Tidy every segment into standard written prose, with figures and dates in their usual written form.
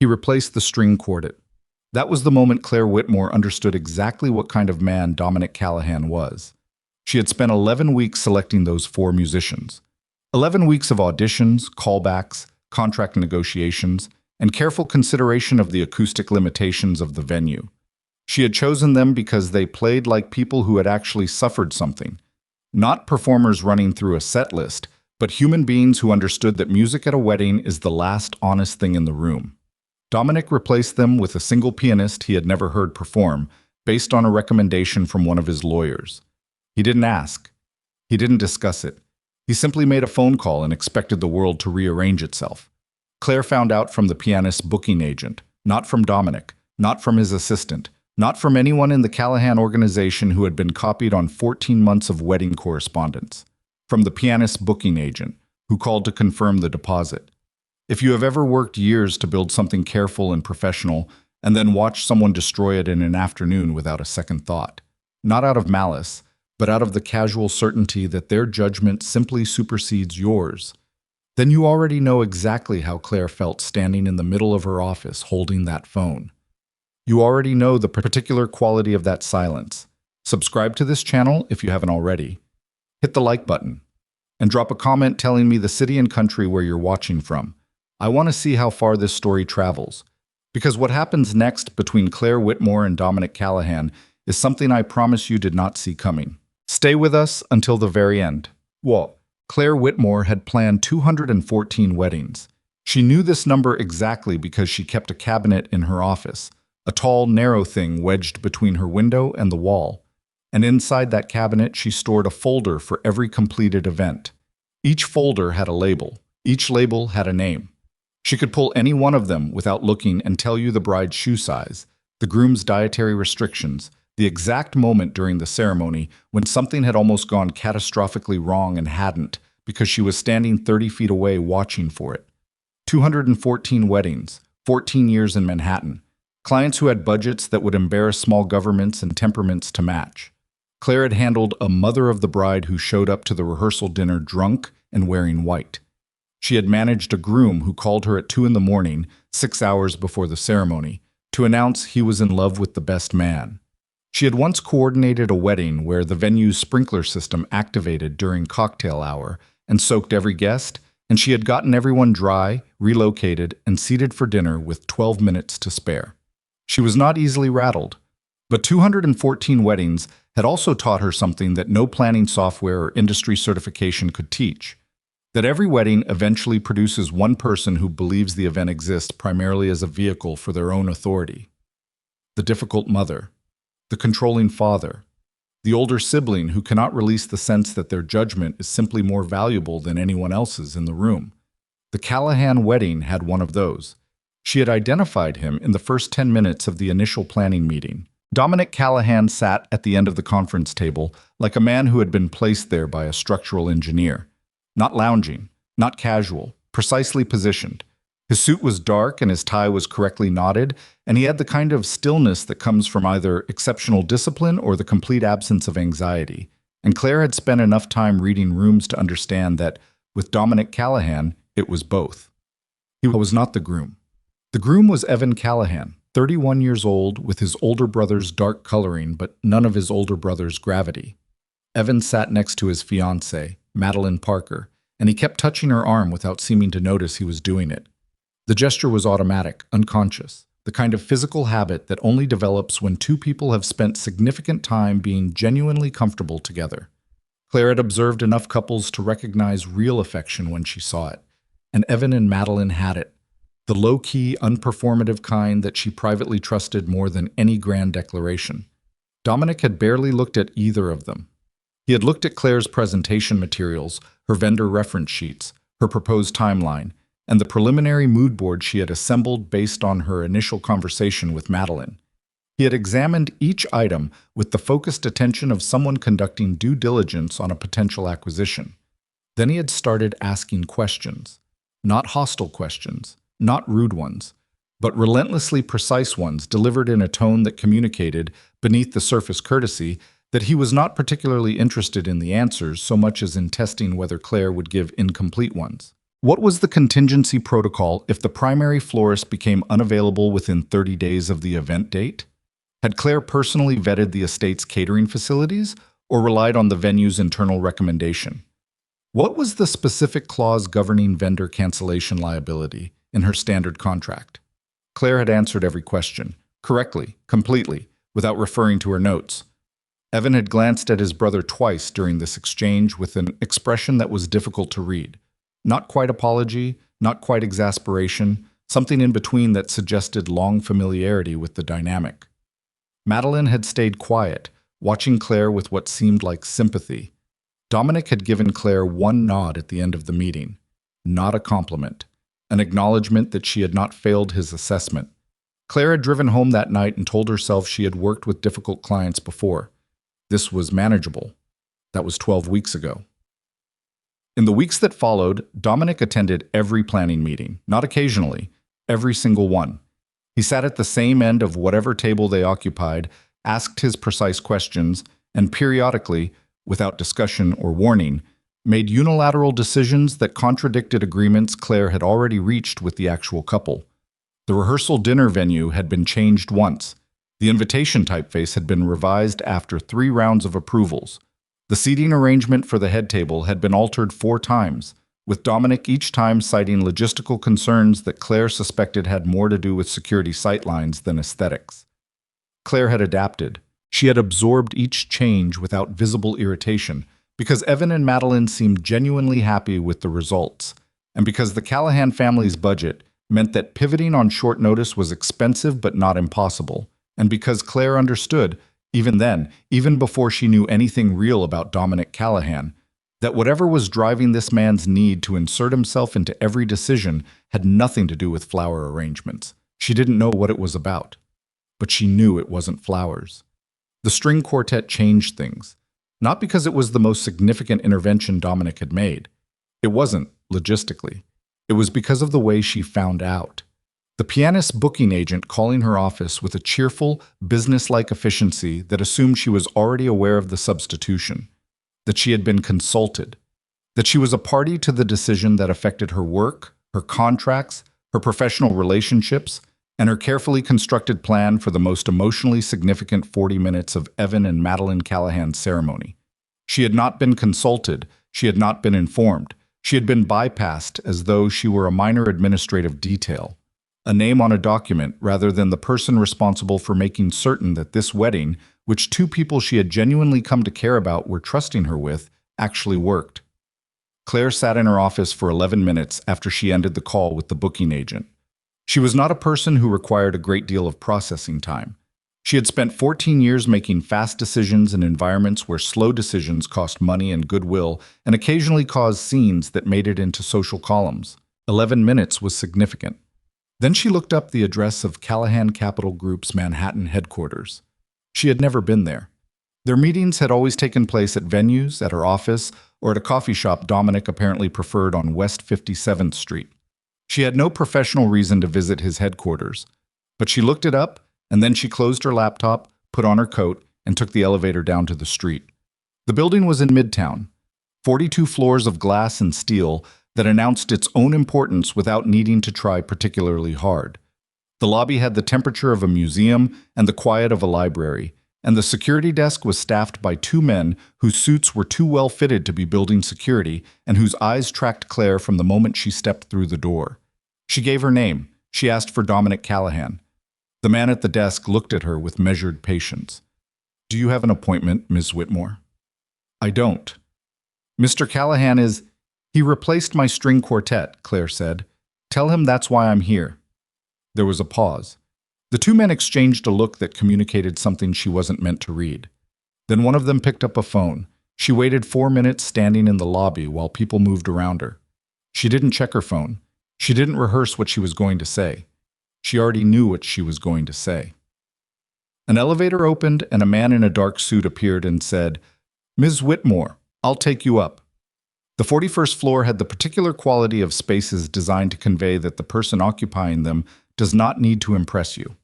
He replaced the string quartet. That was the moment Claire Whitmore understood exactly what kind of man Dominic Callahan was. She had spent 11 weeks selecting those four musicians. 11 weeks of auditions, callbacks, contract negotiations, and careful consideration of the acoustic limitations of the venue. She had chosen them because they played like people who had actually suffered something. Not performers running through a set list, but human beings who understood that music at a wedding is the last honest thing in the room. Dominic replaced them with a single pianist he had never heard perform, based on a recommendation from one of his lawyers. He didn't ask. He didn't discuss it. He simply made a phone call and expected the world to rearrange itself. Claire found out from the pianist's booking agent, not from Dominic, not from his assistant, not from anyone in the Callahan organization who had been copied on 14 months of wedding correspondence. From the pianist's booking agent, who called to confirm the deposit. If you have ever worked years to build something careful and professional, and then watched someone destroy it in an afternoon without a second thought, not out of malice, but out of the casual certainty that their judgment simply supersedes yours, then you already know exactly how Claire felt standing in the middle of her office holding that phone. You already know the particular quality of that silence. Subscribe to this channel if you haven't already. Hit the like button, and drop a comment telling me the city and country where you're watching from. I want to see how far this story travels, because what happens next between Claire Whitmore and Dominic Callahan is something I promise you did not see coming. Stay with us until the very end. What? Claire Whitmore had planned 214 weddings. She knew this number exactly because she kept a cabinet in her office, a tall, narrow thing wedged between her window and the wall. And inside that cabinet, she stored a folder for every completed event. Each folder had a label. Each label had a name. She could pull any one of them without looking and tell you the bride's shoe size, the groom's dietary restrictions, the exact moment during the ceremony when something had almost gone catastrophically wrong and hadn't, because she was standing 30 feet away watching for it. 214 weddings, 14 years in Manhattan. Clients who had budgets that would embarrass small governments and temperaments to match. Claire had handled a mother of the bride who showed up to the rehearsal dinner drunk and wearing white. She had managed a groom who called her at 2 a.m, 6 hours before the ceremony, to announce he was in love with the best man. She had once coordinated a wedding where the venue's sprinkler system activated during cocktail hour and soaked every guest, and she had gotten everyone dry, relocated, and seated for dinner with 12 minutes to spare. She was not easily rattled, but 214 weddings had also taught her something that no planning software or industry certification could teach. That every wedding eventually produces one person who believes the event exists primarily as a vehicle for their own authority. The difficult mother, the controlling father, the older sibling who cannot release the sense that their judgment is simply more valuable than anyone else's in the room. The Callahan wedding had one of those. She had identified him in the first 10 minutes of the initial planning meeting. Dominic Callahan sat at the end of the conference table like a man who had been placed there by a structural engineer. Not lounging, not casual, precisely positioned. His suit was dark and his tie was correctly knotted, and he had the kind of stillness that comes from either exceptional discipline or the complete absence of anxiety. And Claire had spent enough time reading rooms to understand that, with Dominic Callahan, it was both. He was not the groom. The groom was Evan Callahan, 31 years old, with his older brother's dark coloring but none of his older brother's gravity. Evan sat next to his fiancée, Madeline Parker, and he kept touching her arm without seeming to notice he was doing it. The gesture was automatic, unconscious, the kind of physical habit that only develops when two people have spent significant time being genuinely comfortable together. Claire had observed enough couples to recognize real affection when she saw it, and Evan and Madeline had it. The low-key, unperformative kind that she privately trusted more than any grand declaration. Dominic had barely looked at either of them. He had looked at Claire's presentation materials, her vendor reference sheets, her proposed timeline, and the preliminary mood board she had assembled based on her initial conversation with Madeline. He had examined each item with the focused attention of someone conducting due diligence on a potential acquisition. Then he had started asking questions. Not hostile questions. Not rude ones, but relentlessly precise ones delivered in a tone that communicated, beneath the surface courtesy, that he was not particularly interested in the answers so much as in testing whether Claire would give incomplete ones. What was the contingency protocol if the primary florist became unavailable within 30 days of the event date? Had Claire personally vetted the estate's catering facilities or relied on the venue's internal recommendation? What was the specific clause governing vendor cancellation liability in her standard contract? Claire had answered every question, correctly, completely, without referring to her notes. Evan had glanced at his brother twice during this exchange with an expression that was difficult to read. Not quite apology, not quite exasperation, something in between that suggested long familiarity with the dynamic. Madeline had stayed quiet, watching Claire with what seemed like sympathy. Dominic had given Claire one nod at the end of the meeting. Not a compliment. An acknowledgement that she had not failed his assessment. Claire had driven home that night and told herself she had worked with difficult clients before. This was manageable. That was 12 weeks ago. In the weeks that followed, Dominic attended every planning meeting, not occasionally, every single one. He sat at the same end of whatever table they occupied, asked his precise questions, and periodically, without discussion or warning, made unilateral decisions that contradicted agreements Claire had already reached with the actual couple. The rehearsal dinner venue had been changed once. The invitation typeface had been revised after 3 rounds of approvals. The seating arrangement for the head table had been altered 4 times, with Dominic each time citing logistical concerns that Claire suspected had more to do with security sightlines than aesthetics. Claire had adapted. She had absorbed each change without visible irritation, because Evan and Madeline seemed genuinely happy with the results, and because the Callahan family's budget meant that pivoting on short notice was expensive but not impossible, and because Claire understood, even then, even before she knew anything real about Dominic Callahan, that whatever was driving this man's need to insert himself into every decision had nothing to do with flower arrangements. She didn't know what it was about, but she knew it wasn't flowers. The string quartet changed things, not because it was the most significant intervention Dominic had made. It wasn't, logistically. It was because of the way she found out. The pianist's booking agent calling her office with a cheerful, business-like efficiency that assumed she was already aware of the substitution, that she had been consulted, that she was a party to the decision that affected her work, her contracts, her professional relationships, and her carefully constructed plan for the most emotionally significant 40 minutes of Evan and Madeline Callahan's ceremony. She had not been consulted, she had not been informed, she had been bypassed as though she were a minor administrative detail, a name on a document rather than the person responsible for making certain that this wedding, which 2 people she had genuinely come to care about were trusting her with, actually worked. Claire sat in her office for 11 minutes after she ended the call with the booking agent. She was not a person who required a great deal of processing time. She had spent 14 years making fast decisions in environments where slow decisions cost money and goodwill and occasionally caused scenes that made it into social columns. 11 minutes was significant. Then she looked up the address of Callahan Capital Group's Manhattan headquarters. She had never been there. Their meetings had always taken place at venues, at her office, or at a coffee shop Dominic apparently preferred on West 57th Street. She had no professional reason to visit his headquarters, but she looked it up, and then she closed her laptop, put on her coat, and took the elevator down to the street. The building was in Midtown, 42 floors of glass and steel that announced its own importance without needing to try particularly hard. The lobby had the temperature of a museum and the quiet of a library, and the security desk was staffed by 2 men whose suits were too well fitted to be building security and whose eyes tracked Claire from the moment she stepped through the door. She gave her name. She asked for Dominic Callahan. The man at the desk looked at her with measured patience. "Do you have an appointment, Ms. Whitmore?" "I don't." "Mr. Callahan is—" "He replaced my string quartet," Claire said. "Tell him that's why I'm here." There was a pause. The 2 men exchanged a look that communicated something she wasn't meant to read. Then one of them picked up a phone. She waited 4 minutes standing in the lobby while people moved around her. She didn't check her phone. She didn't rehearse what she was going to say. She already knew what she was going to say. An elevator opened and a man in a dark suit appeared and said, "Ms. Whitmore, I'll take you up." The 41st floor had the particular quality of spaces designed to convey that the person occupying them does not need to impress you.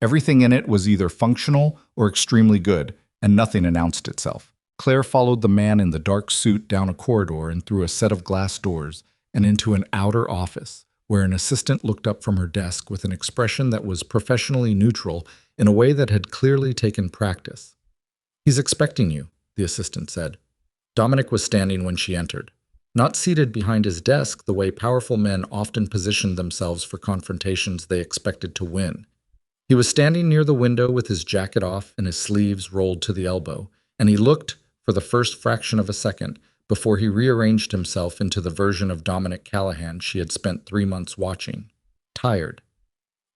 Everything in it was either functional or extremely good, and nothing announced itself. Claire followed the man in the dark suit down a corridor and through a set of glass doors, and into an outer office, where an assistant looked up from her desk with an expression that was professionally neutral in a way that had clearly taken practice. "He's expecting you," the assistant said. Dominic was standing when she entered, not seated behind his desk the way powerful men often positioned themselves for confrontations they expected to win. He was standing near the window with his jacket off and his sleeves rolled to the elbow, and he looked, for the first fraction of a second, before he rearranged himself into the version of Dominic Callahan she had spent 3 months watching. Tired.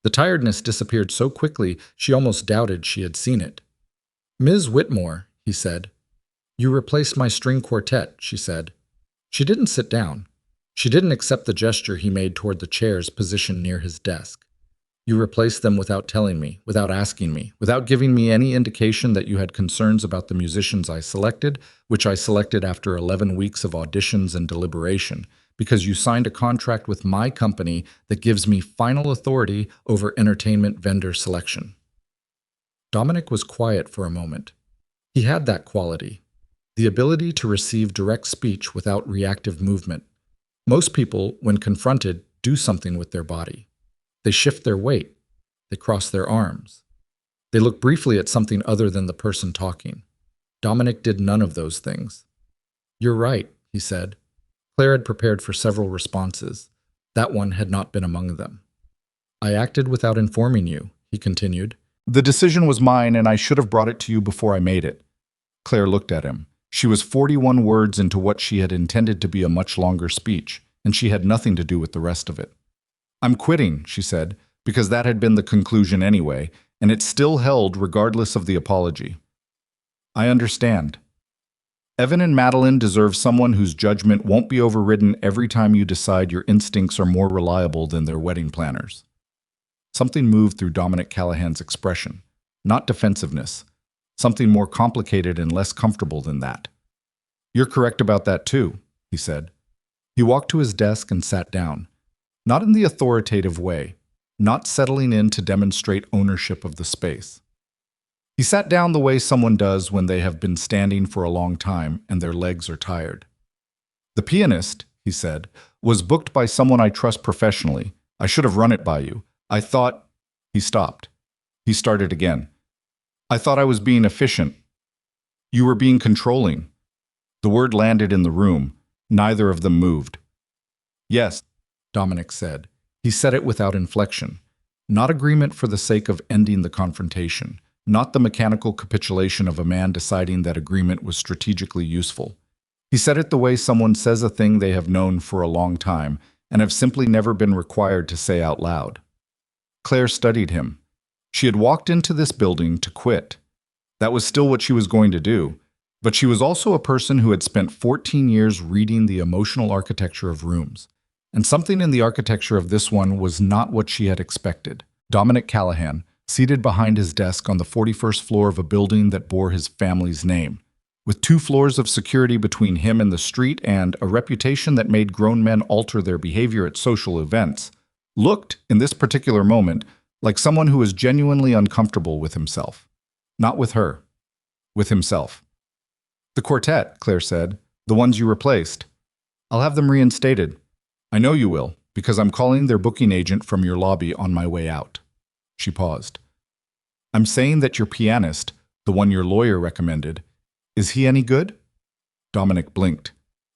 The tiredness disappeared so quickly she almost doubted she had seen it. "Ms. Whitmore," he said. "You replaced my string quartet," she said. She didn't sit down. She didn't accept the gesture he made toward the chairs positioned near his desk. "You replaced them without telling me, without asking me, without giving me any indication that you had concerns about the musicians I selected, which I selected after 11 weeks of auditions and deliberation, because you signed a contract with my company that gives me final authority over entertainment vendor selection." Dominic was quiet for a moment. He had that quality, the ability to receive direct speech without reactive movement. Most people, when confronted, do something with their body. They shift their weight. They cross their arms. They look briefly at something other than the person talking. Dominic did none of those things. "You're right," he said. Claire had prepared for several responses. That one had not been among them. "I acted without informing you," he continued. "The decision was mine, and I should have brought it to you before I made it." Claire looked at him. She was 41 words into what she had intended to be a much longer speech, and she had nothing to do with the rest of it. "I'm quitting," she said, because that had been the conclusion anyway, and it still held regardless of the apology. "I understand. Evan and Madeline deserve someone whose judgment won't be overridden every time you decide your instincts are more reliable than their wedding planners." Something moved through Dominic Callahan's expression, not defensiveness, something more complicated and less comfortable than that. "You're correct about that too," he said. He walked to his desk and sat down. Not in the authoritative way, not settling in to demonstrate ownership of the space. He sat down the way someone does when they have been standing for a long time and their legs are tired. "The pianist," he said, "was booked by someone I trust professionally. I should have run it by you. I thought—" He stopped. He started again. "I thought I was being efficient. You were being controlling." The word landed in the room. Neither of them moved. "Yes," Dominic said. He said it without inflection. Not agreement for the sake of ending the confrontation. Not the mechanical capitulation of a man deciding that agreement was strategically useful. He said it the way someone says a thing they have known for a long time and have simply never been required to say out loud. Claire studied him. She had walked into this building to quit. That was still what she was going to do. But she was also a person who had spent 14 years reading the emotional architecture of rooms. And something in the architecture of this one was not what she had expected. Dominic Callahan, seated behind his desk on the 41st floor of a building that bore his family's name, with 2 floors of security between him and the street and a reputation that made grown men alter their behavior at social events, looked, in this particular moment, like someone who was genuinely uncomfortable with himself. Not with her. With himself. "The quartet," Claire said. "The ones you replaced. I'll have them reinstated. I know you will, because I'm calling their booking agent from your lobby on my way out." She paused. "I'm saying that your pianist, the one your lawyer recommended, is he any good?" Dominic blinked.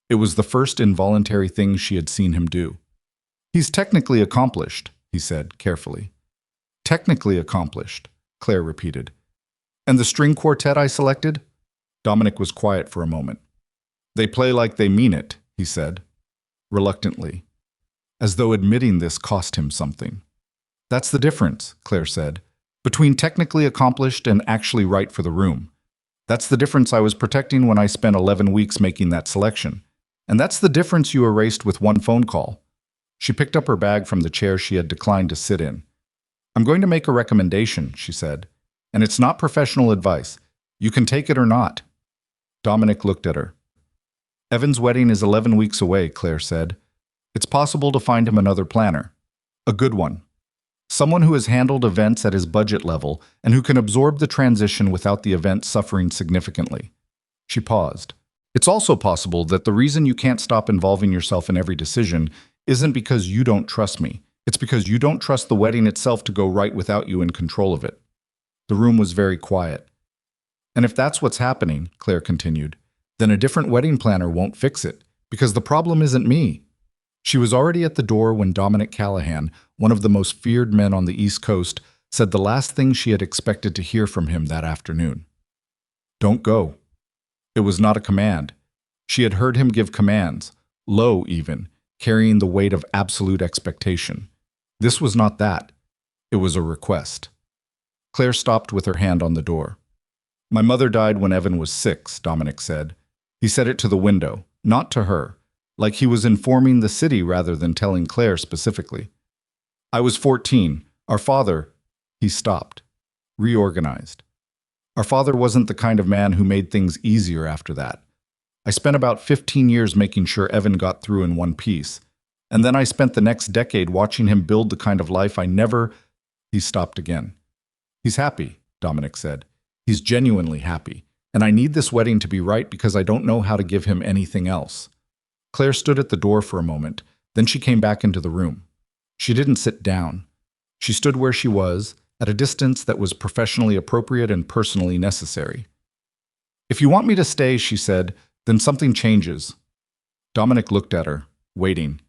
It was the first involuntary thing she had seen him do. "He's technically accomplished," he said carefully. "Technically accomplished," Claire repeated. "And the string quartet I selected?" Dominic was quiet for a moment. "They play like they mean it," he said, reluctantly, as though admitting this cost him something. "That's the difference," Claire said, "between technically accomplished and actually right for the room. That's the difference I was protecting when I spent 11 weeks making that selection. And that's the difference you erased with one phone call." She picked up her bag from the chair she had declined to sit in. "I'm going to make a recommendation," she said, "and it's not professional advice. You can take it or not." Dominic looked at her. "Evan's wedding is 11 weeks away," Claire said. "It's possible to find him another planner. A good one. Someone who has handled events at his budget level and who can absorb the transition without the event suffering significantly." She paused. It's also possible that the reason you can't stop involving yourself in every decision isn't because you don't trust me. It's because you don't trust the wedding itself to go right without you in control of it. The room was very quiet. And if that's what's happening, Claire continued, then a different wedding planner won't fix it, because the problem isn't me. She was already at the door when Dominic Callahan, one of the most feared men on the East Coast, said the last thing she had expected to hear from him that afternoon. Don't go. It was not a command. She had heard him give commands, low even, carrying the weight of absolute expectation. This was not that. It was a request. Claire stopped with her hand on the door. My mother died when Evan was 6, Dominic said. He said it to the window, not to her, like he was informing the city rather than telling Claire specifically. I was 14. Our father, he stopped, reorganized. Our father wasn't the kind of man who made things easier after that. I spent about 15 years making sure Evan got through in one piece. And then I spent the next decade watching him build the kind of life I never... He stopped again. He's happy, Dominic said. He's genuinely happy. And I need this wedding to be right because I don't know how to give him anything else. Claire stood at the door for a moment. Then she came back into the room. She didn't sit down. She stood where she was, at a distance that was professionally appropriate and personally necessary. If you want me to stay, she said, then something changes. Dominic looked at her, waiting.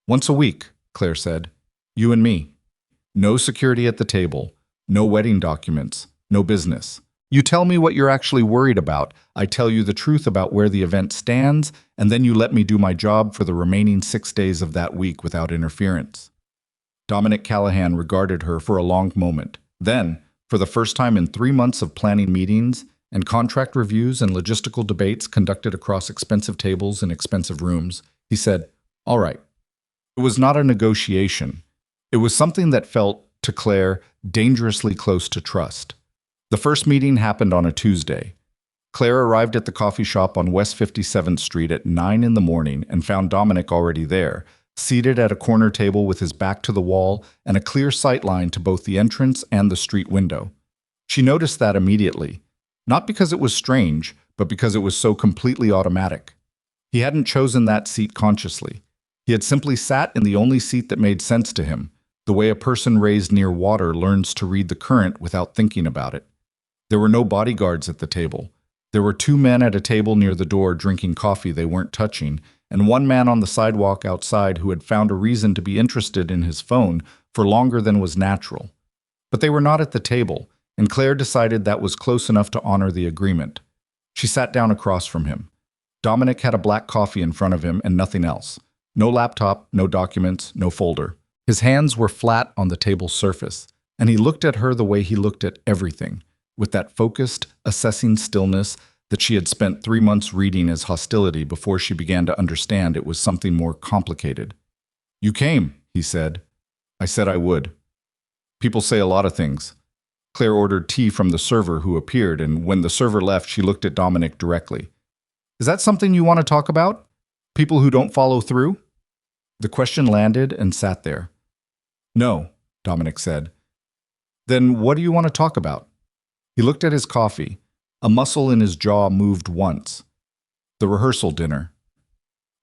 Once a week, Claire said. You and me. No security at the table. No wedding documents. No business. You tell me what you're actually worried about. I tell you the truth about where the event stands, and then you let me do my job for the remaining 6 days of that week without interference. Dominic Callahan regarded her for a long moment. Then, for the first time in 3 months of planning meetings and contract reviews and logistical debates conducted across expensive tables in expensive rooms, he said, All right. It was not a negotiation. It was something that felt, to Claire, dangerously close to trust. The first meeting happened on a Tuesday. Claire arrived at the coffee shop on West 57th Street at 9 in the morning and found Dominic already there, seated at a corner table with his back to the wall and a clear sight line to both the entrance and the street window. She noticed that immediately, not because it was strange, but because it was so completely automatic. He hadn't chosen that seat consciously. He had simply sat in the only seat that made sense to him, the way a person raised near water learns to read the current without thinking about it. There were no bodyguards at the table. There were 2 men at a table near the door drinking coffee they weren't touching, and 1 man on the sidewalk outside who had found a reason to be interested in his phone for longer than was natural. But they were not at the table, and Claire decided that was close enough to honor the agreement. She sat down across from him. Dominic had a black coffee in front of him and nothing else. No laptop, no documents, no folder. His hands were flat on the table's surface, and he looked at her the way he looked at everything, with that focused, assessing stillness that she had spent 3 months reading as hostility before she began to understand it was something more complicated. You came, he said. I said I would. People say a lot of things. Claire ordered tea from the server who appeared, and when the server left, she looked at Dominic directly. Is that something you want to talk about? People who don't follow through? The question landed and sat there. No, Dominic said. Then what do you want to talk about? He looked at his coffee. A muscle in his jaw moved once. The rehearsal dinner.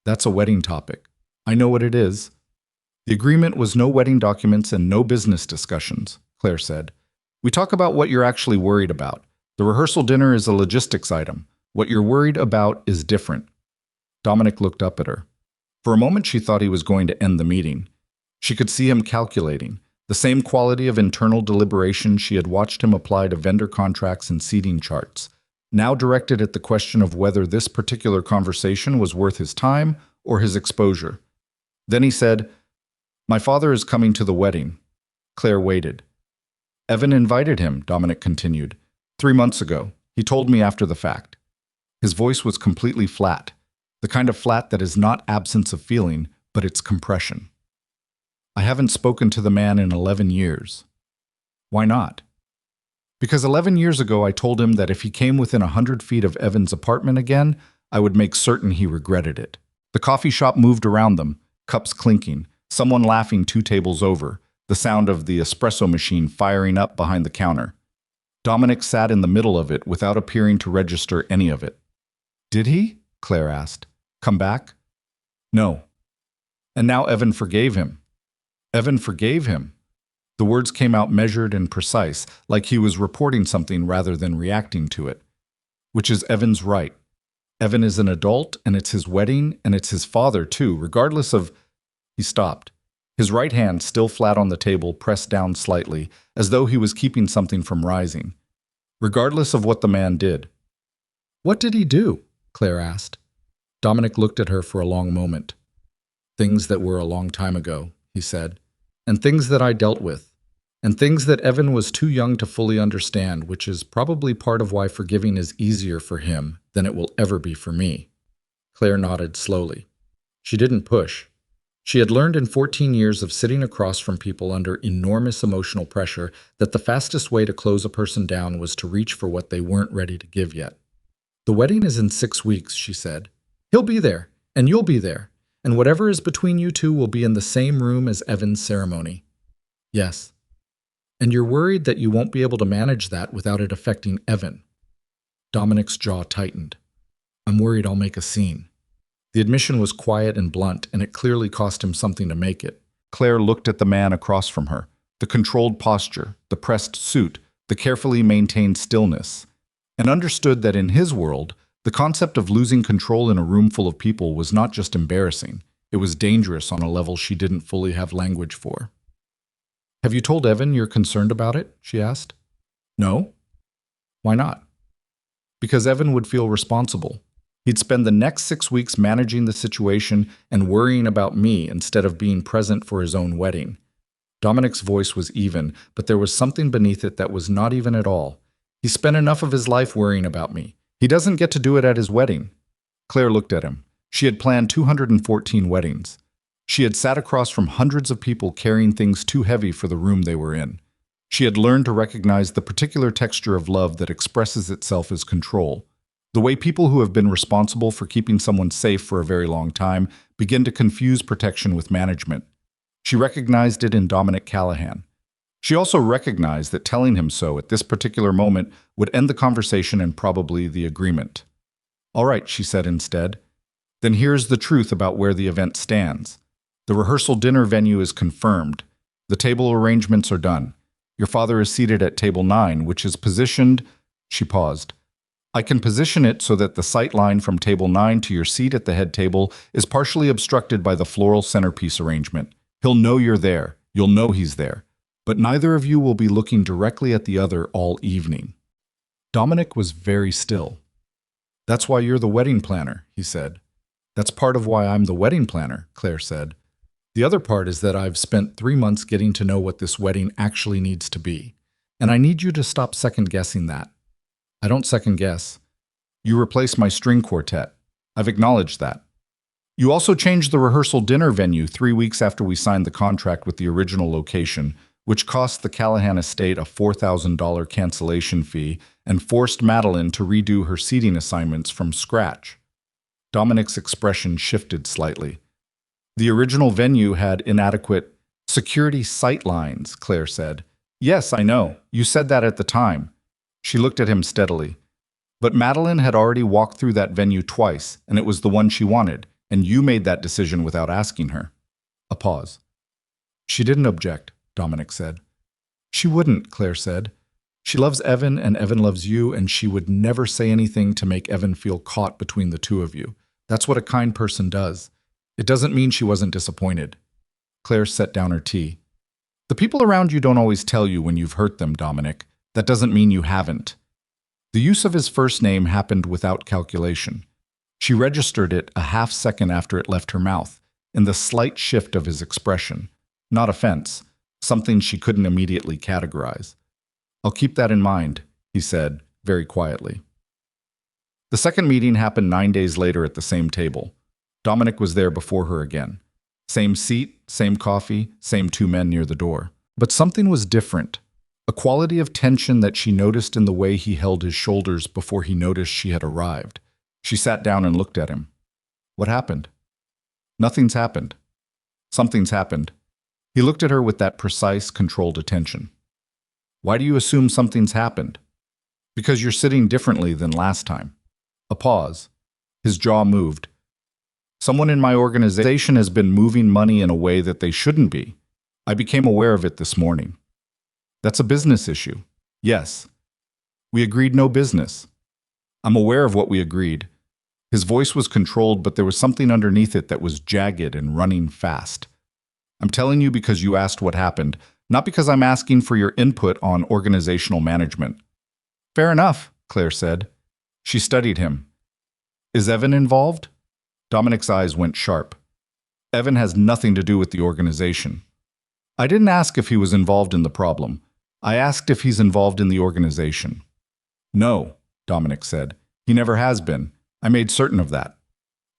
That's a wedding topic. I know what it is. The agreement was no wedding documents and no business discussions, Claire said. We talk about what you're actually worried about. The rehearsal dinner is a logistics item. What you're worried about is different. Dominic looked up at her. For a moment she thought he was going to end the meeting. She could see him calculating, the same quality of internal deliberation she had watched him apply to vendor contracts and seating charts, now directed at the question of whether this particular conversation was worth his time or his exposure. Then he said, My father is coming to the wedding. Claire waited. Evan invited him, Dominic continued. 3 months ago. He told me after the fact. His voice was completely flat, the kind of flat that is not absence of feeling, but its compression. I haven't spoken to the man in 11 years. Why not? Because 11 years ago I told him that if he came within 100 feet of Evan's apartment again, I would make certain he regretted it. The coffee shop moved around them, cups clinking, someone laughing 2 tables over, the sound of the espresso machine firing up behind the counter. Dominic sat in the middle of it without appearing to register any of it. Did he? Claire asked. Come back? No. And now Evan forgave him. Evan forgave him. The words came out measured and precise, like he was reporting something rather than reacting to it. Which is Evan's right. Evan is an adult, and it's his wedding, and it's his father, too, regardless of... He stopped. His right hand, still flat on the table, pressed down slightly, as though he was keeping something from rising. Regardless of what the man did. What did he do? Claire asked. Dominic looked at her for a long moment. Things that were a long time ago, he said, and things that I dealt with, and things that Evan was too young to fully understand, which is probably part of why forgiving is easier for him than it will ever be for me. Claire nodded slowly. She didn't push. She had learned in 14 years of sitting across from people under enormous emotional pressure that the fastest way to close a person down was to reach for what they weren't ready to give yet. The wedding is in 6 weeks, she said. He'll be there, and you'll be there, and whatever is between you two will be in the same room as Evan's ceremony. Yes. And you're worried that you won't be able to manage that without it affecting Evan. Dominic's jaw tightened. I'm worried I'll make a scene. The admission was quiet and blunt, and it clearly cost him something to make it. Claire looked at the man across from her, the controlled posture, the pressed suit, the carefully maintained stillness, and understood that in his world, the concept of losing control in a room full of people was not just embarrassing, it was dangerous on a level she didn't fully have language for. Have you told Evan you're concerned about it? She asked. No. Why not? Because Evan would feel responsible. He'd spend the next 6 weeks managing the situation and worrying about me instead of being present for his own wedding. Dominic's voice was even, but there was something beneath it that was not even at all. He spent enough of his life worrying about me. He doesn't get to do it at his wedding. Claire looked at him. She had planned 214 weddings. She had sat across from hundreds of people carrying things too heavy for the room they were in. She had learned to recognize the particular texture of love that expresses itself as control. The way people who have been responsible for keeping someone safe for a very long time begin to confuse protection with management. She recognized it in Dominic Callahan. She also recognized that telling him so at this particular moment would end the conversation and probably the agreement. All right, she said instead. Then here's the truth about where the event stands. The rehearsal dinner venue is confirmed. The table arrangements are done. Your father is seated at table 9, which is positioned... She paused. I can position it so that the sight line from table 9 to your seat at the head table is partially obstructed by the floral centerpiece arrangement. He'll know you're there. You'll know he's there. But neither of you will be looking directly at the other all evening. Dominic was very still. That's why you're the wedding planner, he said. That's part of why I'm the wedding planner, Claire said. The other part is that I've spent 3 months getting to know what this wedding actually needs to be. And I need you to stop second-guessing that. I don't second-guess. You replaced my string quartet. I've acknowledged that. You also changed the rehearsal dinner venue 3 weeks after we signed the contract with the original location, which cost the Callahan estate a $4,000 cancellation fee and forced Madeline to redo her seating assignments from scratch. Dominic's expression shifted slightly. The original venue had inadequate security sight lines, Claire said. Yes, I know. You said that at the time. She looked at him steadily. But Madeline had already walked through that venue twice, and it was the one she wanted, and you made that decision without asking her. A pause. She didn't object, Dominic said. She wouldn't, Claire said. She loves Evan, and Evan loves you, and she would never say anything to make Evan feel caught between the two of you. That's what a kind person does. It doesn't mean she wasn't disappointed. Claire set down her tea. The people around you don't always tell you when you've hurt them, Dominic. That doesn't mean you haven't. The use of his first name happened without calculation. She registered it a half second after it left her mouth, in the slight shift of his expression. Not offense, something she couldn't immediately categorize. I'll keep that in mind, he said, very quietly. The second meeting happened 9 days later at the same table. Dominic was there before her again. Same seat, same coffee, same 2 men near the door. But something was different. A quality of tension that she noticed in the way he held his shoulders before he noticed she had arrived. She sat down and looked at him. What happened? Nothing's happened. Something's happened. He looked at her with that precise, controlled attention. Why do you assume something's happened? Because you're sitting differently than last time. A pause. His jaw moved. Someone in my organization has been moving money in a way that they shouldn't be. I became aware of it this morning. That's a business issue. Yes. We agreed no business. I'm aware of what we agreed. His voice was controlled, but there was something underneath it that was jagged and running fast. I'm telling you because you asked what happened, not because I'm asking for your input on organizational management. Fair enough, Claire said. She studied him. Is Evan involved? Dominic's eyes went sharp. Evan has nothing to do with the organization. I didn't ask if he was involved in the problem. I asked if he's involved in the organization. No, Dominic said. He never has been. I made certain of that.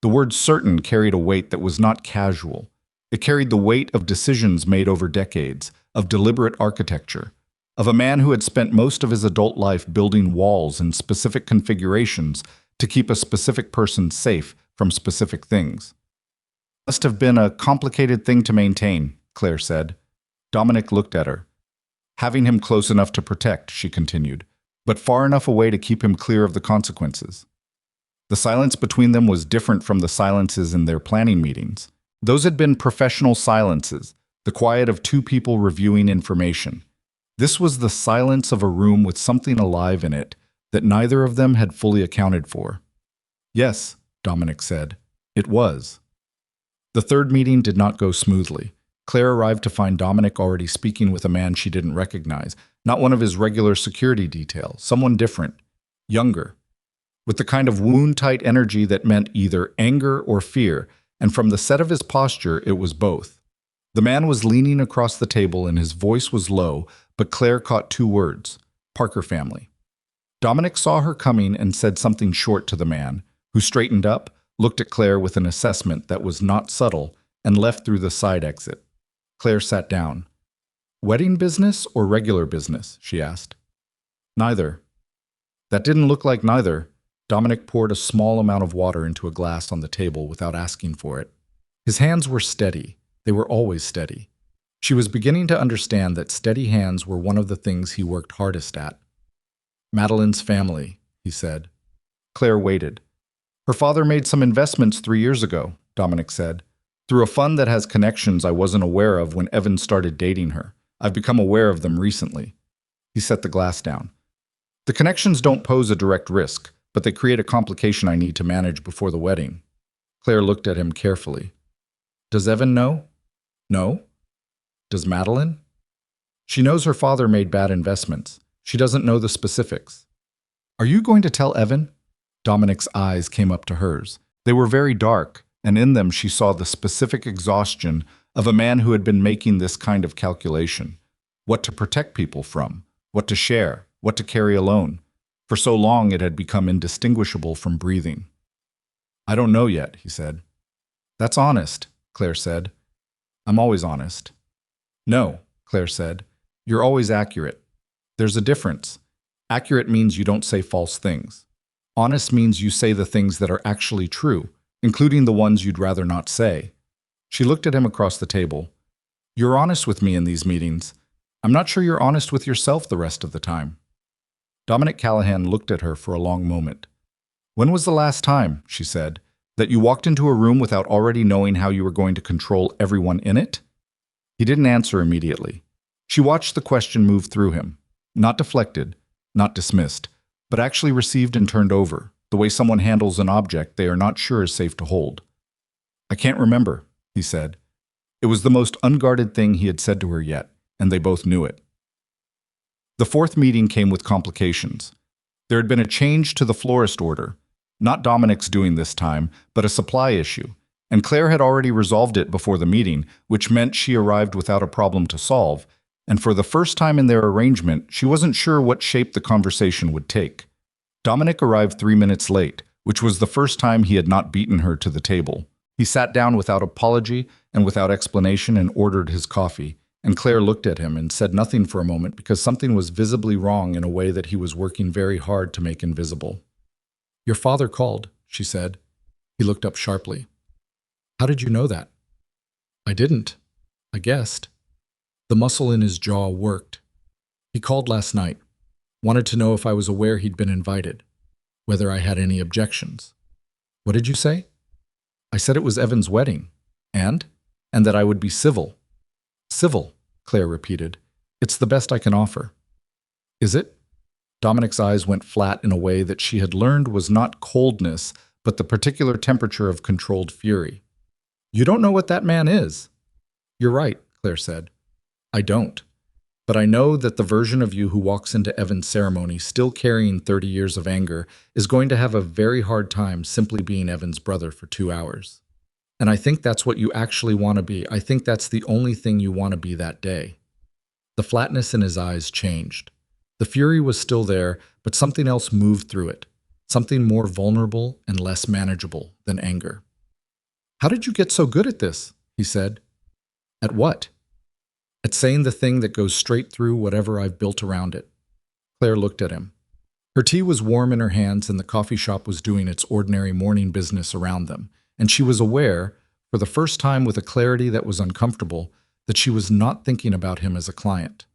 The word certain carried a weight that was not casual. It carried the weight of decisions made over decades, of deliberate architecture, of a man who had spent most of his adult life building walls in specific configurations to keep a specific person safe from specific things. Must have been a complicated thing to maintain, Claire said. Dominic looked at her. Having him close enough to protect, she continued, but far enough away to keep him clear of the consequences. The silence between them was different from the silences in their planning meetings. Those had been professional silences, the quiet of two people reviewing information. This was the silence of a room with something alive in it that neither of them had fully accounted for. Yes, Dominic said. It was. The third meeting did not go smoothly. Claire arrived to find Dominic already speaking with a man she didn't recognize, not one of his regular security detail, someone different, younger, with the kind of wound-tight energy that meant either anger or fear, and from the set of his posture, it was both. The man was leaning across the table and his voice was low, but Claire caught two words, Parker family. Dominic saw her coming and said something short to the man, who straightened up, looked at Claire with an assessment that was not subtle, and left through the side exit. Claire sat down. Wedding business or regular business? She asked. Neither. That didn't look like neither. Dominic poured a small amount of water into a glass on the table without asking for it. His hands were steady. They were always steady. She was beginning to understand that steady hands were one of the things he worked hardest at. Madeline's family, he said. Claire waited. Her father made some investments 3 years ago, Dominic said. Through a fund that has connections I wasn't aware of when Evan started dating her. I've become aware of them recently. He set the glass down. The connections don't pose a direct risk, but they create a complication I need to manage before the wedding. Claire looked at him carefully. Does Evan know? No. Does Madeline? She knows her father made bad investments. She doesn't know the specifics. Are you going to tell Evan? Dominic's eyes came up to hers. They were very dark, and in them she saw the specific exhaustion of a man who had been making this kind of calculation. What to protect people from, what to share, what to carry alone. For so long it had become indistinguishable from breathing. I don't know yet, he said. That's honest, Claire said. I'm always honest. No, Claire said. You're always accurate. There's a difference. Accurate means you don't say false things. Honest means you say the things that are actually true, including the ones you'd rather not say. She looked at him across the table. You're honest with me in these meetings. I'm not sure you're honest with yourself the rest of the time. Dominic Callahan looked at her for a long moment. When was the last time, she said, that you walked into a room without already knowing how you were going to control everyone in it? He didn't answer immediately. She watched the question move through him, not deflected, not dismissed, but actually received and turned over, the way someone handles an object they are not sure is safe to hold. I can't remember, he said. It was the most unguarded thing he had said to her yet, and they both knew it. The fourth meeting came with complications. There had been a change to the florist order, not Dominic's doing this time, but a supply issue, and Claire had already resolved it before the meeting, which meant she arrived without a problem to solve, and for the first time in their arrangement, she wasn't sure what shape the conversation would take. Dominic arrived 3 minutes late, which was the first time he had not beaten her to the table. He sat down without apology and without explanation and ordered his coffee, and Claire looked at him and said nothing for a moment because something was visibly wrong in a way that he was working very hard to make invisible. Your father called, she said. He looked up sharply. How did you know that? I didn't. I guessed. The muscle in his jaw worked. He called last night. Wanted to know if I was aware he'd been invited, whether I had any objections. What did you say? I said it was Evan's wedding. And? And that I would be civil. Civil, Claire repeated. It's the best I can offer. Is it? Dominic's eyes went flat in a way that she had learned was not coldness, but the particular temperature of controlled fury. You don't know what that man is. You're right, Claire said. I don't. But I know that the version of you who walks into Evan's ceremony still carrying 30 years of anger is going to have a very hard time simply being Evan's brother for 2 hours. And I think that's what you actually want to be. I think that's the only thing you want to be that day. The flatness in his eyes changed. The fury was still there, but something else moved through it. Something more vulnerable and less manageable than anger. How did you get so good at this? He said. At what? At saying the thing that goes straight through whatever I've built around it. Claire looked at him. Her tea was warm in her hands and the coffee shop was doing its ordinary morning business around them, and she was aware, for the first time with a clarity that was uncomfortable, that she was not thinking about him as a client.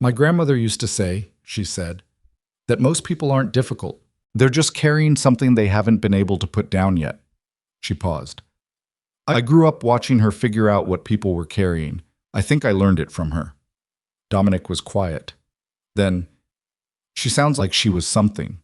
My grandmother used to say, she said, that most people aren't difficult. They're just carrying something they haven't been able to put down yet. She paused. I grew up watching her figure out what people were carrying. I think I learned it from her. Dominic was quiet. Then, she sounds like she was something.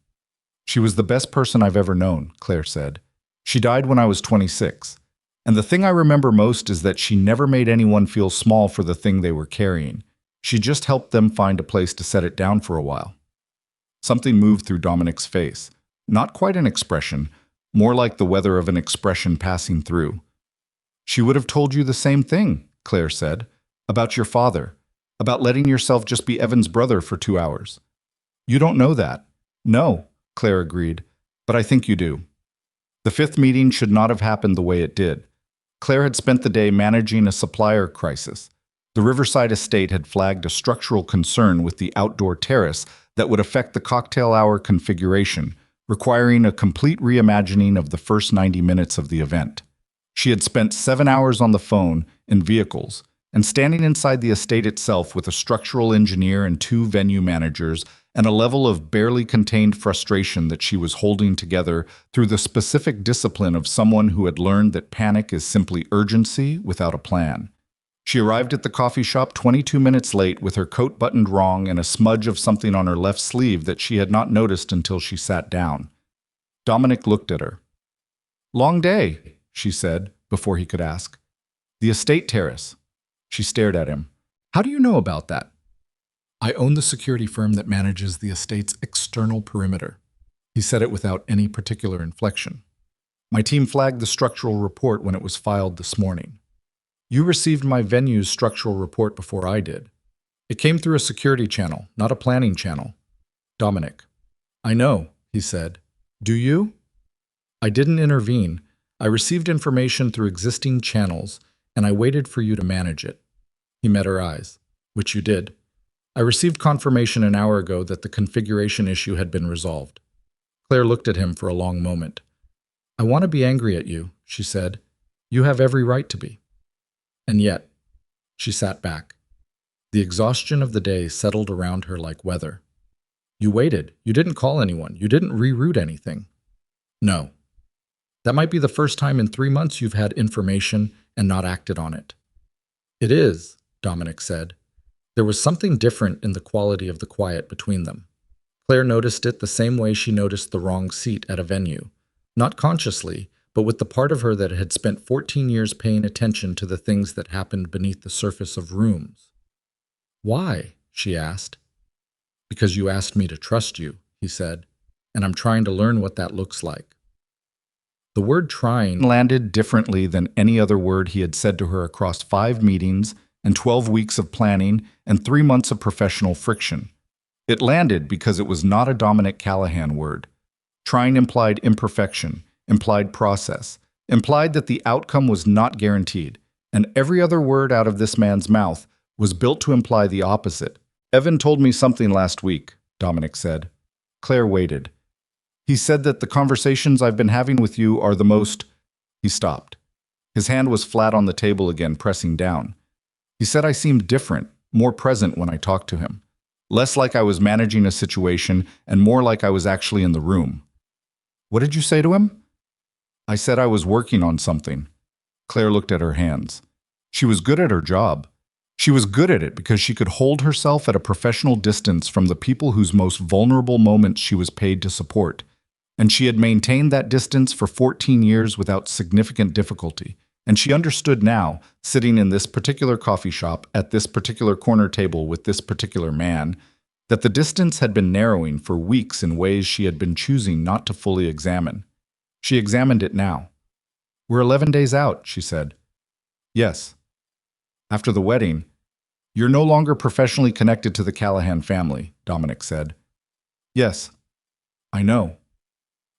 She was the best person I've ever known, Claire said. She died when I was 26. And the thing I remember most is that she never made anyone feel small for the thing they were carrying. She just helped them find a place to set it down for a while. Something moved through Dominic's face. Not quite an expression, more like the weather of an expression passing through. She would have told you the same thing, Claire said, about your father, about letting yourself just be Evan's brother for 2 hours. You don't know that. No, Claire agreed, but I think you do. The 5th meeting should not have happened the way it did. Claire had spent the day managing a supplier crisis. The Riverside estate had flagged a structural concern with the outdoor terrace that would affect the cocktail hour configuration, requiring a complete reimagining of the first 90 minutes of the event. She had spent 7 hours on the phone, in vehicles, and standing inside the estate itself with a structural engineer and 2 venue managers, and a level of barely contained frustration that she was holding together through the specific discipline of someone who had learned that panic is simply urgency without a plan. She arrived at the coffee shop 22 minutes late with her coat buttoned wrong and a smudge of something on her left sleeve that she had not noticed until she sat down. Dominic looked at her. Long day, she said, before he could ask. The estate terrace. She stared at him. How do you know about that? I own the security firm that manages the estate's external perimeter. He said it without any particular inflection. My team flagged the structural report when it was filed this morning. You received my venue's structural report before I did. It came through a security channel, not a planning channel. Dominic. I know, he said. Do you? I didn't intervene. I received information through existing channels, and I waited for you to manage it. He met her eyes, which you did. I received confirmation an hour ago that the configuration issue had been resolved. Claire looked at him for a long moment. I want to be angry at you, she said. You have every right to be. And yet, she sat back. The exhaustion of the day settled around her like weather. You waited. You didn't call anyone. You didn't reroute anything. No. That might be the first time in 3 months you've had information and not acted on it. It is, Dominic said. There was something different in the quality of the quiet between them. Claire noticed it the same way she noticed the wrong seat at a venue. Not consciously, but with the part of her that had spent 14 years paying attention to the things that happened beneath the surface of rooms. Why? She asked. Because you asked me to trust you, he said, and I'm trying to learn what that looks like. The word trying landed differently than any other word he had said to her across 5 meetings and 12 weeks of planning and 3 months of professional friction. It landed because it was not a Dominic Callahan word. Trying implied imperfection, implied process, implied that the outcome was not guaranteed, and every other word out of this man's mouth was built to imply the opposite. Evan told me something last week, Dominic said. Claire waited. He said that the conversations I've been having with you are the most... He stopped. His hand was flat on the table again, pressing down. He said I seemed different, more present when I talked to him. Less like I was managing a situation and more like I was actually in the room. What did you say to him? I said I was working on something. Claire looked at her hands. She was good at her job. She was good at it because she could hold herself at a professional distance from the people whose most vulnerable moments she was paid to support. And she had maintained that distance for 14 years without significant difficulty. And she understood now, sitting in this particular coffee shop at this particular corner table with this particular man, that the distance had been narrowing for weeks in ways she had been choosing not to fully examine. She examined it now. "We're 11 days out," she said. "Yes." "After the wedding, you're no longer professionally connected to the Callahan family," Dominic said. "Yes, I know."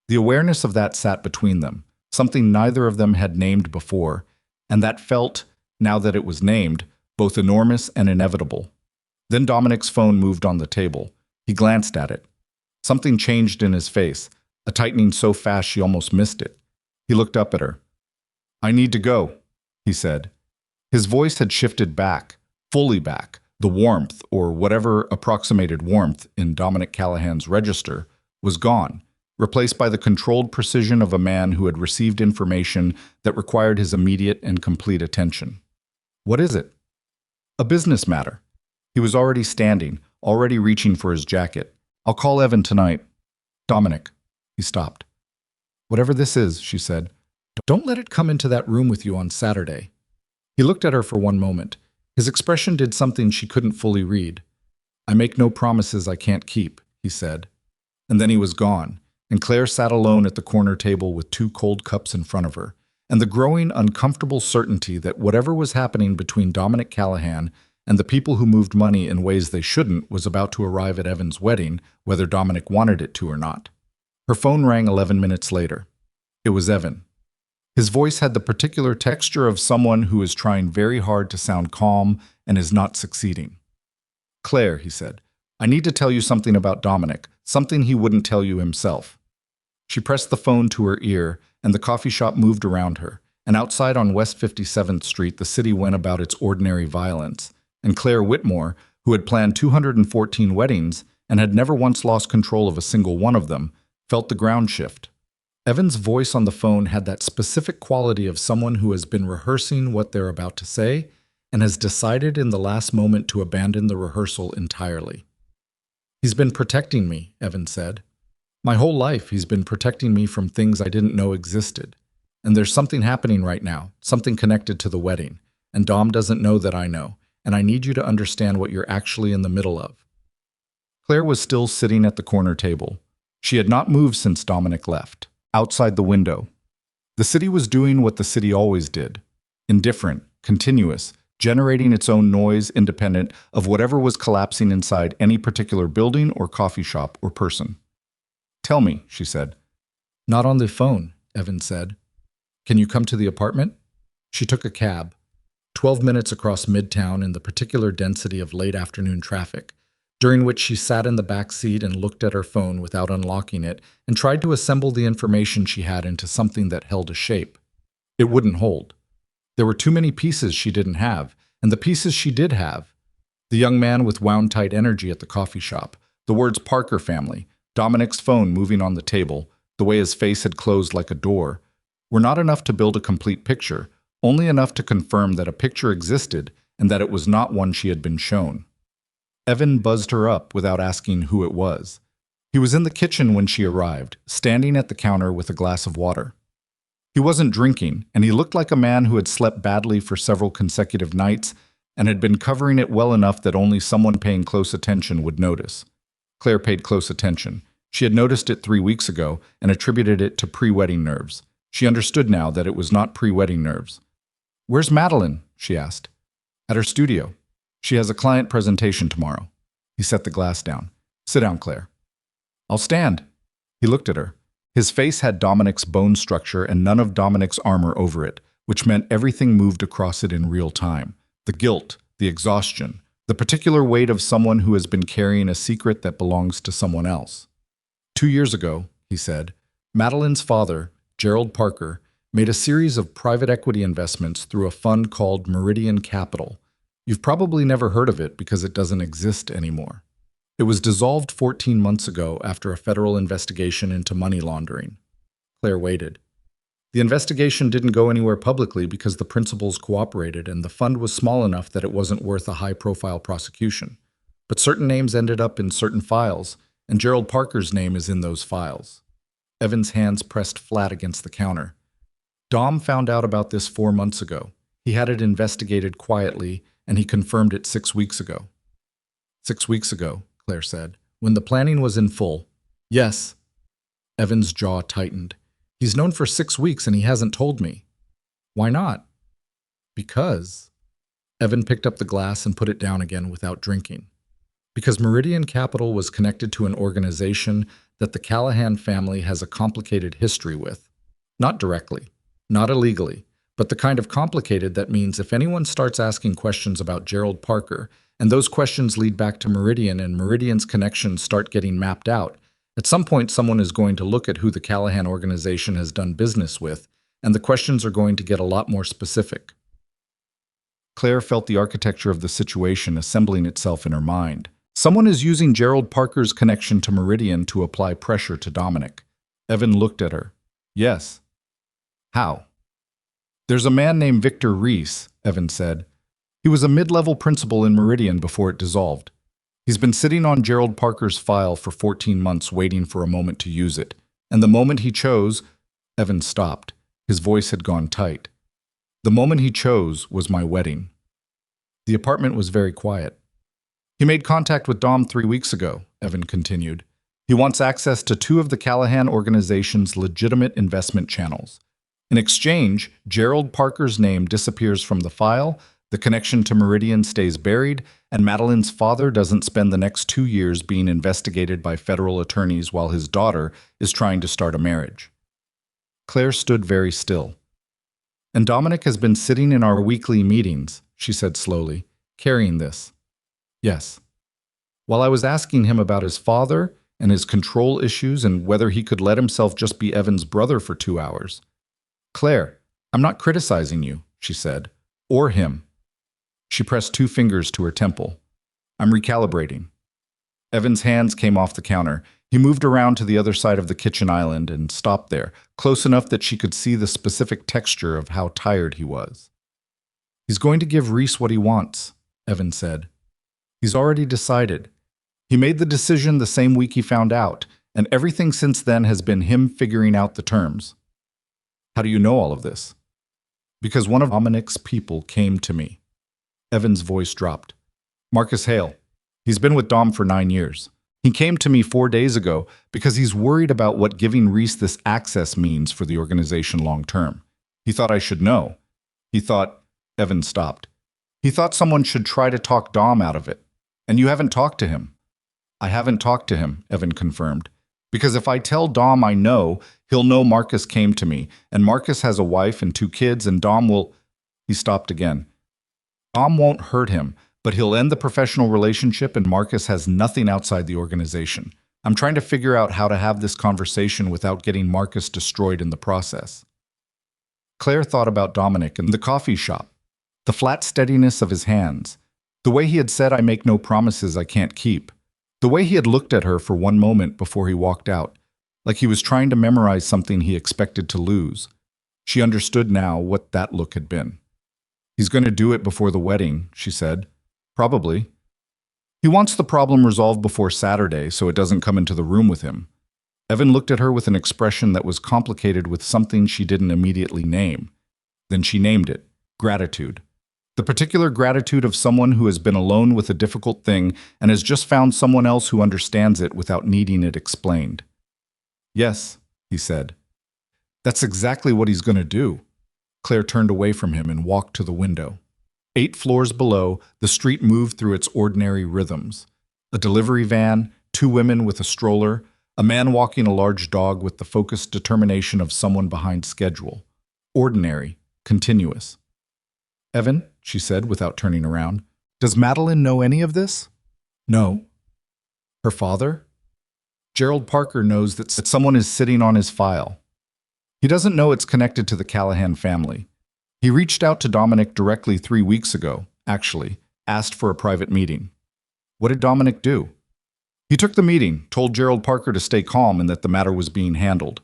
The awareness of that sat between them, something neither of them had named before, and that felt, now that it was named, both enormous and inevitable. Then Dominic's phone moved on the table. He glanced at it. Something changed in his face, a tightening so fast she almost missed it. He looked up at her. "I need to go," he said. His voice had shifted back, fully back. The warmth, or whatever approximated warmth in Dominic Callahan's register, was gone, replaced by the controlled precision of a man who had received information that required his immediate and complete attention. "What is it?" "A business matter." He was already standing, already reaching for his jacket. "I'll call Evan tonight." "Dominic." He stopped. "Whatever this is," she said, "don't let it come into that room with you on Saturday." He looked at her for one moment. His expression did something she couldn't fully read. "I make no promises I can't keep," he said. And then he was gone, and Claire sat alone at the corner table with 2 cold cups in front of her, and the growing uncomfortable certainty that whatever was happening between Dominic Callahan and the people who moved money in ways they shouldn't was about to arrive at Evan's wedding, whether Dominic wanted it to or not. Her phone rang 11 minutes later. It was Evan. His voice had the particular texture of someone who is trying very hard to sound calm and is not succeeding. "Claire," he said, "I need to tell you something about Dominic, something he wouldn't tell you himself." She pressed the phone to her ear, and the coffee shop moved around her, and outside on West 57th Street the city went about its ordinary violence, and Claire Whitmore, who had planned 214 weddings and had never once lost control of a single one of them, felt the ground shift. Evan's voice on the phone had that specific quality of someone who has been rehearsing what they're about to say and has decided in the last moment to abandon the rehearsal entirely. "He's been protecting me," Evan said. "My whole life he's been protecting me from things I didn't know existed. And there's something happening right now, something connected to the wedding, and Dom doesn't know that I know, and I need you to understand what you're actually in the middle of." Claire was still sitting at the corner table. She had not moved since Dominic left. Outside the window, the city was doing what the city always did. Indifferent, continuous, generating its own noise independent of whatever was collapsing inside any particular building or coffee shop or person. "Tell me," she said. "Not on the phone," Evan said. "Can you come to the apartment?" She took a cab. 12 minutes across Midtown in the particular density of late afternoon traffic, during which she sat in the back seat and looked at her phone without unlocking it and tried to assemble the information she had into something that held a shape. It wouldn't hold. There were too many pieces she didn't have, and the pieces she did have, the young man with wound-tight energy at the coffee shop, the words Parker family, Dominic's phone moving on the table, the way his face had closed like a door, were not enough to build a complete picture, only enough to confirm that a picture existed and that it was not one she had been shown. Evan buzzed her up without asking who it was. He was in the kitchen when she arrived, standing at the counter with a glass of water. He wasn't drinking, and he looked like a man who had slept badly for several consecutive nights and had been covering it well enough that only someone paying close attention would notice. Claire paid close attention. She had noticed it 3 weeks ago and attributed it to pre-wedding nerves. She understood now that it was not pre-wedding nerves. "Where's Madeline?" she asked. "At her studio. She has a client presentation tomorrow." He set the glass down. "Sit down, Claire." "I'll stand." He looked at her. His face had Dominic's bone structure and none of Dominic's armor over it, which meant everything moved across it in real time. The guilt, the exhaustion, the particular weight of someone who has been carrying a secret that belongs to someone else. 2 years ago, he said, Madeline's father, Gerald Parker, made a series of private equity investments through a fund called Meridian Capital. You've probably never heard of it because it doesn't exist anymore. It was dissolved 14 months ago after a federal investigation into money laundering. Claire waited. The investigation didn't go anywhere publicly because the principals cooperated and the fund was small enough that it wasn't worth a high-profile prosecution. But certain names ended up in certain files, and Gerald Parker's name is in those files. Evan's hands pressed flat against the counter. Dom found out about this 4 months ago. He had it investigated quietly, and he confirmed it 6 weeks ago. 6 weeks ago, Claire said, when the planning was in full. Yes. Evan's jaw tightened. He's known for 6 weeks and he hasn't told me. Why not? Because. Evan picked up the glass and put it down again without drinking. Because Meridian Capital was connected to an organization that the Callahan family has a complicated history with. Not directly, not illegally, but the kind of complicated that means if anyone starts asking questions about Gerald Parker, and those questions lead back to Meridian and Meridian's connections start getting mapped out, at some point someone is going to look at who the Callahan organization has done business with, and the questions are going to get a lot more specific. Claire felt the architecture of the situation assembling itself in her mind. Someone is using Gerald Parker's connection to Meridian to apply pressure to Dominic. Evan looked at her. Yes. How? There's a man named Victor Reese, Evan said. He was a mid-level principal in Meridian before it dissolved. He's been sitting on Gerald Parker's file for 14 months waiting for a moment to use it. And the moment he chose, Evan stopped. His voice had gone tight. The moment he chose was my wedding. The apartment was very quiet. He made contact with Dom 3 weeks ago, Evan continued. He wants access to 2 of the Callahan organization's legitimate investment channels. In exchange, Gerald Parker's name disappears from the file, the connection to Meridian stays buried, and Madeline's father doesn't spend the next 2 years being investigated by federal attorneys while his daughter is trying to start a marriage. Claire stood very still. And Dominic has been sitting in our weekly meetings, she said slowly, carrying this. Yes. While I was asking him about his father and his control issues and whether he could let himself just be Evan's brother for 2 hours. Claire, I'm not criticizing you, she said, or him. She pressed 2 fingers to her temple. I'm recalibrating. Evan's hands came off the counter. He moved around to the other side of the kitchen island and stopped there, close enough that she could see the specific texture of how tired he was. He's going to give Reese what he wants, Evan said. He's already decided. He made the decision the same week he found out, and everything since then has been him figuring out the terms. How do you know all of this? Because one of Dominic's people came to me. Evan's voice dropped. Marcus Hale. He's been with Dom for 9 years. He came to me 4 days ago because he's worried about what giving Reese this access means for the organization long term. He thought I should know. He thought... Evan stopped. He thought someone should try to talk Dom out of it. And you haven't talked to him. I haven't talked to him, Evan confirmed. Because if I tell Dom I know, he'll know Marcus came to me, and Marcus has a wife and 2 kids, and Dom will... He stopped again. Dom won't hurt him, but he'll end the professional relationship and Marcus has nothing outside the organization. I'm trying to figure out how to have this conversation without getting Marcus destroyed in the process. Claire thought about Dominic and the coffee shop, the flat steadiness of his hands, the way he had said I make no promises I can't keep, the way he had looked at her for 1 moment before he walked out, like he was trying to memorize something he expected to lose. She understood now what that look had been. He's going to do it before the wedding, she said. Probably. He wants the problem resolved before Saturday so it doesn't come into the room with him. Evan looked at her with an expression that was complicated with something she didn't immediately name. Then she named it, gratitude. The particular gratitude of someone who has been alone with a difficult thing and has just found someone else who understands it without needing it explained. Yes, he said. That's exactly what he's going to do. Claire turned away from him and walked to the window. 8 floors below, the street moved through its ordinary rhythms. A delivery van, 2 women with a stroller, a man walking a large dog with the focused determination of someone behind schedule. Ordinary, continuous. Evan, she said without turning around, does Madeline know any of this? No. Her father? Gerald Parker knows that someone is sitting on his file. He doesn't know it's connected to the Callahan family. He reached out to Dominic directly 3 weeks ago, actually, asked for a private meeting. What did Dominic do? He took the meeting, told Gerald Parker to stay calm and that the matter was being handled.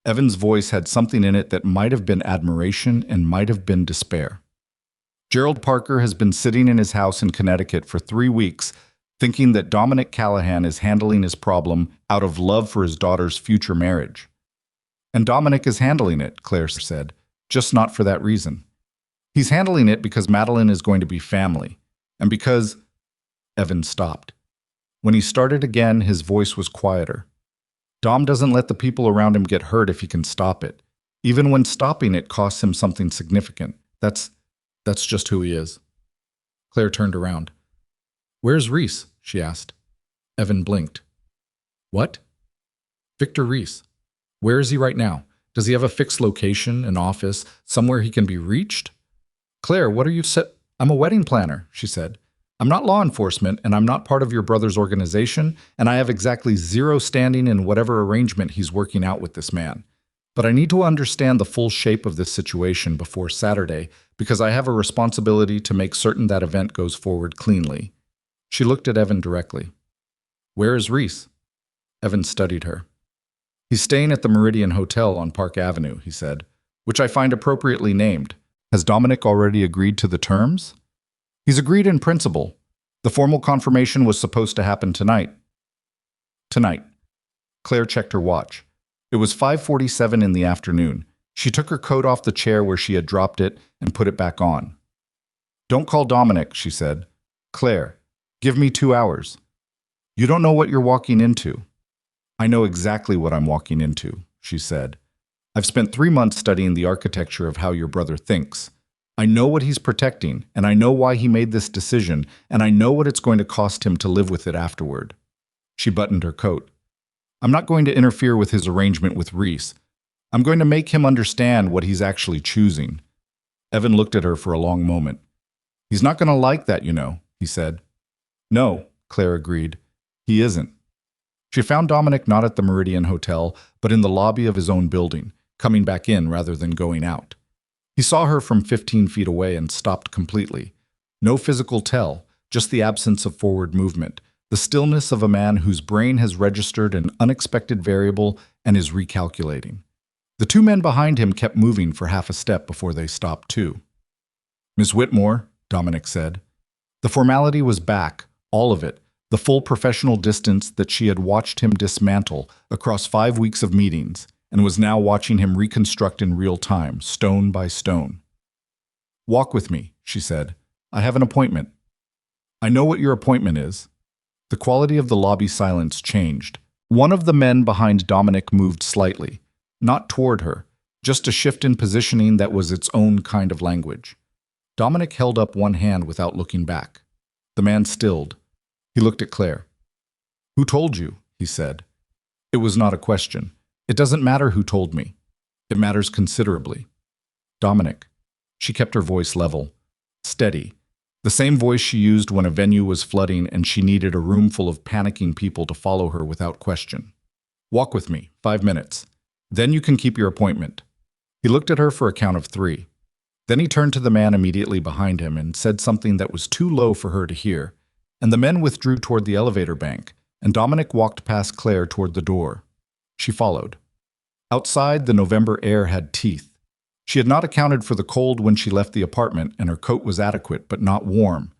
Evan's voice had something in it that might have been admiration and might have been despair. Gerald Parker has been sitting in his house in Connecticut for 3 weeks, thinking that Dominic Callahan is handling his problem out of love for his daughter's future marriage. And Dominic is handling it, Claire said, just not for that reason. He's handling it because Madeline is going to be family, and because… Evan stopped. When he started again, his voice was quieter. Dom doesn't let the people around him get hurt if he can stop it. Even when stopping it costs him something significant. That's just who he is. Claire turned around. Where's Reese? She asked. Evan blinked. What? Victor Reese. Where is he right now? Does he have a fixed location, an office, somewhere he can be reached? Claire, what are you I'm a wedding planner, she said. I'm not law enforcement, and I'm not part of your brother's organization, and I have exactly zero standing in whatever arrangement he's working out with this man. But I need to understand the full shape of this situation before Saturday, because I have a responsibility to make certain that event goes forward cleanly. She looked at Evan directly. Where is Reese? Evan studied her. He's staying at the Meridian Hotel on Park Avenue, he said, which I find appropriately named. Has Dominic already agreed to the terms? He's agreed in principle. The formal confirmation was supposed to happen tonight. Tonight. Claire checked her watch. It was 5:47 in the afternoon. She took her coat off the chair where she had dropped it and put it back on. Don't call Dominic, she said. Claire, give me 2 hours. You don't know what you're walking into. I know exactly what I'm walking into, she said. I've spent 3 months studying the architecture of how your brother thinks. I know what he's protecting, and I know why he made this decision, and I know what it's going to cost him to live with it afterward. She buttoned her coat. I'm not going to interfere with his arrangement with Reese. I'm going to make him understand what he's actually choosing. Evan looked at her for a long moment. He's not going to like that, you know, he said. No, Claire agreed. He isn't. She found Dominic not at the Meridian Hotel, but in the lobby of his own building, coming back in rather than going out. He saw her from 15 feet away and stopped completely. No physical tell, just the absence of forward movement, the stillness of a man whose brain has registered an unexpected variable and is recalculating. The 2 men behind him kept moving for half a step before they stopped too. Miss Whitmore, Dominic said. The formality was back, all of it, the full professional distance that she had watched him dismantle across 5 weeks of meetings, and was now watching him reconstruct in real time, stone by stone. Walk with me, she said. I have an appointment. I know what your appointment is. The quality of the lobby silence changed. One of the men behind Dominic moved slightly, not toward her, just a shift in positioning that was its own kind of language. Dominic held up one hand without looking back. The man stilled. He looked at Claire. Who told you? He said. It was not a question. It doesn't matter who told me. It matters considerably. Dominic. She kept her voice level, steady, the same voice she used when a venue was flooding and she needed a room full of panicking people to follow her without question. Walk with me, 5 minutes. Then you can keep your appointment. He looked at her for a count of 3. Then he turned to the man immediately behind him and said something that was too low for her to hear, and the men withdrew toward the elevator bank, and Dominic walked past Claire toward the door. She followed. Outside, the November air had teeth. She had not accounted for the cold when she left the apartment, and her coat was adequate but not warm,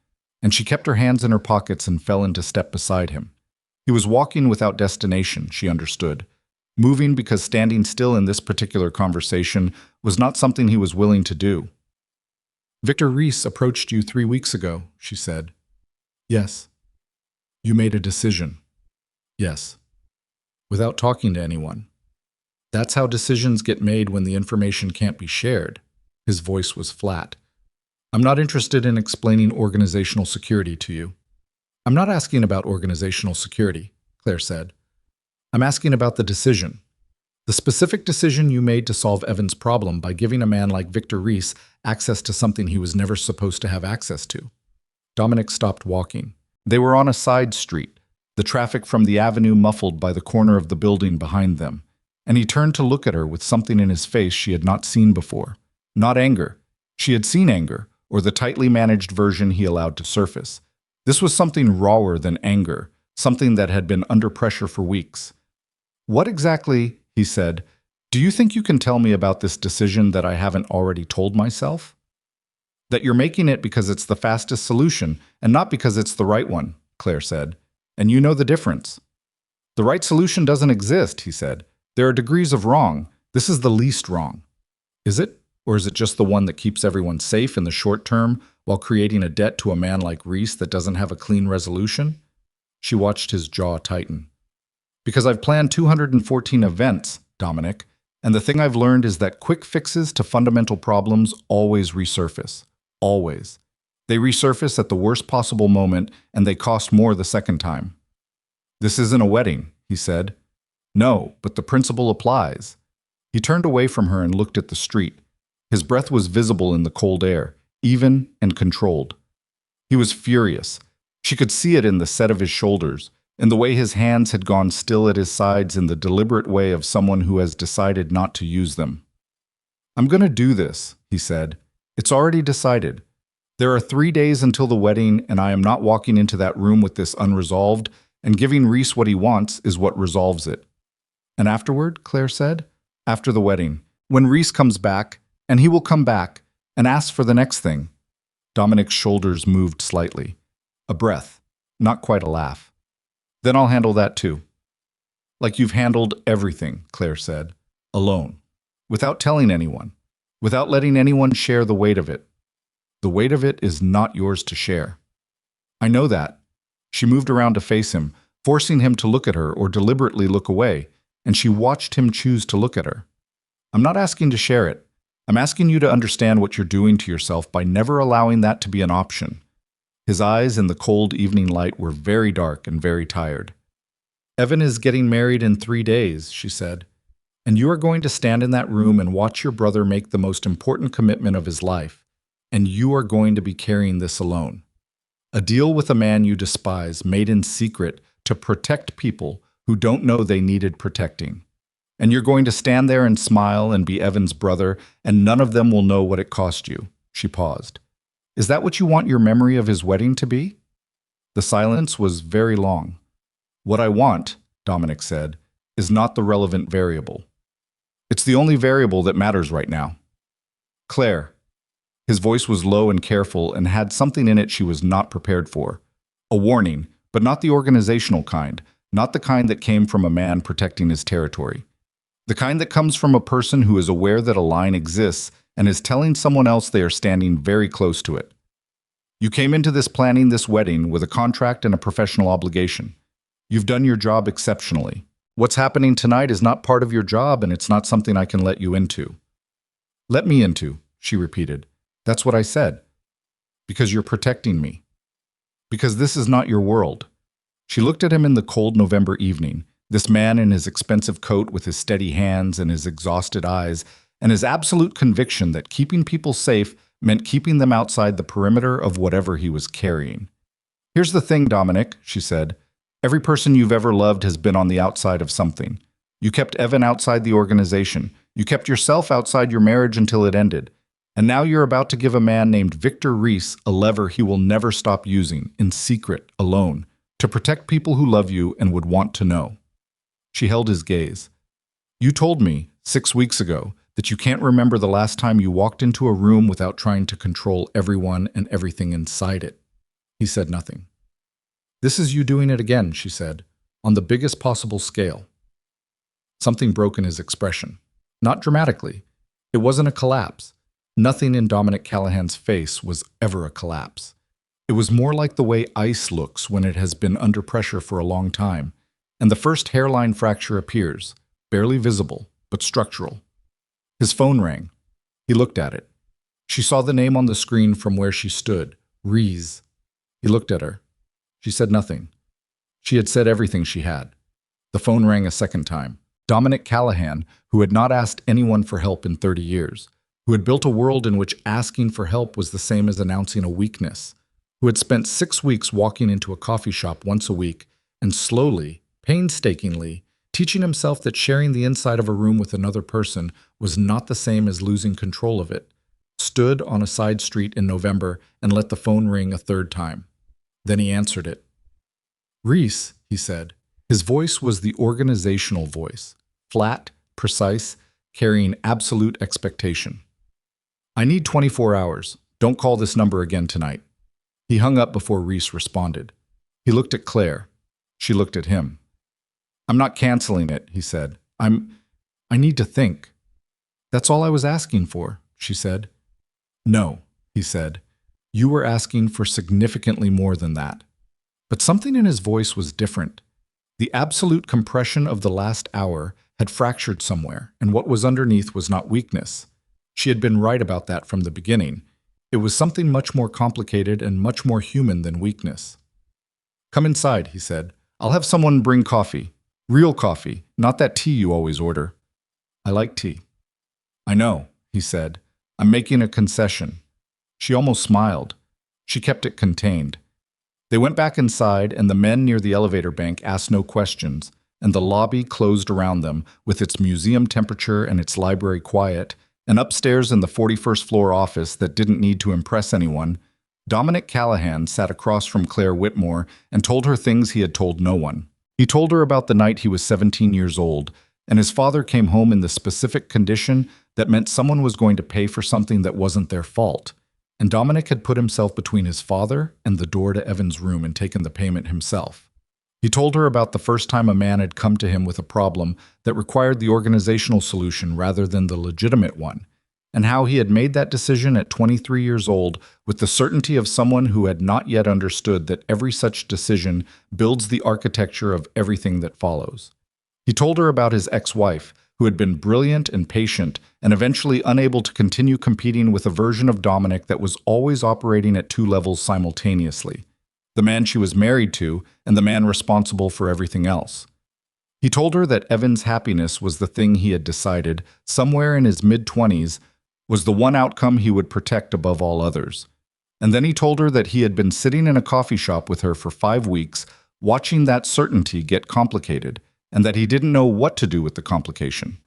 and she kept her hands in her pockets and fell into step beside him. He was walking without destination, she understood, moving because standing still in this particular conversation was not something he was willing to do. Victor Reese approached you 3 weeks ago, she said. Yes. You made a decision. Yes. Without talking to anyone. That's how decisions get made when the information can't be shared. His voice was flat. I'm not interested in explaining organizational security to you. I'm not asking about organizational security, Claire said. I'm asking about the decision. The specific decision you made to solve Evan's problem by giving a man like Victor Reese access to something he was never supposed to have access to. Dominic stopped walking. They were on a side street, the traffic from the avenue muffled by the corner of the building behind them, and he turned to look at her with something in his face she had not seen before. Not anger. She had seen anger, or the tightly managed version he allowed to surface. This was something rawer than anger, something that had been under pressure for weeks. What exactly, he said, Do you think you can tell me about this decision that I haven't already told myself? That you're making it because it's the fastest solution and not because it's the right one, Claire said. And you know the difference. The right solution doesn't exist, he said. There are degrees of wrong. This is the least wrong. Is it? Or is it just the one that keeps everyone safe in the short term while creating a debt to a man like Reese that doesn't have a clean resolution? She watched his jaw tighten. Because I've planned 214 events, Dominic, and the thing I've learned is that quick fixes to fundamental problems always resurface. Always. They resurface at the worst possible moment, and they cost more the second time. This isn't a wedding, he said. No, but the principle applies. He turned away from her and looked at the street. His breath was visible in the cold air, even and controlled. He was furious. She could see it in the set of his shoulders, in the way his hands had gone still at his sides in the deliberate way of someone who has decided not to use them. I'm going to do this, he said. It's already decided. There are 3 days until the wedding, and I am not walking into that room with this unresolved, and giving Reese what he wants is what resolves it. And afterward, Claire said, after the wedding, when Reese comes back, and he will come back, and ask for the next thing. Dominic's shoulders moved slightly. A breath, not quite a laugh. Then I'll handle that too. Like you've handled everything, Claire said, alone, without telling anyone, without letting anyone share the weight of it. The weight of it is not yours to share. I know that. She moved around to face him, forcing him to look at her or deliberately look away, and she watched him choose to look at her. I'm not asking to share it. I'm asking you to understand what you're doing to yourself by never allowing that to be an option. His eyes in the cold evening light were very dark and very tired. Evan is getting married in 3 days, she said, and you are going to stand in that room and watch your brother make the most important commitment of his life, and you are going to be carrying this alone. A deal with a man you despise made in secret to protect people who don't know they needed protecting. And you're going to stand there and smile and be Evan's brother, and none of them will know what it cost you. She paused. Is that what you want your memory of his wedding to be? The silence was very long. What I want, Dominic said, is not the relevant variable. It's the only variable that matters right now. Claire. His voice was low and careful and had something in it she was not prepared for. A warning, but not the organizational kind, not the kind that came from a man protecting his territory. The kind that comes from a person who is aware that a line exists and is telling someone else they are standing very close to it. You came into this planning this wedding with a contract and a professional obligation. You've done your job exceptionally. What's happening tonight is not part of your job, and it's not something I can let you into. Let me into, she repeated. That's what I said. Because you're protecting me. Because this is not your world. She looked at him in the cold November evening, this man in his expensive coat with his steady hands and his exhausted eyes, and his absolute conviction that keeping people safe meant keeping them outside the perimeter of whatever he was carrying. Here's the thing, Dominic, she said. Every person you've ever loved has been on the outside of something. You kept Evan outside the organization. You kept yourself outside your marriage until it ended. And now you're about to give a man named Victor Reese a lever he will never stop using, in secret, alone, to protect people who love you and would want to know. She held his gaze. You told me, 6 weeks ago, that you can't remember the last time you walked into a room without trying to control everyone and everything inside it. He said nothing. This is you doing it again, she said, on the biggest possible scale. Something broke in his expression. Not dramatically. It wasn't a collapse. Nothing in Dominic Callahan's face was ever a collapse. It was more like the way ice looks when it has been under pressure for a long time, and the first hairline fracture appears, barely visible, but structural. His phone rang. He looked at it. She saw the name on the screen from where she stood, Reese. He looked at her. She said nothing. She had said everything she had. The phone rang a second time. Dominic Callahan, who had not asked anyone for help in 30 years, who had built a world in which asking for help was the same as announcing a weakness, who had spent 6 weeks walking into a coffee shop once a week and slowly, painstakingly, teaching himself that sharing the inside of a room with another person was not the same as losing control of it, stood on a side street in November and let the phone ring a third time. Then he answered it. Reese, he said. His voice was the organizational voice, flat, precise, carrying absolute expectation. I need 24 hours. Don't call this number again tonight. He hung up before Reese responded. He looked at Claire. She looked at him. I'm not canceling it, he said. I need to think. That's all I was asking for, she said. No, he said. You were asking for significantly more than that. But something in his voice was different. The absolute compression of the last hour had fractured somewhere, and what was underneath was not weakness. She had been right about that from the beginning. It was something much more complicated and much more human than weakness. Come inside, he said. I'll have someone bring coffee. Real coffee, not that tea you always order. I like tea. I know, he said. I'm making a concession. She almost smiled. She kept it contained. They went back inside, and the men near the elevator bank asked no questions, and the lobby closed around them with its museum temperature and its library quiet, and upstairs in the 41st floor office that didn't need to impress anyone, Dominic Callahan sat across from Claire Whitmore and told her things he had told no one. He told her about the night he was 17 years old, and his father came home in the specific condition that meant someone was going to pay for something that wasn't their fault. And Dominic had put himself between his father and the door to Evan's room and taken the payment himself. He told her about the first time a man had come to him with a problem that required the organizational solution rather than the legitimate one, and how he had made that decision at 23 years old with the certainty of someone who had not yet understood that every such decision builds the architecture of everything that follows. He told her about his ex-wife, who had been brilliant and patient and eventually unable to continue competing with a version of Dominic that was always operating at two levels simultaneously, the man she was married to and the man responsible for everything else. He told her that Evan's happiness was the thing he had decided, somewhere in his mid-20s, was the one outcome he would protect above all others. And then he told her that he had been sitting in a coffee shop with her for 5 weeks, watching that certainty get complicated, and that he didn't know what to do with the complication.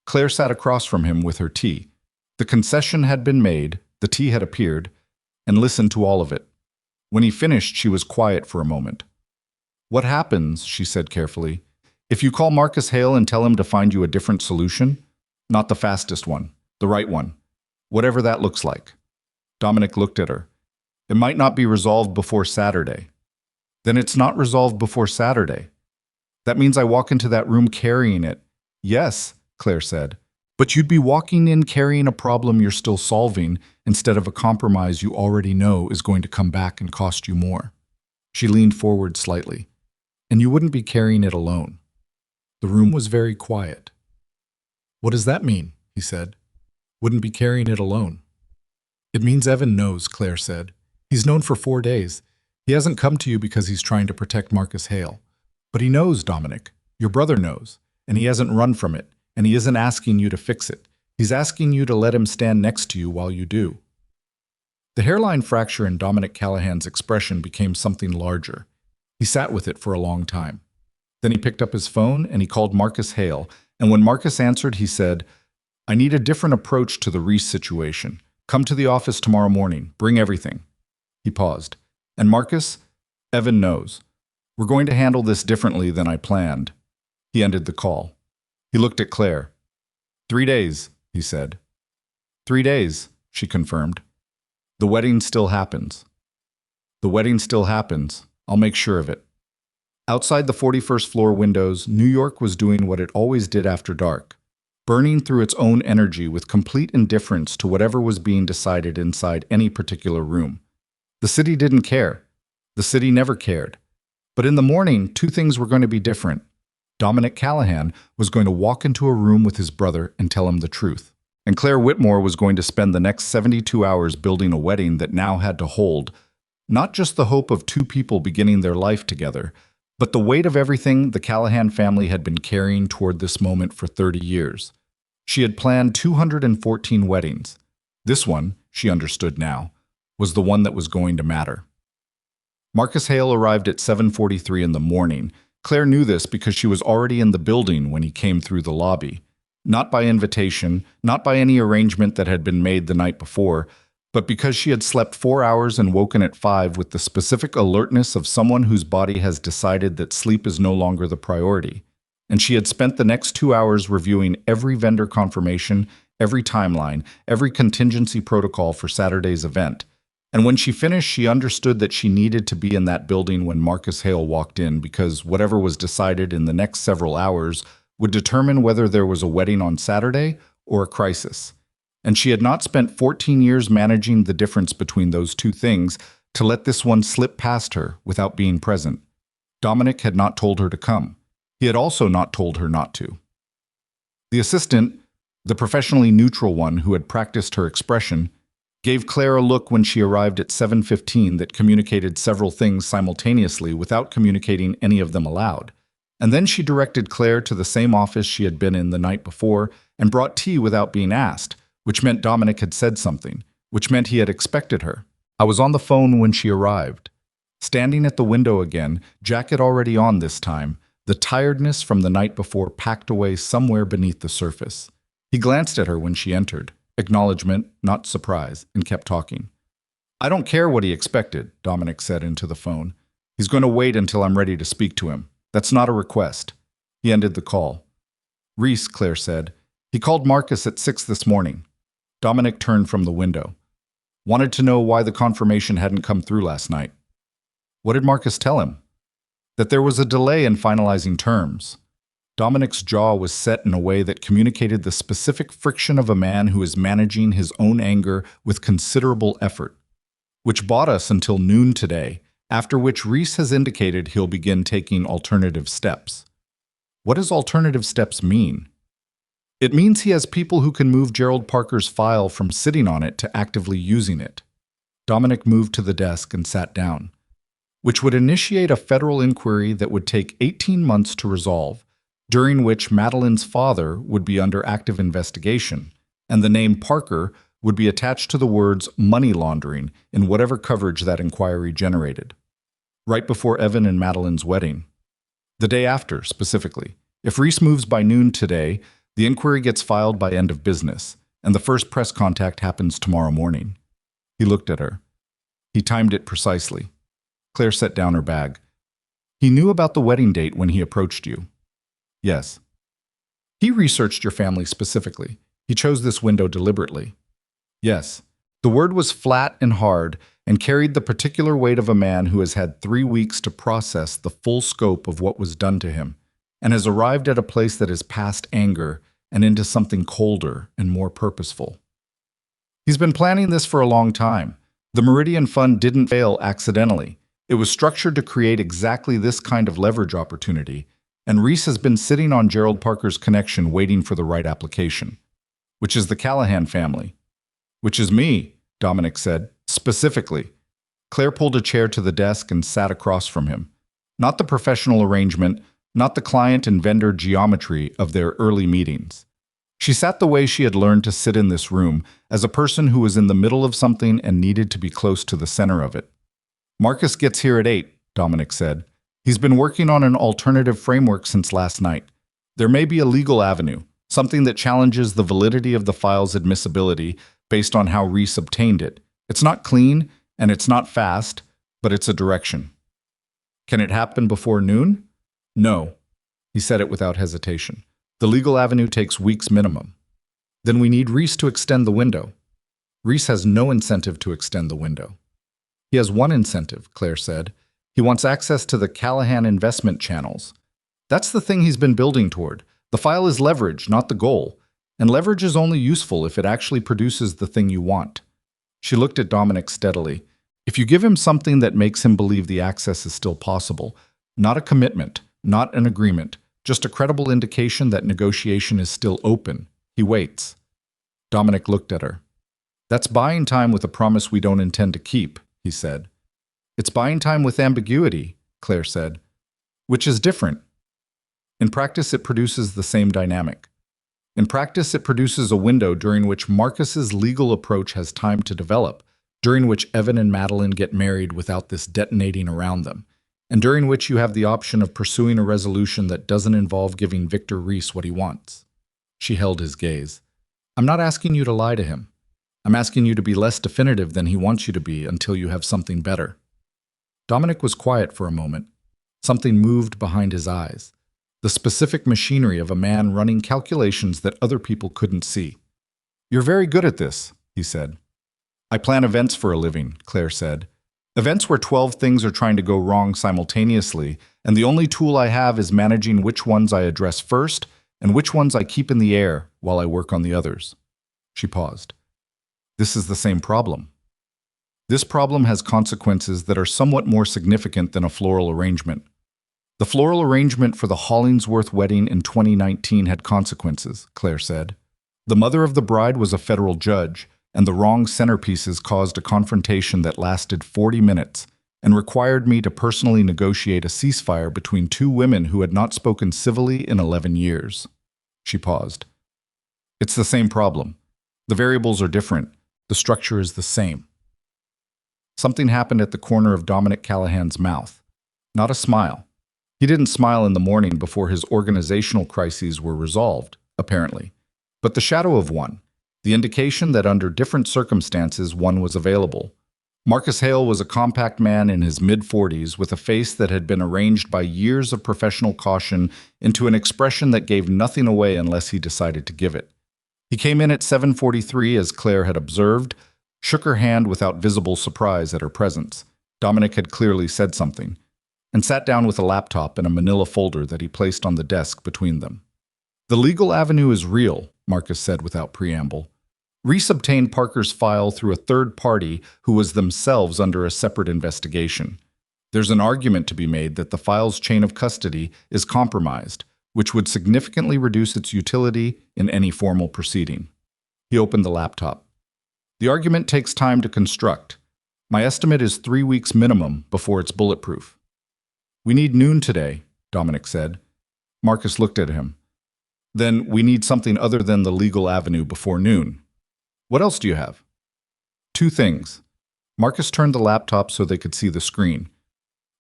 Claire sat across from him with her tea. The concession had been made, the tea had appeared, and listened to all of it. When he finished, she was quiet for a moment. What happens, she said carefully, if you call Marcus Hale and tell him to find you a different solution? Not the fastest one, the right one. Whatever that looks like. Dominic looked at her. It might not be resolved before Saturday. Then it's not resolved before Saturday. That means I walk into that room carrying it. Yes, Claire said. But you'd be walking in carrying a problem you're still solving instead of a compromise you already know is going to come back and cost you more. She leaned forward slightly. And you wouldn't be carrying it alone. The room was very quiet. What does that mean? He said. Wouldn't be carrying it alone. It means Evan knows, Claire said. He's known for 4 days. He hasn't come to you because he's trying to protect Marcus Hale. But he knows, Dominic. Your brother knows. And he hasn't run from it. And he isn't asking you to fix it. He's asking you to let him stand next to you while you do. The hairline fracture in Dominic Callahan's expression became something larger. He sat with it for a long time. Then he picked up his phone and he called Marcus Hale. And when Marcus answered, he said, I need a different approach to the Reese situation. Come to the office tomorrow morning. Bring everything. He paused. And Marcus, Evan knows. We're going to handle this differently than I planned. He ended the call. He looked at Claire. 3 days, he said. 3 days, she confirmed. The wedding still happens. The wedding still happens. I'll make sure of it. Outside the 41st floor windows, New York was doing what it always did after dark, burning through its own energy with complete indifference to whatever was being decided inside any particular room. The city didn't care. The city never cared. But in the morning, 2 things were going to be different. Dominic Callahan was going to walk into a room with his brother and tell him the truth. And Claire Whitmore was going to spend the next 72 hours building a wedding that now had to hold not just the hope of 2 people beginning their life together, but the weight of everything the Callahan family had been carrying toward this moment for 30 years. She had planned 214 weddings. This one, she understood now, was the one that was going to matter. Marcus Hale arrived at 7:43 in the morning. Claire knew this because she was already in the building when he came through the lobby. Not by invitation, not by any arrangement that had been made the night before, but because she had slept 4 hours and woken at 5 with the specific alertness of someone whose body has decided that sleep is no longer the priority. and she had spent the next 2 hours reviewing every vendor confirmation, every timeline, every contingency protocol for Saturday's event. And when she finished, she understood that she needed to be in that building when Marcus Hale walked in, because whatever was decided in the next several hours would determine whether there was a wedding on Saturday or a crisis. And she had not spent 14 years managing the difference between those two things to let this one slip past her without being present. Dominic had not told her to come. He had also not told her not to. The assistant, the professionally neutral one who had practiced her expression, gave Claire a look when she arrived at 7:15 that communicated several things simultaneously without communicating any of them aloud. And then she directed Claire to the same office she had been in the night before and brought tea without being asked, which meant Dominic had said something, which meant he had expected her. I was on the phone when she arrived. Standing at the window again, jacket already on this time, the tiredness from the night before packed away somewhere beneath the surface. He glanced at her when she entered, acknowledgement, not surprise, and kept talking. I don't care what he expected, Dominic said into the phone. He's going to wait until I'm ready to speak to him. That's not a request. He ended the call. Reese, Claire said. He called Marcus at 6 this morning. Dominic turned from the window. Wanted to know why the confirmation hadn't come through last night. What did Marcus tell him? That there was a delay in finalizing terms. Dominic's jaw was set in a way that communicated the specific friction of a man who is managing his own anger with considerable effort, which bought us until noon today, after which Reese has indicated he'll begin taking alternative steps. What does alternative steps mean? It means he has people who can move Gerald Parker's file from sitting on it to actively using it. Dominic moved to the desk and sat down, which would initiate a federal inquiry that would take 18 months to resolve, during which Madeline's father would be under active investigation, and the name Parker would be attached to the words money laundering in whatever coverage that inquiry generated. Right before Evan and Madeline's wedding. The day after, specifically. If Reese moves by noon today, the inquiry gets filed by end of business, and the first press contact happens tomorrow morning. He looked at her. He timed it precisely. Claire set down her bag. He knew about the wedding date when he approached you. Yes. He researched your family specifically. He chose this window deliberately. Yes. The word was flat and hard and carried the particular weight of a man who has had 3 weeks to process the full scope of what was done to him and has arrived at a place that is past anger and into something colder and more purposeful. He's been planning this for a long time. The Meridian Fund didn't fail accidentally. It was structured to create exactly this kind of leverage opportunity, and Reese has been sitting on Gerald Parker's connection waiting for the right application, which is the Callahan family. Which is me, Dominic said, specifically. Claire pulled a chair to the desk and sat across from him. Not the professional arrangement, not the client and vendor geometry of their early meetings. She sat the way she had learned to sit in this room, as a person who was in the middle of something and needed to be close to the center of it. Marcus gets here at 8, Dominic said. He's been working on an alternative framework since last night. There may be a legal avenue, something that challenges the validity of the file's admissibility based on how Reese obtained it. It's not clean, and it's not fast, but it's a direction. Can it happen before noon? No. He said it without hesitation. The legal avenue takes weeks minimum. Then we need Reese to extend the window. Reese has no incentive to extend the window. He has one incentive, Claire said. He wants access to the Callahan investment channels. That's the thing he's been building toward. The file is leverage, not the goal. And leverage is only useful if it actually produces the thing you want. She looked at Dominic steadily. If you give him something that makes him believe the access is still possible, not a commitment, not an agreement, just a credible indication that negotiation is still open, he waits. Dominic looked at her. That's buying time with a promise we don't intend to keep, he said. It's buying time with ambiguity, Claire said, which is different. In practice, it produces the same dynamic. In practice, it produces a window during which Marcus's legal approach has time to develop, during which Evan and Madeline get married without this detonating around them, and during which you have the option of pursuing a resolution that doesn't involve giving Victor Reese what he wants. She held his gaze. I'm not asking you to lie to him. I'm asking you to be less definitive than he wants you to be until you have something better. Dominic was quiet for a moment. Something moved behind his eyes. the specific machinery of a man running calculations that other people couldn't see. "You're very good at this," he said. "I plan events for a living," Claire said. "Events where 12 things are trying to go wrong simultaneously, and the only tool I have is managing which ones I address first and which ones I keep in the air while I work on the others." She paused. "This is the same problem. This problem has consequences that are somewhat more significant than a floral arrangement. The floral arrangement for the Hollingsworth wedding in 2019 had consequences," Claire said. "The mother of the bride was a federal judge, and the wrong centerpieces caused a confrontation that lasted 40 minutes and required me to personally negotiate a ceasefire between two women who had not spoken civilly in 11 years. She paused. "It's the same problem. The variables are different. The structure is the same." Something happened at the corner of Dominic Callahan's mouth. Not a smile. He didn't smile in the morning before his organizational crises were resolved, apparently, but the shadow of one, the indication that under different circumstances one was available. Marcus Hale was a compact man in his mid-40s with a face that had been arranged by years of professional caution into an expression that gave nothing away unless he decided to give it. He came in at 7:43 as Claire had observed, shook her hand without visible surprise at her presence. Dominic had clearly said something, and sat down with a laptop and a manila folder that he placed on the desk between them. "The legal avenue is real," Marcus said without preamble. "Reese obtained Parker's file through a third party who was themselves under a separate investigation. There's an argument to be made that the file's chain of custody is compromised, which would significantly reduce its utility in any formal proceeding." He opened the laptop. "The argument takes time to construct. My estimate is 3 weeks minimum before it's bulletproof." "We need noon today," Dominic said. Marcus looked at him. "Then we need something other than the legal avenue before noon. What else do you have?" "2 things." Marcus turned the laptop so they could see the screen.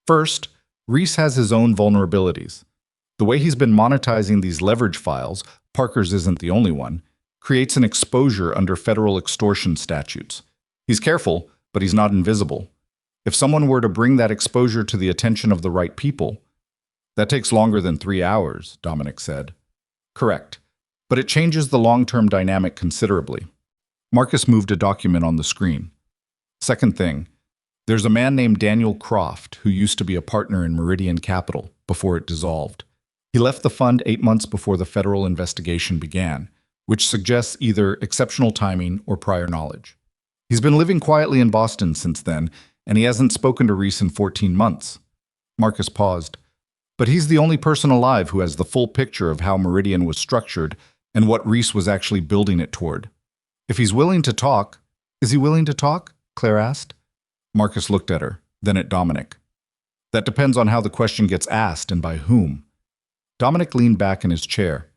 "First, Reese has his own vulnerabilities. The way he's been monetizing these leverage files, Parker's isn't the only one, creates an exposure under federal extortion statutes. He's careful, but he's not invisible. If someone were to bring that exposure to the attention of the right people—" "That takes longer than 3 hours," Dominic said. "Correct, but it changes the long-term dynamic considerably." Marcus moved a document on the screen. "Second thing, there's a man named Daniel Croft who used to be a partner in Meridian Capital before it dissolved. He left the fund 8 months before the federal investigation began, which suggests either exceptional timing or prior knowledge. He's been living quietly in Boston since then, and he hasn't spoken to Reese in 14 months. Marcus paused. "But he's the only person alive who has the full picture of how Meridian was structured and what Reese was actually building it toward. If he's willing to talk—" "Is he willing to talk?" Claire asked. Marcus looked at her, then at Dominic. "That depends on how the question gets asked and by whom." Dominic leaned back in his chair.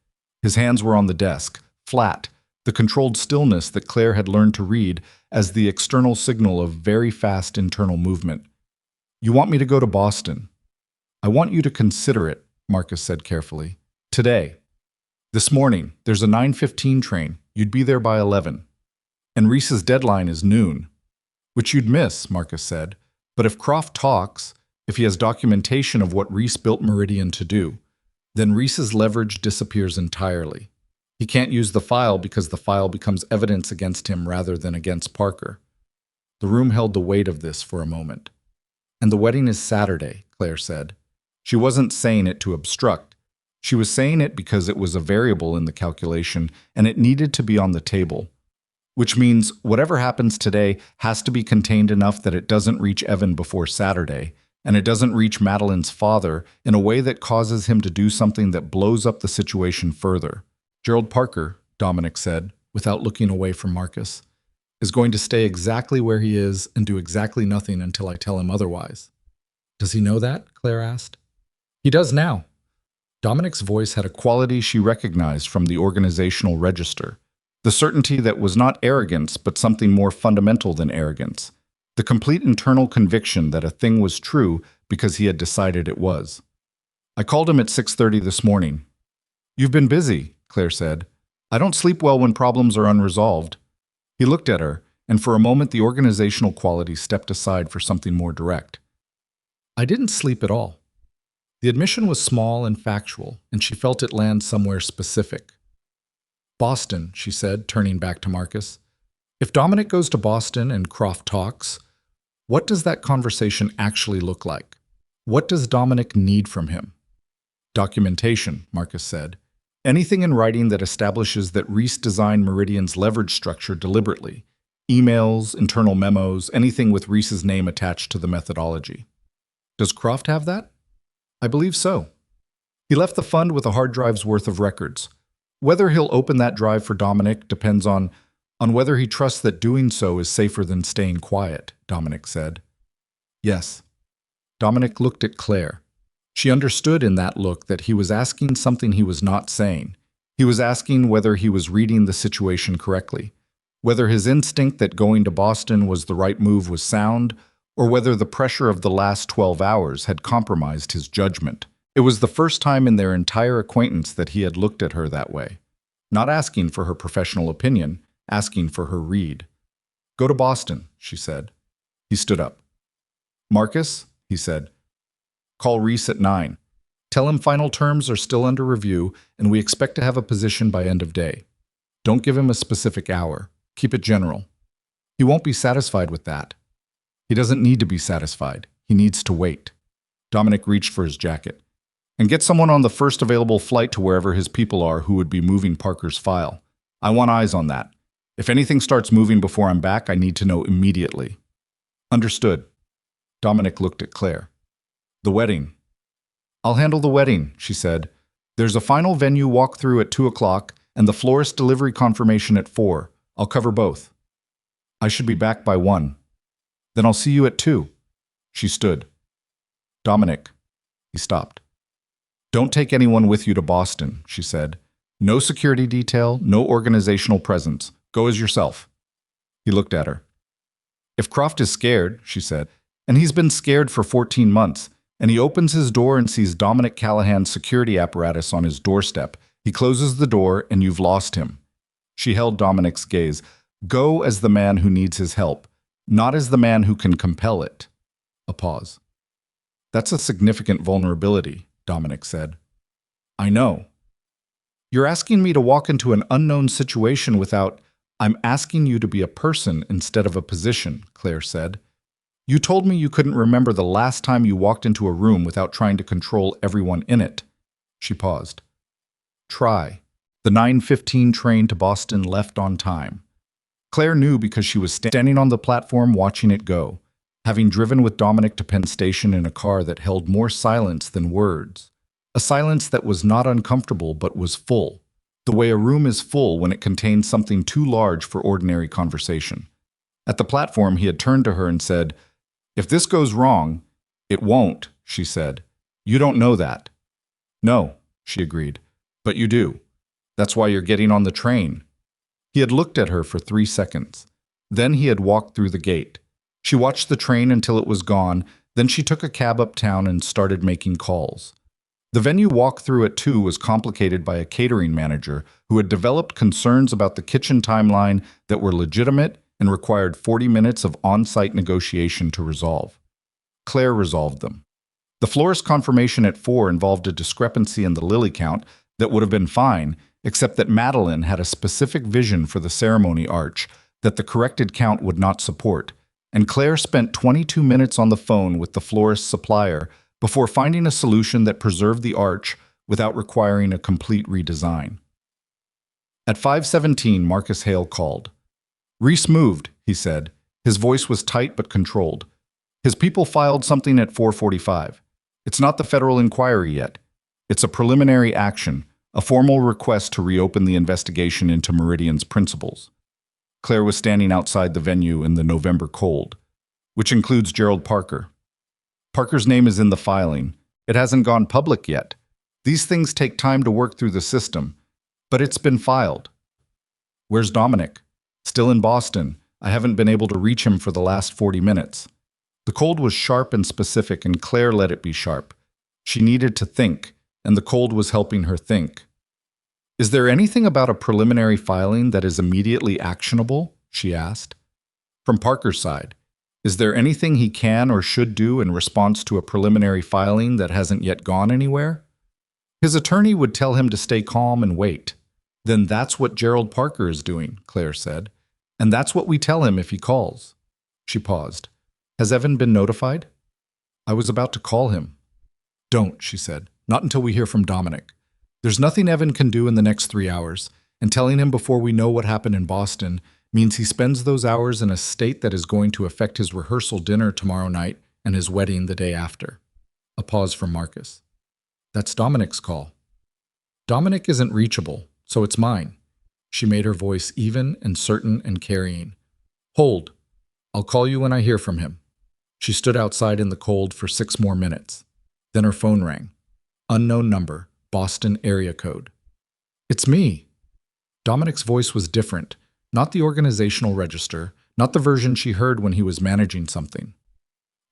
His hands were on the desk, flat, the controlled stillness that Claire had learned to read as the external signal of very fast internal movement. "You want me to go to Boston?" "I want you to consider it," Marcus said carefully. "Today. This morning, there's a 9:15 train. You'd be there by 11. And Reese's deadline is noon." "Which you'd miss," Marcus said. "But if Croft talks, if he has documentation of what Reese built Meridian to do, then Reese's leverage disappears entirely. He can't use the file because the file becomes evidence against him rather than against Parker." The room held the weight of this for a moment. "And the wedding is Saturday," Claire said. She wasn't saying it to obstruct. She was saying it because it was a variable in the calculation and it needed to be on the table. Which means whatever happens today has to be contained enough that it doesn't reach Evan before Saturday, and it doesn't reach Madeline's father in a way that causes him to do something that blows up the situation further. "Gerald Parker," Dominic said, without looking away from Marcus, "is going to stay exactly where he is and do exactly nothing until I tell him otherwise." "Does he know that?" Claire asked. "He does now." Dominic's voice had a quality she recognized from the organizational register, the certainty that was not arrogance but something more fundamental than arrogance, the complete internal conviction that a thing was true because he had decided it was. "I called him at 6:30 this morning." "You've been busy," Claire said. "I don't sleep well when problems are unresolved." He looked at her, and for a moment the organizational quality stepped aside for something more direct. "I didn't sleep at all." The admission was small and factual, and she felt it land somewhere specific. Boston, she said, turning back to Marcus. If Dominic goes to Boston and Croft talks, what does that conversation actually look like? What does Dominic need from him? Documentation, Marcus said. Anything in writing that establishes that Reese designed Meridian's leverage structure deliberately. Emails, internal memos, anything with Reese's name attached to the methodology. Does Croft have that? I believe so. He left the fund with a hard drive's worth of records. Whether he'll open that drive for Dominic depends on whether he trusts that doing so is safer than staying quiet, Dominic said. Yes. Dominic looked at Claire. She understood in that look that he was asking something he was not saying. He was asking whether he was reading the situation correctly, whether his instinct that going to Boston was the right move was sound, or whether the pressure of the last 12 hours had compromised his judgment. It was the first time in their entire acquaintance that he had looked at her that way, not asking for her professional opinion, asking for her read. Go to Boston, she said. He stood up. Marcus, he said, call Reese at 9. Tell him final terms are still under review and we expect to have a position by end of day. Don't give him a specific hour. Keep it general. He won't be satisfied with that. He doesn't need to be satisfied. He needs to wait. Dominic reached for his jacket. And get someone on the first available flight to wherever his people are who would be moving Parker's file. I want eyes on that. If anything starts moving before I'm back, I need to know immediately. Understood. Dominic looked at Claire. The wedding. I'll handle the wedding, she said. There's a final venue walkthrough at 2 o'clock and the florist delivery confirmation at 4. I'll cover both. I should be back by 1. Then I'll see you at 2. She stood. Dominic. He stopped. Don't take anyone with you to Boston, she said. No security detail, no organizational presence. Go as yourself. He looked at her. If Croft is scared, she said, and he's been scared for 14 months, and he opens his door and sees Dominic Callahan's security apparatus on his doorstep, he closes the door and you've lost him. She held Dominic's gaze. Go as the man who needs his help, not as the man who can compel it. A pause. That's a significant vulnerability, Dominic said. I know. You're asking me to walk into an unknown situation without... I'm asking you to be a person instead of a position, Claire said. You told me you couldn't remember the last time you walked into a room without trying to control everyone in it. She paused. Try. The 9:15 train to Boston left on time. Claire knew because she was standing on the platform watching it go, having driven with Dominic to Penn Station in a car that held more silence than words. A silence that was not uncomfortable but was full, the way a room is full when it contains something too large for ordinary conversation. At the platform, he had turned to her and said, If this goes wrong, it won't, she said. You don't know that. No, she agreed, but you do. That's why you're getting on the train. He had looked at her for 3 seconds. Then he had walked through the gate. She watched the train until it was gone, then she took a cab uptown and started making calls. The venue walkthrough at 2 was complicated by a catering manager who had developed concerns about the kitchen timeline that were legitimate and required 40 minutes of on-site negotiation to resolve. Claire resolved them. The florist confirmation at 4 involved a discrepancy in the lily count that would have been fine, except that Madeline had a specific vision for the ceremony arch that the corrected count would not support, and Claire spent 22 minutes on the phone with the florist supplier before finding a solution that preserved the arch without requiring a complete redesign. At 5:17, Marcus Hale called. Reese moved, he said. His voice was tight but controlled. His people filed something at 4:45. It's not the federal inquiry yet. It's a preliminary action, a formal request to reopen the investigation into Meridian's principles. Claire was standing outside the venue in the November cold, which includes Gerald Parker. Parker's name is in the filing. It hasn't gone public yet. These things take time to work through the system, but it's been filed. Where's Dominic? Still in Boston. I haven't been able to reach him for the last 40 minutes. The cold was sharp and specific, and Claire let it be sharp. She needed to think, and the cold was helping her think. Is there anything about a preliminary filing that is immediately actionable? She asked. From Parker's side, Is there anything he can or should do in response to a preliminary filing that hasn't yet gone anywhere? His attorney would tell him to stay calm and wait. Then that's what Gerald Parker is doing, Claire said. And that's what we tell him if he calls. She paused. Has Evan been notified? I was about to call him. Don't, she said. Not until we hear from Dominic. There's nothing Evan can do in the next 3 hours, and telling him before we know what happened in Boston means he spends those hours in a state that is going to affect his rehearsal dinner tomorrow night and his wedding the day after. A pause from Marcus. That's Dominic's call. Dominic isn't reachable, so it's mine. She made her voice even and certain and carrying. Hold. I'll call you when I hear from him. She stood outside in the cold for 6 more minutes. Then her phone rang. Unknown number, Boston area code. It's me. Dominic's voice was different, not the organizational register, not the version she heard when he was managing something.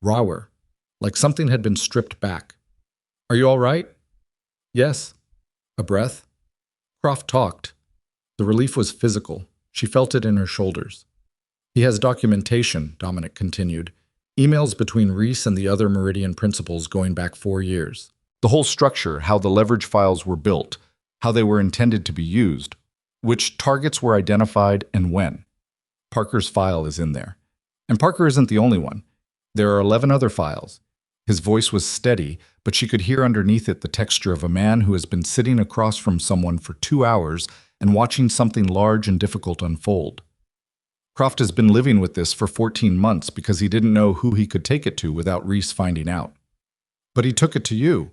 Rawer, like something had been stripped back. Are you all right? Yes. A breath. Croft talked. The relief was physical. She felt it in her shoulders. He has documentation, Dominic continued. Emails between Reese and the other Meridian principals going back 4 years. The whole structure, how the leverage files were built, how they were intended to be used, which targets were identified and when. Parker's file is in there. And Parker isn't the only one. There are 11 other files. His voice was steady, but she could hear underneath it the texture of a man who has been sitting across from someone for 2 hours and watching something large and difficult unfold. Croft has been living with this for 14 months because he didn't know who he could take it to without Reese finding out. But he took it to you.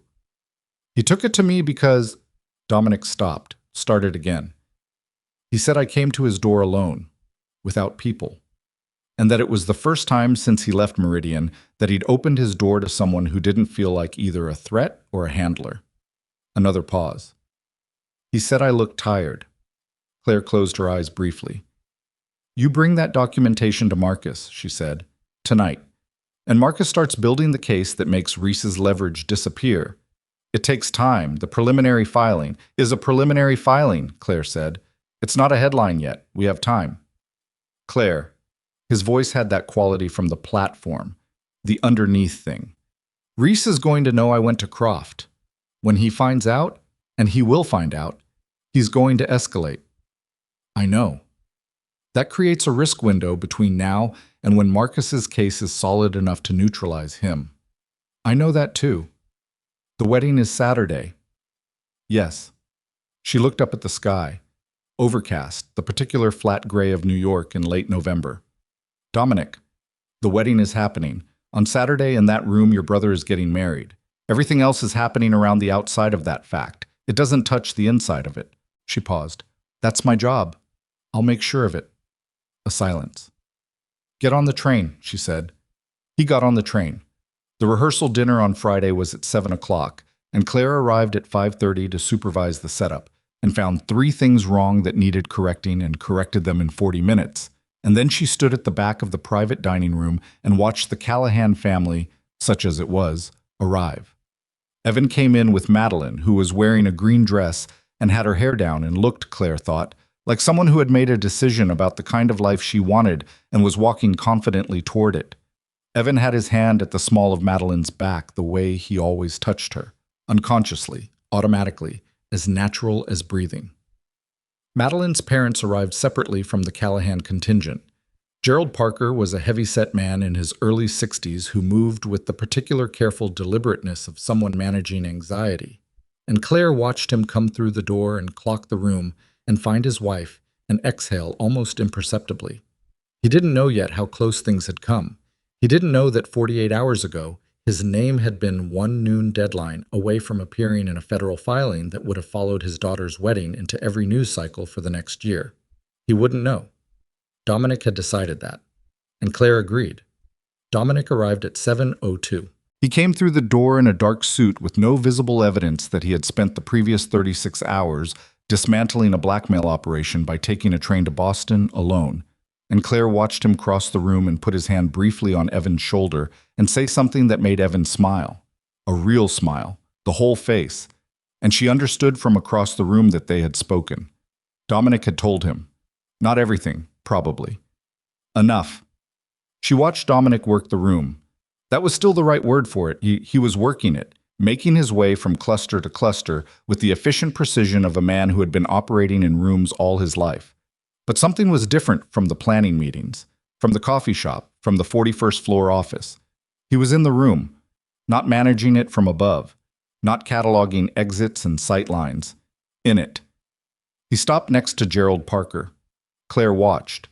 He took it to me because... Dominic stopped, started again. He said I came to his door alone, without people, and that it was the first time since he left Meridian that he'd opened his door to someone who didn't feel like either a threat or a handler. Another pause. He said I looked tired. Claire closed her eyes briefly. You bring that documentation to Marcus, she said, tonight. And Marcus starts building the case that makes Reese's leverage disappear. It takes time. The preliminary filing is a preliminary filing, Claire said. It's not a headline yet. We have time. Claire. His voice had that quality from the platform, the underneath thing. Reese is going to know I went to Croft. When he finds out, and he will find out, he's going to escalate. I know. That creates a risk window between now and when Marcus's case is solid enough to neutralize him. I know that too. The wedding is Saturday. Yes. She looked up at the sky. Overcast, the particular flat gray of New York in late November. Dominic, the wedding is happening. On Saturday in that room your brother is getting married. Everything else is happening around the outside of that fact. It doesn't touch the inside of it. She paused. That's my job. I'll make sure of it. A silence. Get on the train, she said. He got on the train. The rehearsal dinner on Friday was at 7 o'clock, and Claire arrived at 5:30 to supervise the setup, and found 3 things wrong that needed correcting and corrected them in 40 minutes. And then she stood at the back of the private dining room and watched the Callahan family, such as it was, arrive. Evan came in with Madeline, who was wearing a green dress and had her hair down and looked, Claire thought, like someone who had made a decision about the kind of life she wanted and was walking confidently toward it. Evan had his hand at the small of Madeline's back the way he always touched her, unconsciously, automatically, as natural as breathing. Madeline's parents arrived separately from the Callahan contingent. Gerald Parker was a heavy-set man in his early 60s who moved with the particular careful deliberateness of someone managing anxiety. And Claire watched him come through the door and clock the room and find his wife and exhale almost imperceptibly. He didn't know yet how close things had come. He didn't know that 48 hours ago, his name had been 1 noon deadline away from appearing in a federal filing that would have followed his daughter's wedding into every news cycle for the next year. He wouldn't know. Dominic had decided that, and Claire agreed. Dominic arrived at 7:02. He came through the door in a dark suit with no visible evidence that he had spent the previous 36 hours dismantling a blackmail operation by taking a train to Boston alone. And Claire watched him cross the room and put his hand briefly on Evan's shoulder and say something that made Evan smile. A real smile, the whole face. And she understood from across the room that they had spoken. Dominic had told him. Not everything, probably. Enough. She watched Dominic work the room. That was still the right word for it. He was working it, making his way from cluster to cluster with the efficient precision of a man who had been operating in rooms all his life. But something was different from the planning meetings, from the coffee shop, from the 41st floor office. He was in the room, not managing it from above, not cataloging exits and sight lines. In it. He stopped next to Gerald Parker. Claire watched.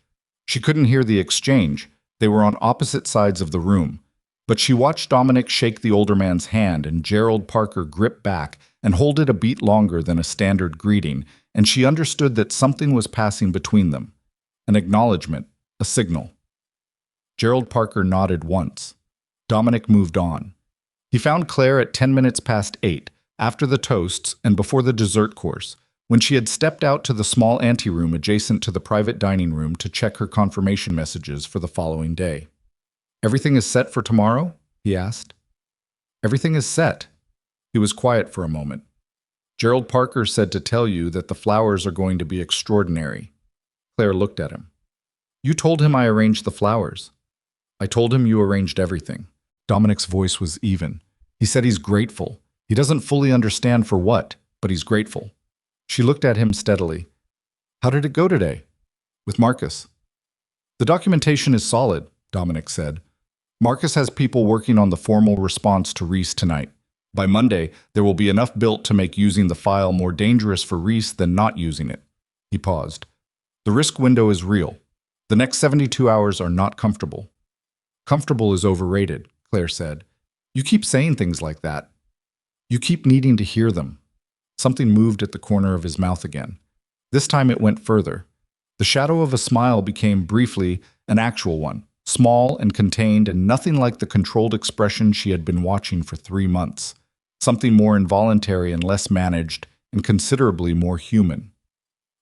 She couldn't hear the exchange. They were on opposite sides of the room. But she watched Dominic shake the older man's hand and Gerald Parker grip back and hold it a beat longer than a standard greeting, and she understood that something was passing between them. An acknowledgement, a signal. Gerald Parker nodded once. Dominic moved on. He found Claire at 10 minutes past 8, after the toasts and before the dessert course, when she had stepped out to the small anteroom adjacent to the private dining room to check her confirmation messages for the following day. "Everything is set for tomorrow?" he asked. "Everything is set." He was quiet for a moment. "Gerald Parker said to tell you that the flowers are going to be extraordinary." Claire looked at him. "You told him I arranged the flowers." "I told him you arranged everything." Dominic's voice was even. "He said he's grateful. He doesn't fully understand for what, but he's grateful." She looked at him steadily. "How did it go today?" "With Marcus." "The documentation is solid," Dominic said. "Marcus has people working on the formal response to Reese tonight. By Monday, there will be enough built to make using the file more dangerous for Reese than not using it." He paused. "The risk window is real. The next 72 hours are not comfortable." "Comfortable is overrated," Claire said. "You keep saying things like that. You keep needing to hear them." Something moved at the corner of his mouth again. This time it went further. The shadow of a smile became briefly an actual one, small and contained and nothing like the controlled expression she had been watching for 3 months. Something more involuntary and less managed and considerably more human.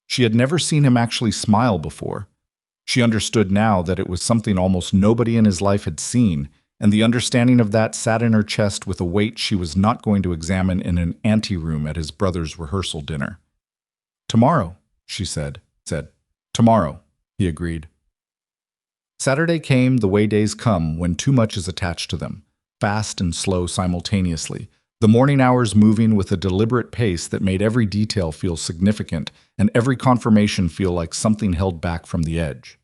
She had never seen him actually smile before. She understood now that it was something almost nobody in his life had seen, and the understanding of that sat in her chest with a weight she was not going to examine in an anteroom at his brother's rehearsal dinner. "Tomorrow," she said. "Tomorrow," he agreed. Saturday came the way days come when too much is attached to them, fast and slow simultaneously, the morning hours moving with a deliberate pace that made every detail feel significant and every confirmation feel like something held back from the edge.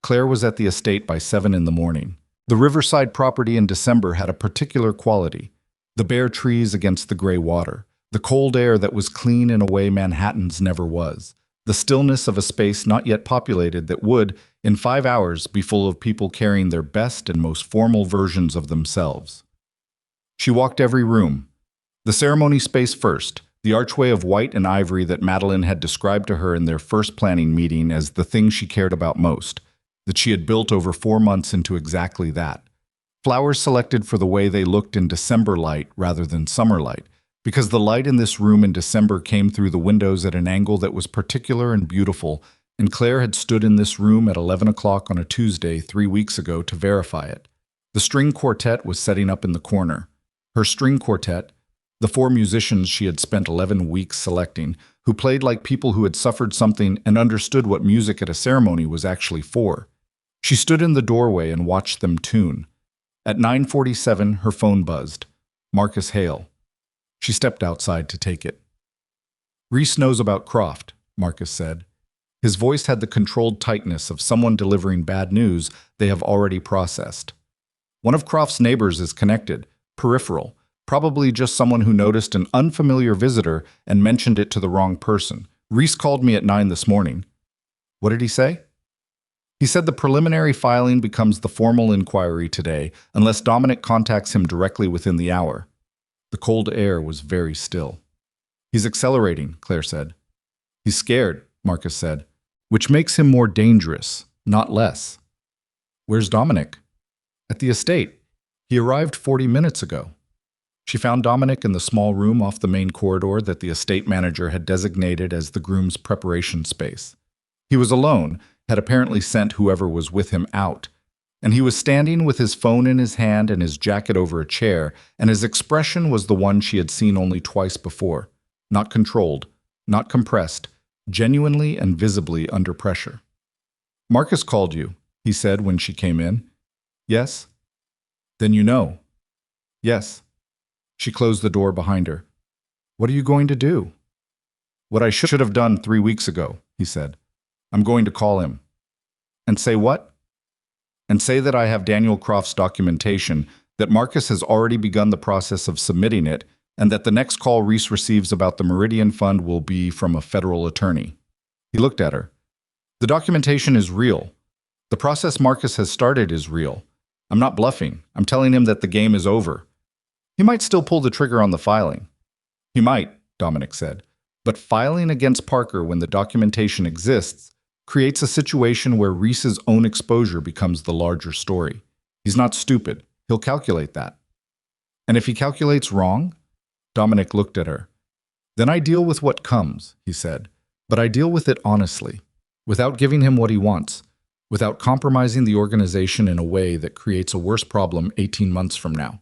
Claire was at the estate by 7 in the morning. The riverside property in December had a particular quality: the bare trees against the gray water, the cold air that was clean in a way Manhattan's never was, the stillness of a space not yet populated that would, in 5 hours, be full of people carrying their best and most formal versions of themselves. She walked every room. The ceremony space first, the archway of white and ivory that Madeline had described to her in their first planning meeting as the thing she cared about most, that she had built over 4 months into exactly that. Flowers selected for the way they looked in December light rather than summer light, because the light in this room in December came through the windows at an angle that was particular and beautiful, and Claire had stood in this room at 11 o'clock on a Tuesday 3 weeks ago to verify it. The string quartet was setting up in the corner. Her string quartet, the 4 musicians she had spent 11 weeks selecting, who played like people who had suffered something and understood what music at a ceremony was actually for. She stood in the doorway and watched them tune. At 9:47, her phone buzzed. Marcus Hale. She stepped outside to take it. "Reese knows about Croft," Marcus said. His voice had the controlled tightness of someone delivering bad news they have already processed. "One of Croft's neighbors is connected, peripheral, probably just someone who noticed an unfamiliar visitor and mentioned it to the wrong person. Reese called me at 9 this morning." "What did he say?" "He said the preliminary filing becomes the formal inquiry today, unless Dominic contacts him directly within the hour." The cold air was very still. "He's accelerating," Claire said. "He's scared," Marcus said, "which makes him more dangerous, not less." "Where's Dominic?" "At the estate. He arrived 40 minutes ago." She found Dominic in the small room off the main corridor that the estate manager had designated as the groom's preparation space. He was alone, had apparently sent whoever was with him out, and he was standing with his phone in his hand and his jacket over a chair, and his expression was the one she had seen only twice before, not controlled, not compressed, genuinely and visibly under pressure. "Marcus called you," he said when she came in. Yes? Then you know. Yes. She closed the door behind her. What are you going to do? What I should have done 3 weeks ago, he said. I'm going to call him. And say what? And say that I have Daniel Croft's documentation, that Marcus has already begun the process of submitting it, and that the next call Reese receives about the Meridian Fund will be from a federal attorney. He looked at her. The documentation is real. The process Marcus has started is real. I'm not bluffing. I'm telling him that the game is over. He might still pull the trigger on the filing. He might, Dominic said. But filing against Parker when the documentation exists creates a situation where Reese's own exposure becomes the larger story. He's not stupid. He'll calculate that. And if he calculates wrong? Dominic looked at her. Then I deal with what comes, he said. But I deal with it honestly, without giving him what he wants, without compromising the organization in a way that creates a worse problem 18 months from now.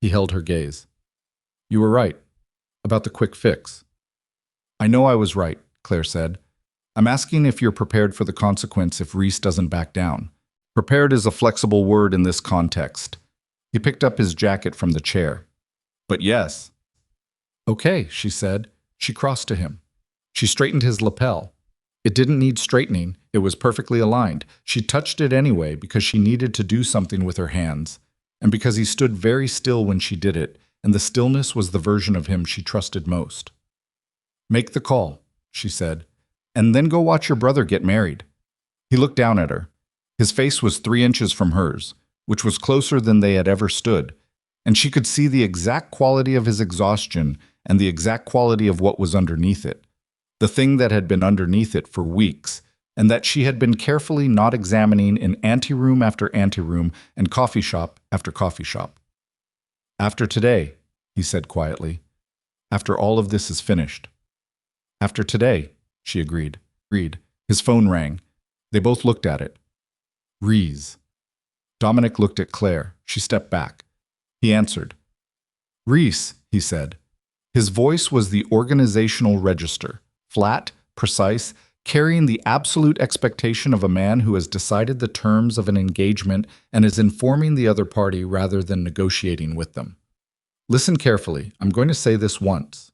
He held her gaze. You were right. About the quick fix. I know I was right, Claire said. I'm asking if you're prepared for the consequence if Reese doesn't back down. Prepared is a flexible word in this context. He picked up his jacket from the chair. But yes. Okay, she said. She crossed to him. She straightened his lapel. It didn't need straightening. It was perfectly aligned. She touched it anyway because she needed to do something with her hands, and because he stood very still when she did it, and the stillness was the version of him she trusted most. Make the call, she said, and then go watch your brother get married. He looked down at her. His face was 3 inches from hers, which was closer than they had ever stood, and she could see the exact quality of his exhaustion and the exact quality of what was underneath it, the thing that had been underneath it for weeks, and that she had been carefully not examining in anteroom after anteroom and coffee shop after coffee shop. After today, he said quietly, after all of this is finished. After today, she agreed. His phone rang. They both looked at it. Reese. Dominic looked at Claire. She stepped back. He answered. Reese, he said. His voice was the organizational register, flat, precise, carrying the absolute expectation of a man who has decided the terms of an engagement and is informing the other party rather than negotiating with them. Listen carefully. I'm going to say this once.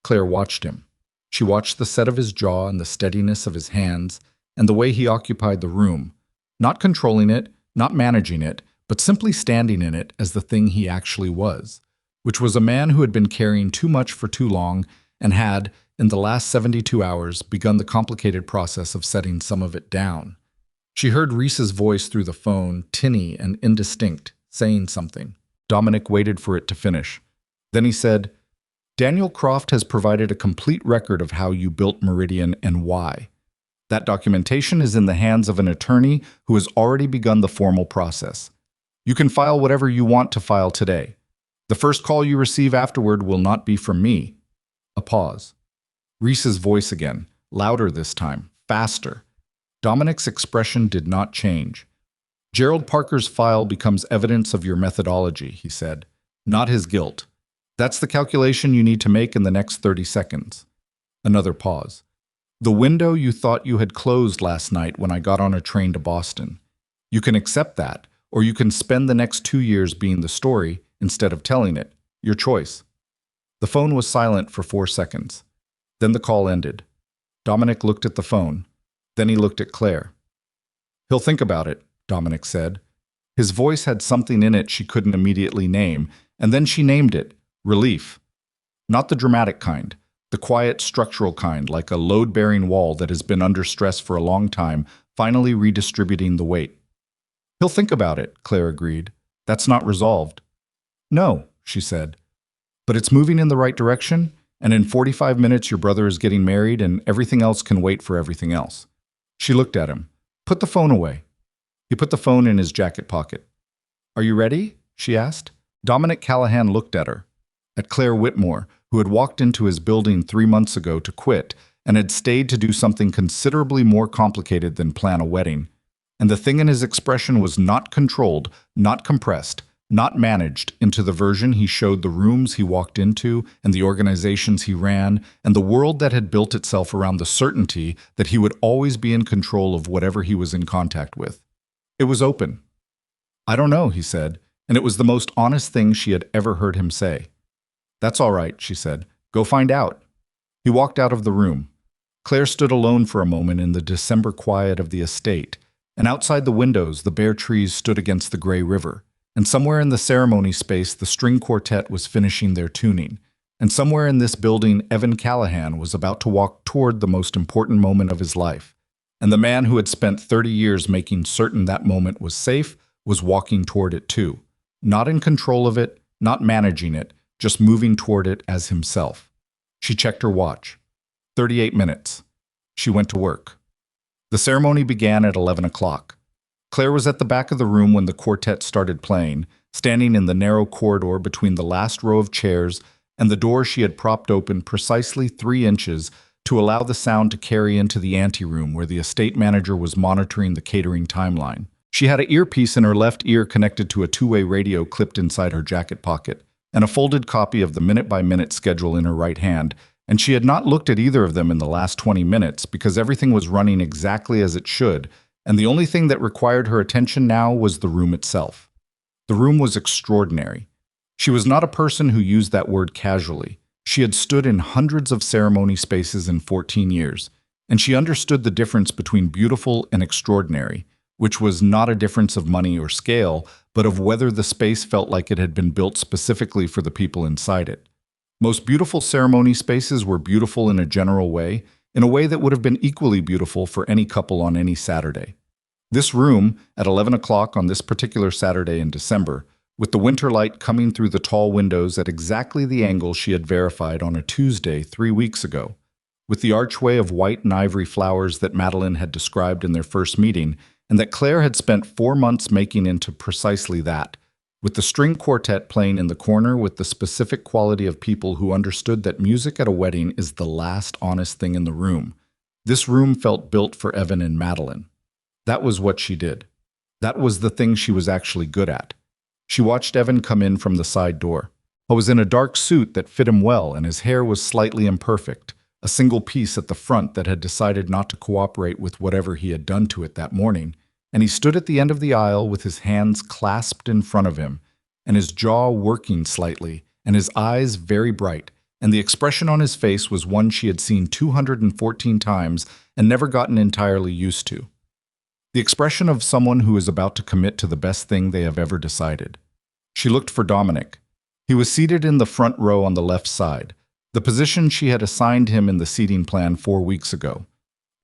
Claire watched him. She watched the set of his jaw and the steadiness of his hands and the way he occupied the room, not controlling it, not managing it, but simply standing in it as the thing he actually was, which was a man who had been carrying too much for too long and had, in the last 72 hours, begun the complicated process of setting some of it down. She heard Reese's voice through the phone, tinny and indistinct, saying something. Dominic waited for it to finish. Then he said, Daniel Croft has provided a complete record of how you built Meridian and why. That documentation is in the hands of an attorney who has already begun the formal process. You can file whatever you want to file today. The first call you receive afterward will not be from me. A pause. Reese's voice again, louder this time, faster. Dominic's expression did not change. Gerald Parker's file becomes evidence of your methodology, he said, not his guilt. That's the calculation you need to make in the next 30 seconds. Another pause. The window you thought you had closed last night when I got on a train to Boston. You can accept that, or you can spend the next 2 years being the story instead of telling it. Your choice. The phone was silent for 4 seconds. Then the call ended. Dominic looked at the phone. Then he looked at Claire. He'll think about it, Dominic said. His voice had something in it she couldn't immediately name, and then she named it. Relief. Not the dramatic kind, the quiet structural kind, like a load-bearing wall that has been under stress for a long time, finally redistributing the weight. He'll think about it, Claire agreed. That's not resolved. No, she said. But it's moving in the right direction, and in 45 minutes your brother is getting married and everything else can wait for everything else. She looked at him. Put the phone away. He put the phone in his jacket pocket. Are you ready? She asked. Dominic Callahan looked at her. At Claire Whitmore, who had walked into his building 3 months ago to quit and had stayed to do something considerably more complicated than plan a wedding. And the thing in his expression was not controlled, not compressed, not managed into the version he showed the rooms he walked into and the organizations he ran and the world that had built itself around the certainty that he would always be in control of whatever he was in contact with. It was open. "I don't know," he said, and it was the most honest thing she had ever heard him say. "That's all right," she said. "Go find out." He walked out of the room. Claire stood alone for a moment in the December quiet of the estate, and outside the windows the bare trees stood against the gray river, and somewhere in the ceremony space the string quartet was finishing their tuning, and somewhere in this building Evan Callahan was about to walk toward the most important moment of his life, and the man who had spent 30 years making certain that moment was safe was walking toward it too, not in control of it, not managing it, just moving toward it as himself. She checked her watch. 38 minutes. She went to work. The ceremony began at 11 o'clock. Claire was at the back of the room when the quartet started playing, standing in the narrow corridor between the last row of chairs and the door she had propped open precisely 3 inches to allow the sound to carry into the anteroom where the estate manager was monitoring the catering timeline. She had an earpiece in her left ear connected to a two-way radio clipped inside her jacket pocket, and a folded copy of the minute-by-minute schedule in her right hand, and she had not looked at either of them in the last 20 minutes because everything was running exactly as it should, and the only thing that required her attention now was the room itself. The room was extraordinary. She was not a person who used that word casually. She had stood in hundreds of ceremony spaces in 14 years, and she understood the difference between beautiful and extraordinary, which was not a difference of money or scale, but of whether the space felt like it had been built specifically for the people inside it. Most beautiful ceremony spaces were beautiful in a general way, in a way that would have been equally beautiful for any couple on any Saturday. This room, at 11 o'clock on this particular Saturday in December, with the winter light coming through the tall windows at exactly the angle she had verified on a Tuesday 3 weeks ago, with the archway of white and ivory flowers that Madeline had described in their first meeting, and that Claire had spent 4 months making into precisely that, with the string quartet playing in the corner with the specific quality of people who understood that music at a wedding is the last honest thing in the room. This room felt built for Evan and Madeline. That was what she did. That was the thing she was actually good at. She watched Evan come in from the side door. He was in a dark suit that fit him well, and his hair was slightly imperfect, a single piece at the front that had decided not to cooperate with whatever he had done to it that morning, and he stood at the end of the aisle with his hands clasped in front of him, and his jaw working slightly, and his eyes very bright, and the expression on his face was one she had seen 214 times and never gotten entirely used to. The expression of someone who is about to commit to the best thing they have ever decided. She looked for Dominic. He was seated in the front row on the left side, the position she had assigned him in the seating plan 4 weeks ago.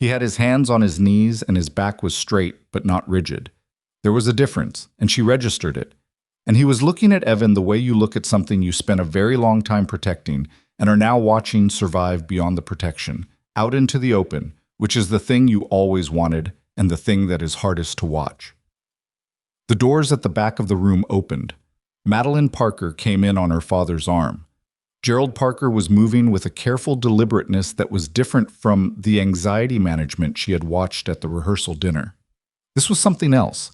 He had his hands on his knees and his back was straight but not rigid. There was a difference, and she registered it. And he was looking at Evan the way you look at something you spent a very long time protecting and are now watching survive beyond the protection, out into the open, which is the thing you always wanted and the thing that is hardest to watch. The doors at the back of the room opened. Madeline Parker came in on her father's arm. Gerald Parker was moving with a careful deliberateness that was different from the anxiety management she had watched at the rehearsal dinner. This was something else.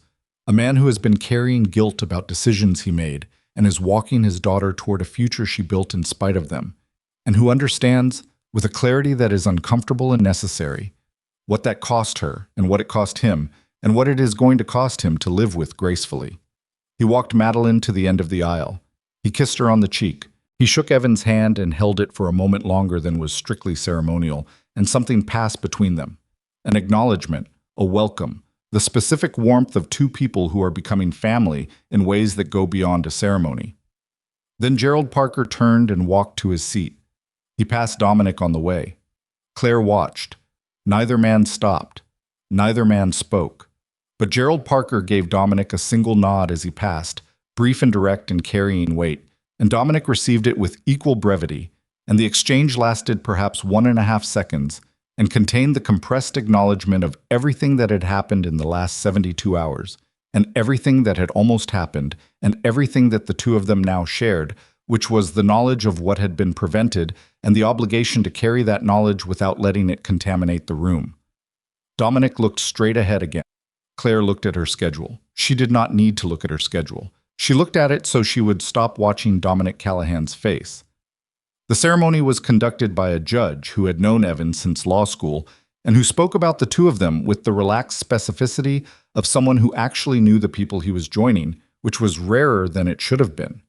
A man who has been carrying guilt about decisions he made and is walking his daughter toward a future she built in spite of them, and who understands, with a clarity that is uncomfortable and necessary, what that cost her and what it cost him and what it is going to cost him to live with gracefully. He walked Madeline to the end of the aisle. He kissed her on the cheek. He shook Evan's hand and held it for a moment longer than was strictly ceremonial, and something passed between them. An acknowledgement, a welcome, the specific warmth of two people who are becoming family in ways that go beyond a ceremony. Then Gerald Parker turned and walked to his seat. He passed Dominic on the way. Claire watched. Neither man stopped. Neither man spoke. But Gerald Parker gave Dominic a single nod as he passed, brief and direct and carrying weight, and Dominic received it with equal brevity, and the exchange lasted perhaps 1.5 seconds, and contained the compressed acknowledgement of everything that had happened in the last 72 hours, and everything that had almost happened, and everything that the two of them now shared, which was the knowledge of what had been prevented, and the obligation to carry that knowledge without letting it contaminate the room. Dominic looked straight ahead again. Claire looked at her schedule. She did not need to look at her schedule. She looked at it so she would stop watching Dominic Callahan's face. The ceremony was conducted by a judge who had known Evan since law school and who spoke about the two of them with the relaxed specificity of someone who actually knew the people he was joining, which was rarer than it should have been.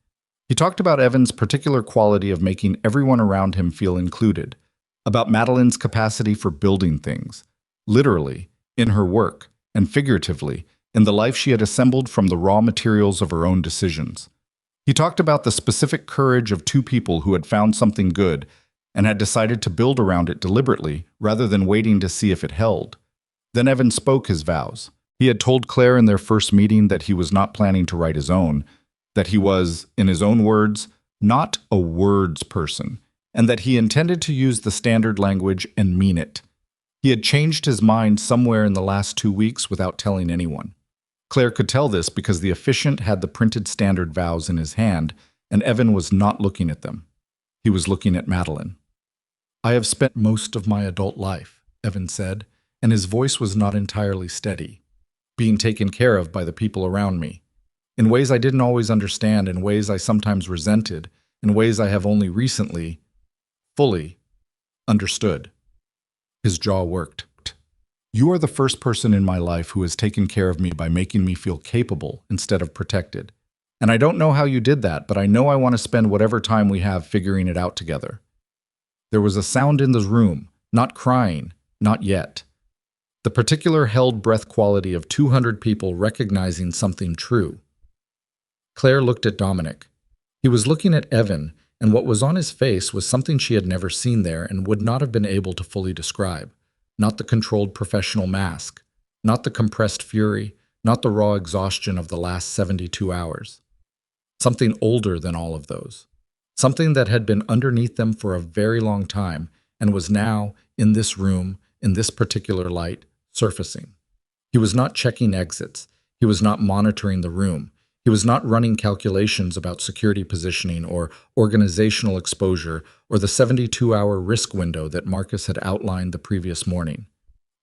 He talked about Evan's particular quality of making everyone around him feel included, about Madeline's capacity for building things, literally, in her work, and figuratively, in the life she had assembled from the raw materials of her own decisions. He talked about the specific courage of two people who had found something good and had decided to build around it deliberately rather than waiting to see if it held. Then Evan spoke his vows. He had told Claire in their first meeting that he was not planning to write his own, that he was, in his own words, not a words person, and that he intended to use the standard language and mean it. He had changed his mind somewhere in the last 2 weeks without telling anyone. Claire could tell this because the officiant had the printed standard vows in his hand, and Evan was not looking at them. He was looking at Madeline. "I have spent most of my adult life," Evan said, and his voice was not entirely steady, "being taken care of by the people around me, in ways I didn't always understand, in ways I sometimes resented, in ways I have only recently, fully, understood." His jaw worked. "You are the first person in my life who has taken care of me by making me feel capable instead of protected. And I don't know how you did that, but I know I want to spend whatever time we have figuring it out together." There was a sound in the room, not crying, not yet. The particular held breath quality of 200 people recognizing something true. Claire looked at Dominic. He was looking at Evan, and what was on his face was something she had never seen there and would not have been able to fully describe. Not the controlled professional mask, not the compressed fury, not the raw exhaustion of the last 72 hours. Something older than all of those. Something that had been underneath them for a very long time and was now, in this room, in this particular light, surfacing. He was not checking exits. He was not monitoring the room. He was not running calculations about security positioning or organizational exposure or the 72-hour risk window that Marcus had outlined the previous morning.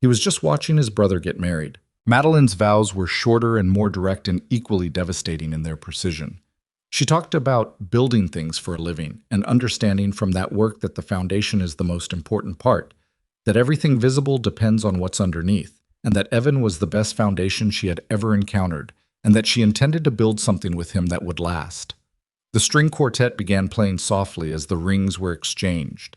He was just watching his brother get married. Madeline's vows were shorter and more direct and equally devastating in their precision. She talked about building things for a living and understanding from that work that the foundation is the most important part, that everything visible depends on what's underneath, and that Evan was the best foundation she had ever encountered, and that she intended to build something with him that would last. The string quartet began playing softly as the rings were exchanged.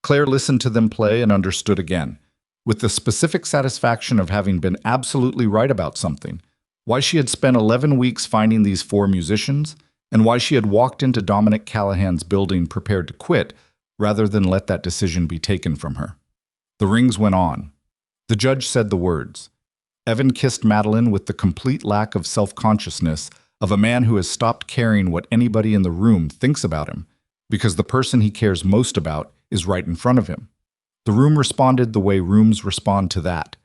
Claire listened to them play and understood again, with the specific satisfaction of having been absolutely right about something, why she had spent 11 weeks finding these 4 musicians, and why she had walked into Dominic Callahan's building prepared to quit rather than let that decision be taken from her. The rings went on. The judge said the words. Evan kissed Madeline with the complete lack of self-consciousness of a man who has stopped caring what anybody in the room thinks about him, because the person he cares most about is right in front of him. The room responded the way rooms respond to that,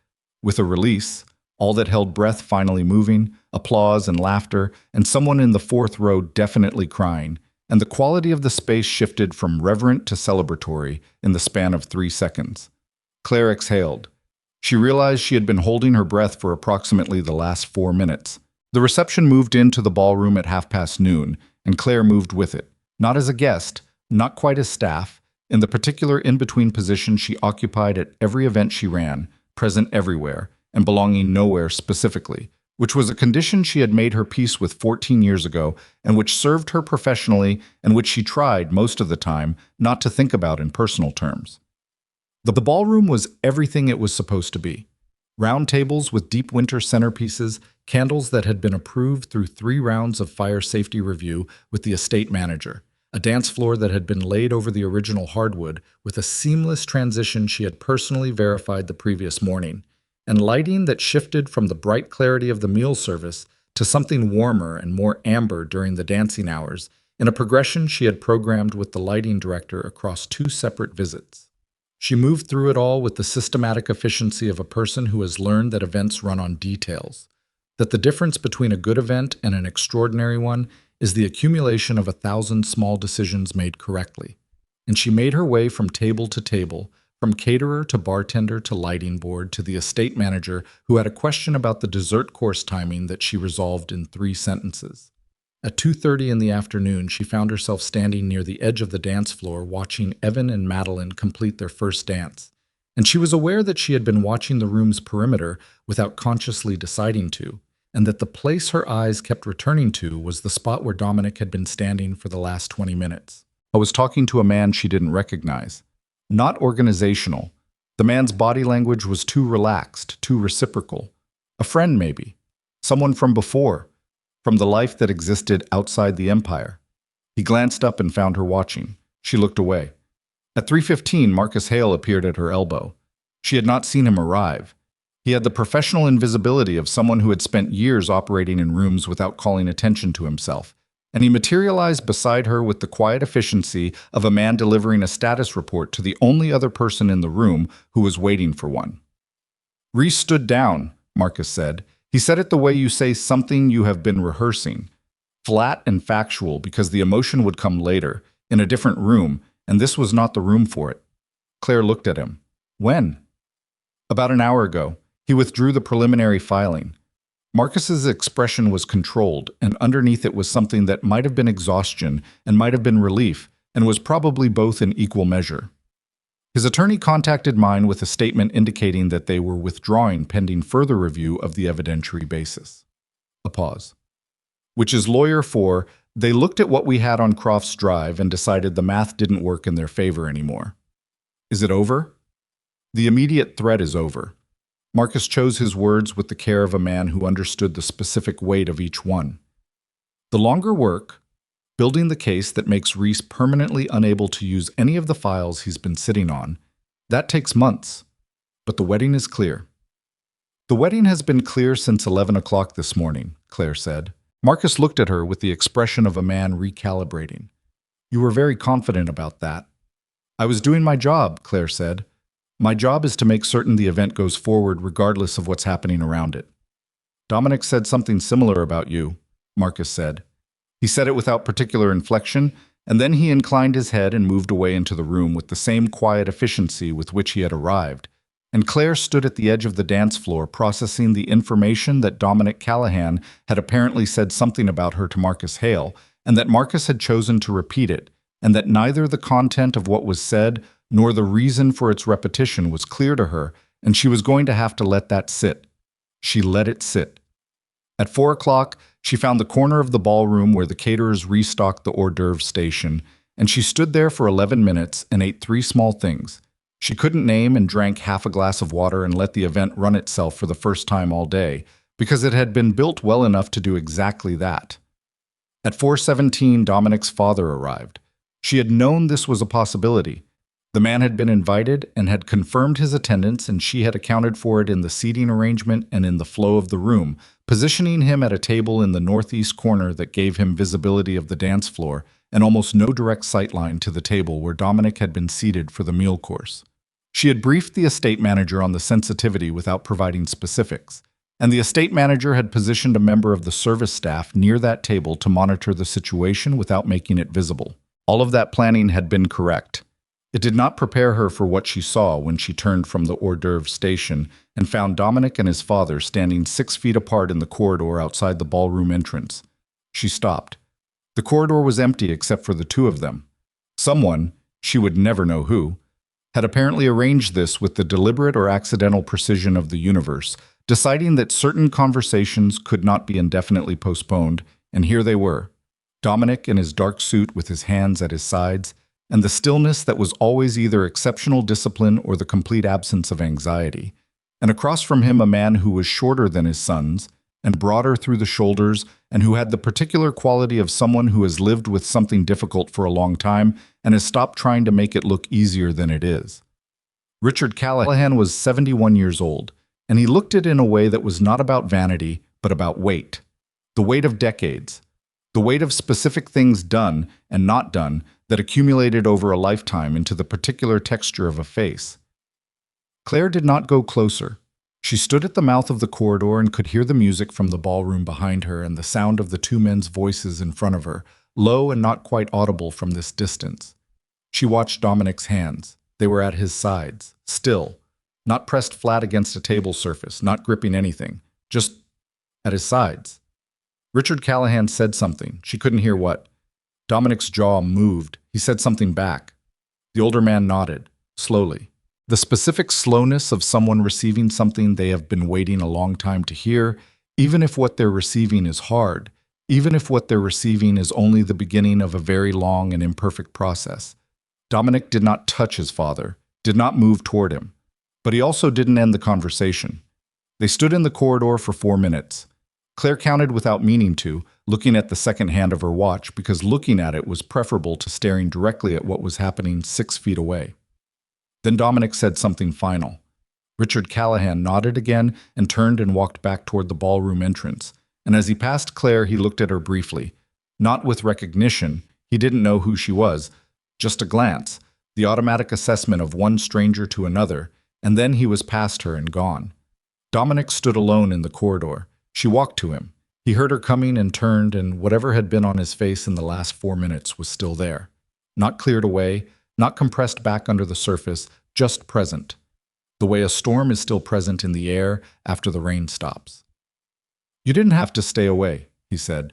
with a release, all that held breath finally moving, applause and laughter, and someone in the 4th row definitely crying, and the quality of the space shifted from reverent to celebratory in the span of 3 seconds. Claire exhaled. She realized she had been holding her breath for approximately the last 4 minutes. The reception moved into the ballroom at noon, and Claire moved with it, not as a guest, not quite as staff, in the particular in-between position she occupied at every event she ran, present everywhere, and belonging nowhere specifically, which was a condition she had made her peace with 14 years ago and which served her professionally and which she tried, most of the time, not to think about in personal terms. The ballroom was everything it was supposed to be. Round tables with deep winter centerpieces, candles that had been approved through 3 rounds of fire safety review with the estate manager, a dance floor that had been laid over the original hardwood with a seamless transition she had personally verified the previous morning, and lighting that shifted from the bright clarity of the meal service to something warmer and more amber during the dancing hours, in a progression she had programmed with the lighting director across 2 separate visits. She moved through it all with the systematic efficiency of a person who has learned that events run on details, that the difference between a good event and an extraordinary one is the accumulation of 1,000 small decisions made correctly. And she made her way from table to table, from caterer to bartender to lighting board to the estate manager who had a question about the dessert course timing that she resolved in 3 sentences. At 2:30 in the afternoon, she found herself standing near the edge of the dance floor watching Evan and Madeline complete their first dance, and she was aware that she had been watching the room's perimeter without consciously deciding to, and that the place her eyes kept returning to was the spot where Dominic had been standing for the last 20 minutes. I was talking to a man she didn't recognize. Not organizational. The man's body language was too relaxed, too reciprocal. A friend, maybe. Someone from before, from the life that existed outside the empire. He glanced up and found her watching. She looked away. At 3:15, Marcus Hale appeared at her elbow. She had not seen him arrive. He had the professional invisibility of someone who had spent years operating in rooms without calling attention to himself, and he materialized beside her with the quiet efficiency of a man delivering a status report to the only other person in the room who was waiting for one. "Reese stood down," Marcus said. He said it the way you say something you have been rehearsing. Flat and factual, because the emotion would come later, in a different room, and this was not the room for it. Claire looked at him. "When?" "About an hour ago. He withdrew the preliminary filing." Marcus's expression was controlled, and underneath it was something that might have been exhaustion and might have been relief, and was probably both in equal measure. His attorney contacted mine with a statement indicating that they were withdrawing pending further review of the evidentiary basis. A pause. Which is lawyer for, they looked at what we had on Crofts Drive and decided the math didn't work in their favor anymore. Is it over? The immediate threat is over. Marcus chose his words with the care of a man who understood the specific weight of each one. The longer work, building the case that makes Reese permanently unable to use any of the files he's been sitting on, that takes months. But the wedding is clear. "The wedding has been clear since 11 o'clock this morning," Claire said. Marcus looked at her with the expression of a man recalibrating. "You were very confident about that." "I was doing my job," Claire said. "My job is to make certain the event goes forward regardless of what's happening around it." "Dominic said something similar about you," Marcus said. He said it without particular inflection, and then he inclined his head and moved away into the room with the same quiet efficiency with which he had arrived, and Claire stood at the edge of the dance floor processing the information that Dominic Callahan had apparently said something about her to Marcus Hale, and that Marcus had chosen to repeat it, and that neither the content of what was said nor the reason for its repetition was clear to her, and she was going to have to let that sit. She let it sit. At 4 o'clock, she found the corner of the ballroom where the caterers restocked the hors d'oeuvre station, and she stood there for 11 minutes and ate 3 small things. She couldn't name and drank half a glass of water and let the event run itself for the first time all day, because it had been built well enough to do exactly that. At 4:17, Dominic's father arrived. She had known this was a possibility. The man had been invited and had confirmed his attendance, and she had accounted for it in the seating arrangement and in the flow of the room, positioning him at a table in the northeast corner that gave him visibility of the dance floor and almost no direct sightline to the table where Dominic had been seated for the meal course. She had briefed the estate manager on the sensitivity without providing specifics, and the estate manager had positioned a member of the service staff near that table to monitor the situation without making it visible. All of that planning had been correct. It did not prepare her for what she saw when she turned from the hors d'oeuvre station and found Dominic and his father standing 6 feet apart in the corridor outside the ballroom entrance. She stopped. The corridor was empty except for the 2 of them. Someone, she would never know who, had apparently arranged this with the deliberate or accidental precision of the universe, deciding that certain conversations could not be indefinitely postponed, and here they were. Dominic in his dark suit with his hands at his sides, and the stillness that was always either exceptional discipline or the complete absence of anxiety. And across from him a man who was shorter than his sons, and broader through the shoulders, and who had the particular quality of someone who has lived with something difficult for a long time and has stopped trying to make it look easier than it is. Richard Callahan was 71 years old, and he looked it in a way that was not about vanity, but about weight. The weight of decades. The weight of specific things done and not done that accumulated over a lifetime into the particular texture of a face. Claire did not go closer. She stood at the mouth of the corridor and could hear the music from the ballroom behind her and the sound of the 2 men's voices in front of her, low and not quite audible from this distance. She watched Dominic's hands. They were at his sides, still, not pressed flat against a table surface, not gripping anything, just at his sides. Richard Callahan said something. She couldn't hear what. Dominic's jaw moved. He said something back. The older man nodded, slowly. The specific slowness of someone receiving something they have been waiting a long time to hear, even if what they're receiving is hard, even if what they're receiving is only the beginning of a very long and imperfect process. Dominic did not touch his father, did not move toward him, but he also didn't end the conversation. They stood in the corridor for 4 minutes. Claire counted without meaning to, looking at the second hand of her watch because looking at it was preferable to staring directly at what was happening 6 feet away. Then Dominic said something final. Richard Callahan nodded again and turned and walked back toward the ballroom entrance. And as he passed Claire, he looked at her briefly. Not with recognition, he didn't know who she was, just a glance, the automatic assessment of one stranger to another, and then he was past her and gone. Dominic stood alone in the corridor. She walked to him. He heard her coming and turned, and whatever had been on his face in the last 4 minutes was still there. Not cleared away, not compressed back under the surface, just present. The way a storm is still present in the air after the rain stops. "You didn't have to stay away," he said.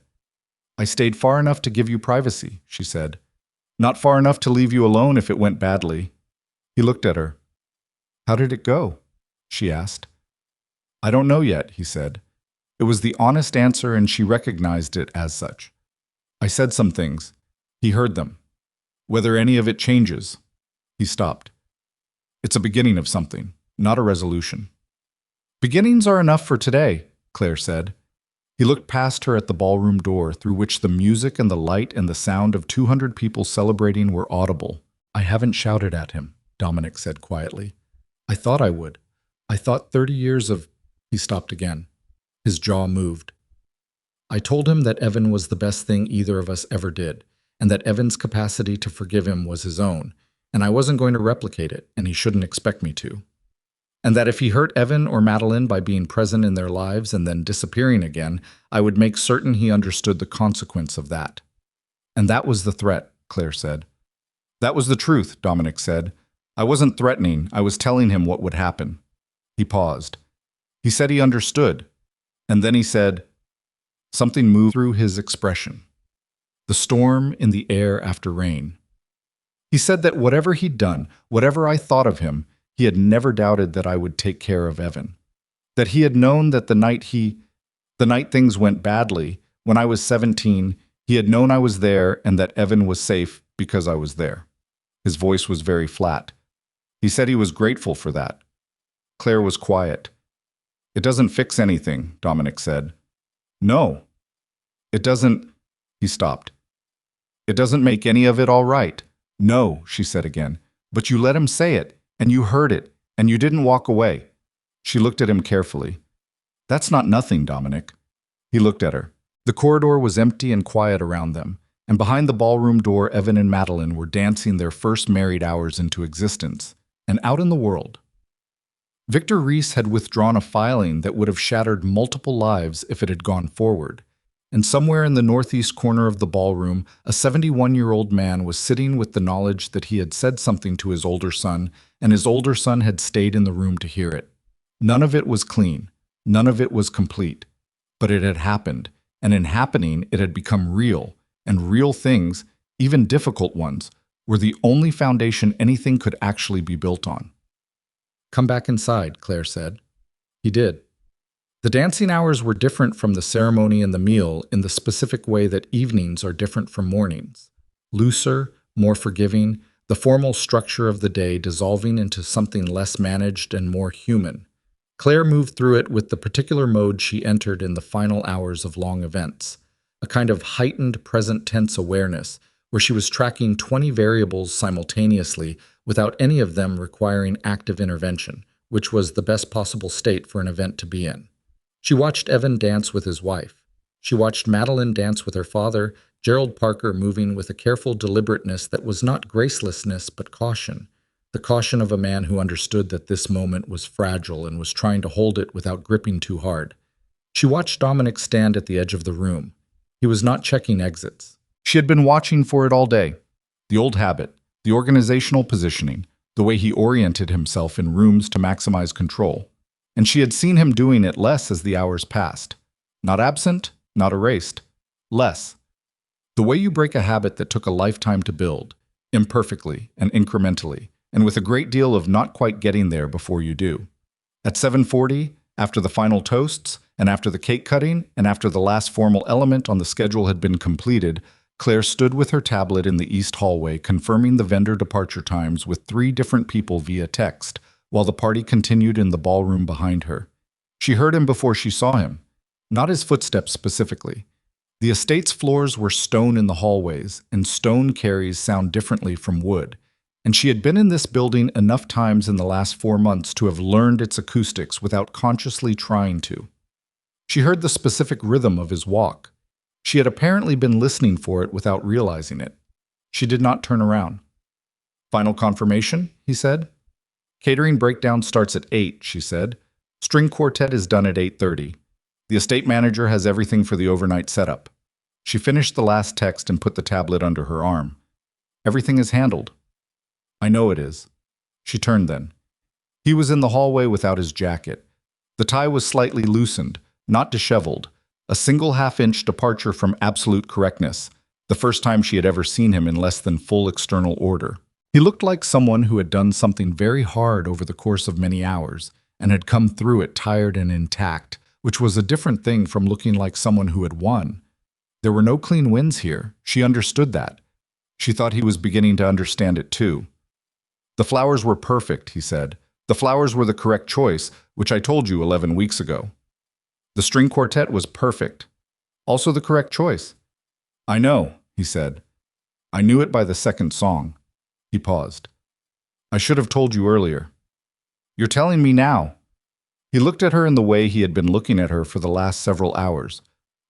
"I stayed far enough to give you privacy," she said. "Not far enough to leave you alone if it went badly." He looked at her. "How did it go?" she asked. "I don't know yet," he said. It was the honest answer, and she recognized it as such. "I said some things. He heard them. Whether any of it changes." He stopped. "It's a beginning of something, not a resolution." "Beginnings are enough for today," Claire said. He looked past her at the ballroom door, through which the music and the light and the sound of 200 people celebrating were audible. "I haven't shouted at him," Dominic said quietly. "I thought I would. I thought 30 years of—" He stopped again. His jaw moved. "I told him that Evan was the best thing either of us ever did, and that Evan's capacity to forgive him was his own, and I wasn't going to replicate it, and he shouldn't expect me to. And that if he hurt Evan or Madeline by being present in their lives and then disappearing again, I would make certain he understood the consequence of that." "And that was the threat," Claire said. "That was the truth," Dominic said. "I wasn't threatening, I was telling him what would happen." He paused. He said he understood. And then he said, something moved through his expression. The storm in the air after rain. He said that whatever he'd done, whatever I thought of him, he had never doubted that I would take care of Evan. That he had known that the night things went badly, when I was 17, he had known I was there and that Evan was safe because I was there. His voice was very flat. He said he was grateful for that. Claire was quiet. "It doesn't fix anything," Dominic said. "No. It doesn't—" He stopped. "It doesn't make any of it all right." "No," she said again. "But you let him say it, and you heard it, and you didn't walk away." She looked at him carefully. "That's not nothing, Dominic." He looked at her. The corridor was empty and quiet around them, and behind the ballroom door Evan and Madeline were dancing their first married hours into existence, and out in the world. Victor Reese had withdrawn a filing that would have shattered multiple lives if it had gone forward, and somewhere in the northeast corner of the ballroom, a 71-year-old man was sitting with the knowledge that he had said something to his older son, and his older son had stayed in the room to hear it. None of it was clean, none of it was complete, but it had happened, and in happening it had become real, and real things, even difficult ones, were the only foundation anything could actually be built on. "Come back inside," Claire said. He did. The dancing hours were different from the ceremony and the meal in the specific way that evenings are different from mornings. Looser, more forgiving, the formal structure of the day dissolving into something less managed and more human. Claire moved through it with the particular mode she entered in the final hours of long events, a kind of heightened present tense awareness where she was tracking 20 variables simultaneously without any of them requiring active intervention, which was the best possible state for an event to be in. She watched Evan dance with his wife. She watched Madeline dance with her father, Gerald Parker moving with a careful deliberateness that was not gracelessness but caution, the caution of a man who understood that this moment was fragile and was trying to hold it without gripping too hard. She watched Dominic stand at the edge of the room. He was not checking exits. She had been watching for it all day. The old habit, the organizational positioning, the way he oriented himself in rooms to maximize control. And she had seen him doing it less as the hours passed. Not absent, not erased. Less. The way you break a habit that took a lifetime to build, imperfectly and incrementally, and with a great deal of not quite getting there before you do. At 7:40, after the final toasts, and after the cake cutting, and after the last formal element on the schedule had been completed, Claire stood with her tablet in the east hallway, confirming the vendor departure times with 3 different people via text, while the party continued in the ballroom behind her. She heard him before she saw him, not his footsteps specifically. The estate's floors were stone in the hallways, and stone carries sound differently from wood, and she had been in this building enough times in the last 4 months to have learned its acoustics without consciously trying to. She heard the specific rhythm of his walk. She had apparently been listening for it without realizing it. She did not turn around. "Final confirmation," he said. "Catering breakdown starts at 8, she said. "String quartet is done at 8:30. The estate manager has everything for the overnight setup." She finished the last text and put the tablet under her arm. "Everything is handled." "I know it is." She turned then. He was in the hallway without his jacket. The tie was slightly loosened, not disheveled, a single half-inch departure from absolute correctness, the first time she had ever seen him in less than full external order. He looked like someone who had done something very hard over the course of many hours, and had come through it tired and intact, which was a different thing from looking like someone who had won. There were no clean wins here. She understood that. She thought he was beginning to understand it too. "The flowers were perfect," he said. "The flowers were the correct choice, which I told you 11 weeks ago. The string quartet was perfect. Also the correct choice." "I know," he said. "I knew it by the second song." He paused. "I should have told you earlier." "You're telling me now." He looked at her in the way he had been looking at her for the last several hours,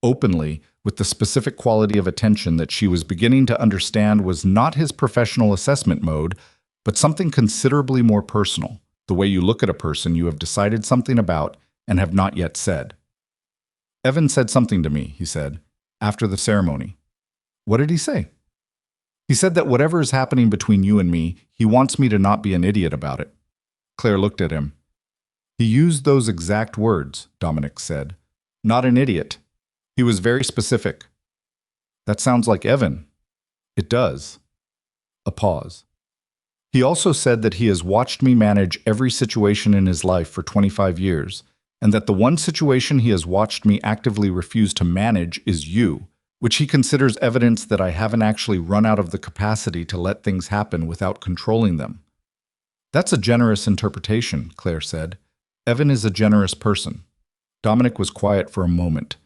openly, with the specific quality of attention that she was beginning to understand was not his professional assessment mode, but something considerably more personal, the way you look at a person you have decided something about and have not yet said. "Evan said something to me," he said, "after the ceremony." "What did he say?" "He said that whatever is happening between you and me, he wants me to not be an idiot about it." Claire looked at him. "He used those exact words," Dominic said. "Not an idiot. He was very specific." "That sounds like Evan." "It does." A pause. "He also said that he has watched me manage every situation in his life for 25 years, and that the one situation he has watched me actively refuse to manage is you, which he considers evidence that I haven't actually run out of the capacity to let things happen without controlling them." "That's a generous interpretation," Claire said. "Evan is a generous person." Dominic was quiet for a moment.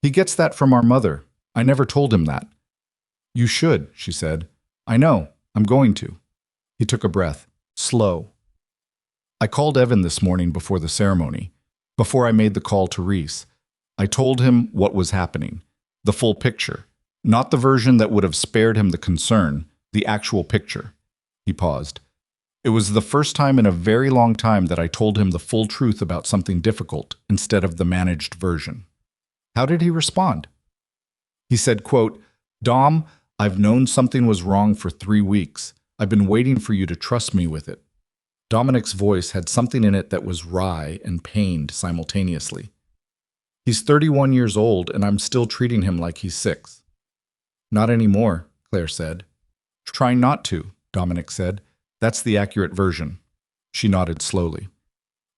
"He gets that from our mother. I never told him that." "You should," she said. "I know. I'm going to." He took a breath. Slow. "I called Evan this morning before the ceremony, before I made the call to Reese. I told him what was happening, the full picture, not the version that would have spared him the concern, the actual picture." He paused. "It was the first time in a very long time that I told him the full truth about something difficult instead of the managed version." "How did he respond?" He said, quote, "Dom, I've known something was wrong for 3 weeks. I've been waiting for you to trust me with it." Dominic's voice had something in it that was wry and pained simultaneously. "He's 31 years old, and I'm still treating him like he's 6. "Not anymore," Claire said. "Try not to," Dominic said. "That's the accurate version." She nodded slowly.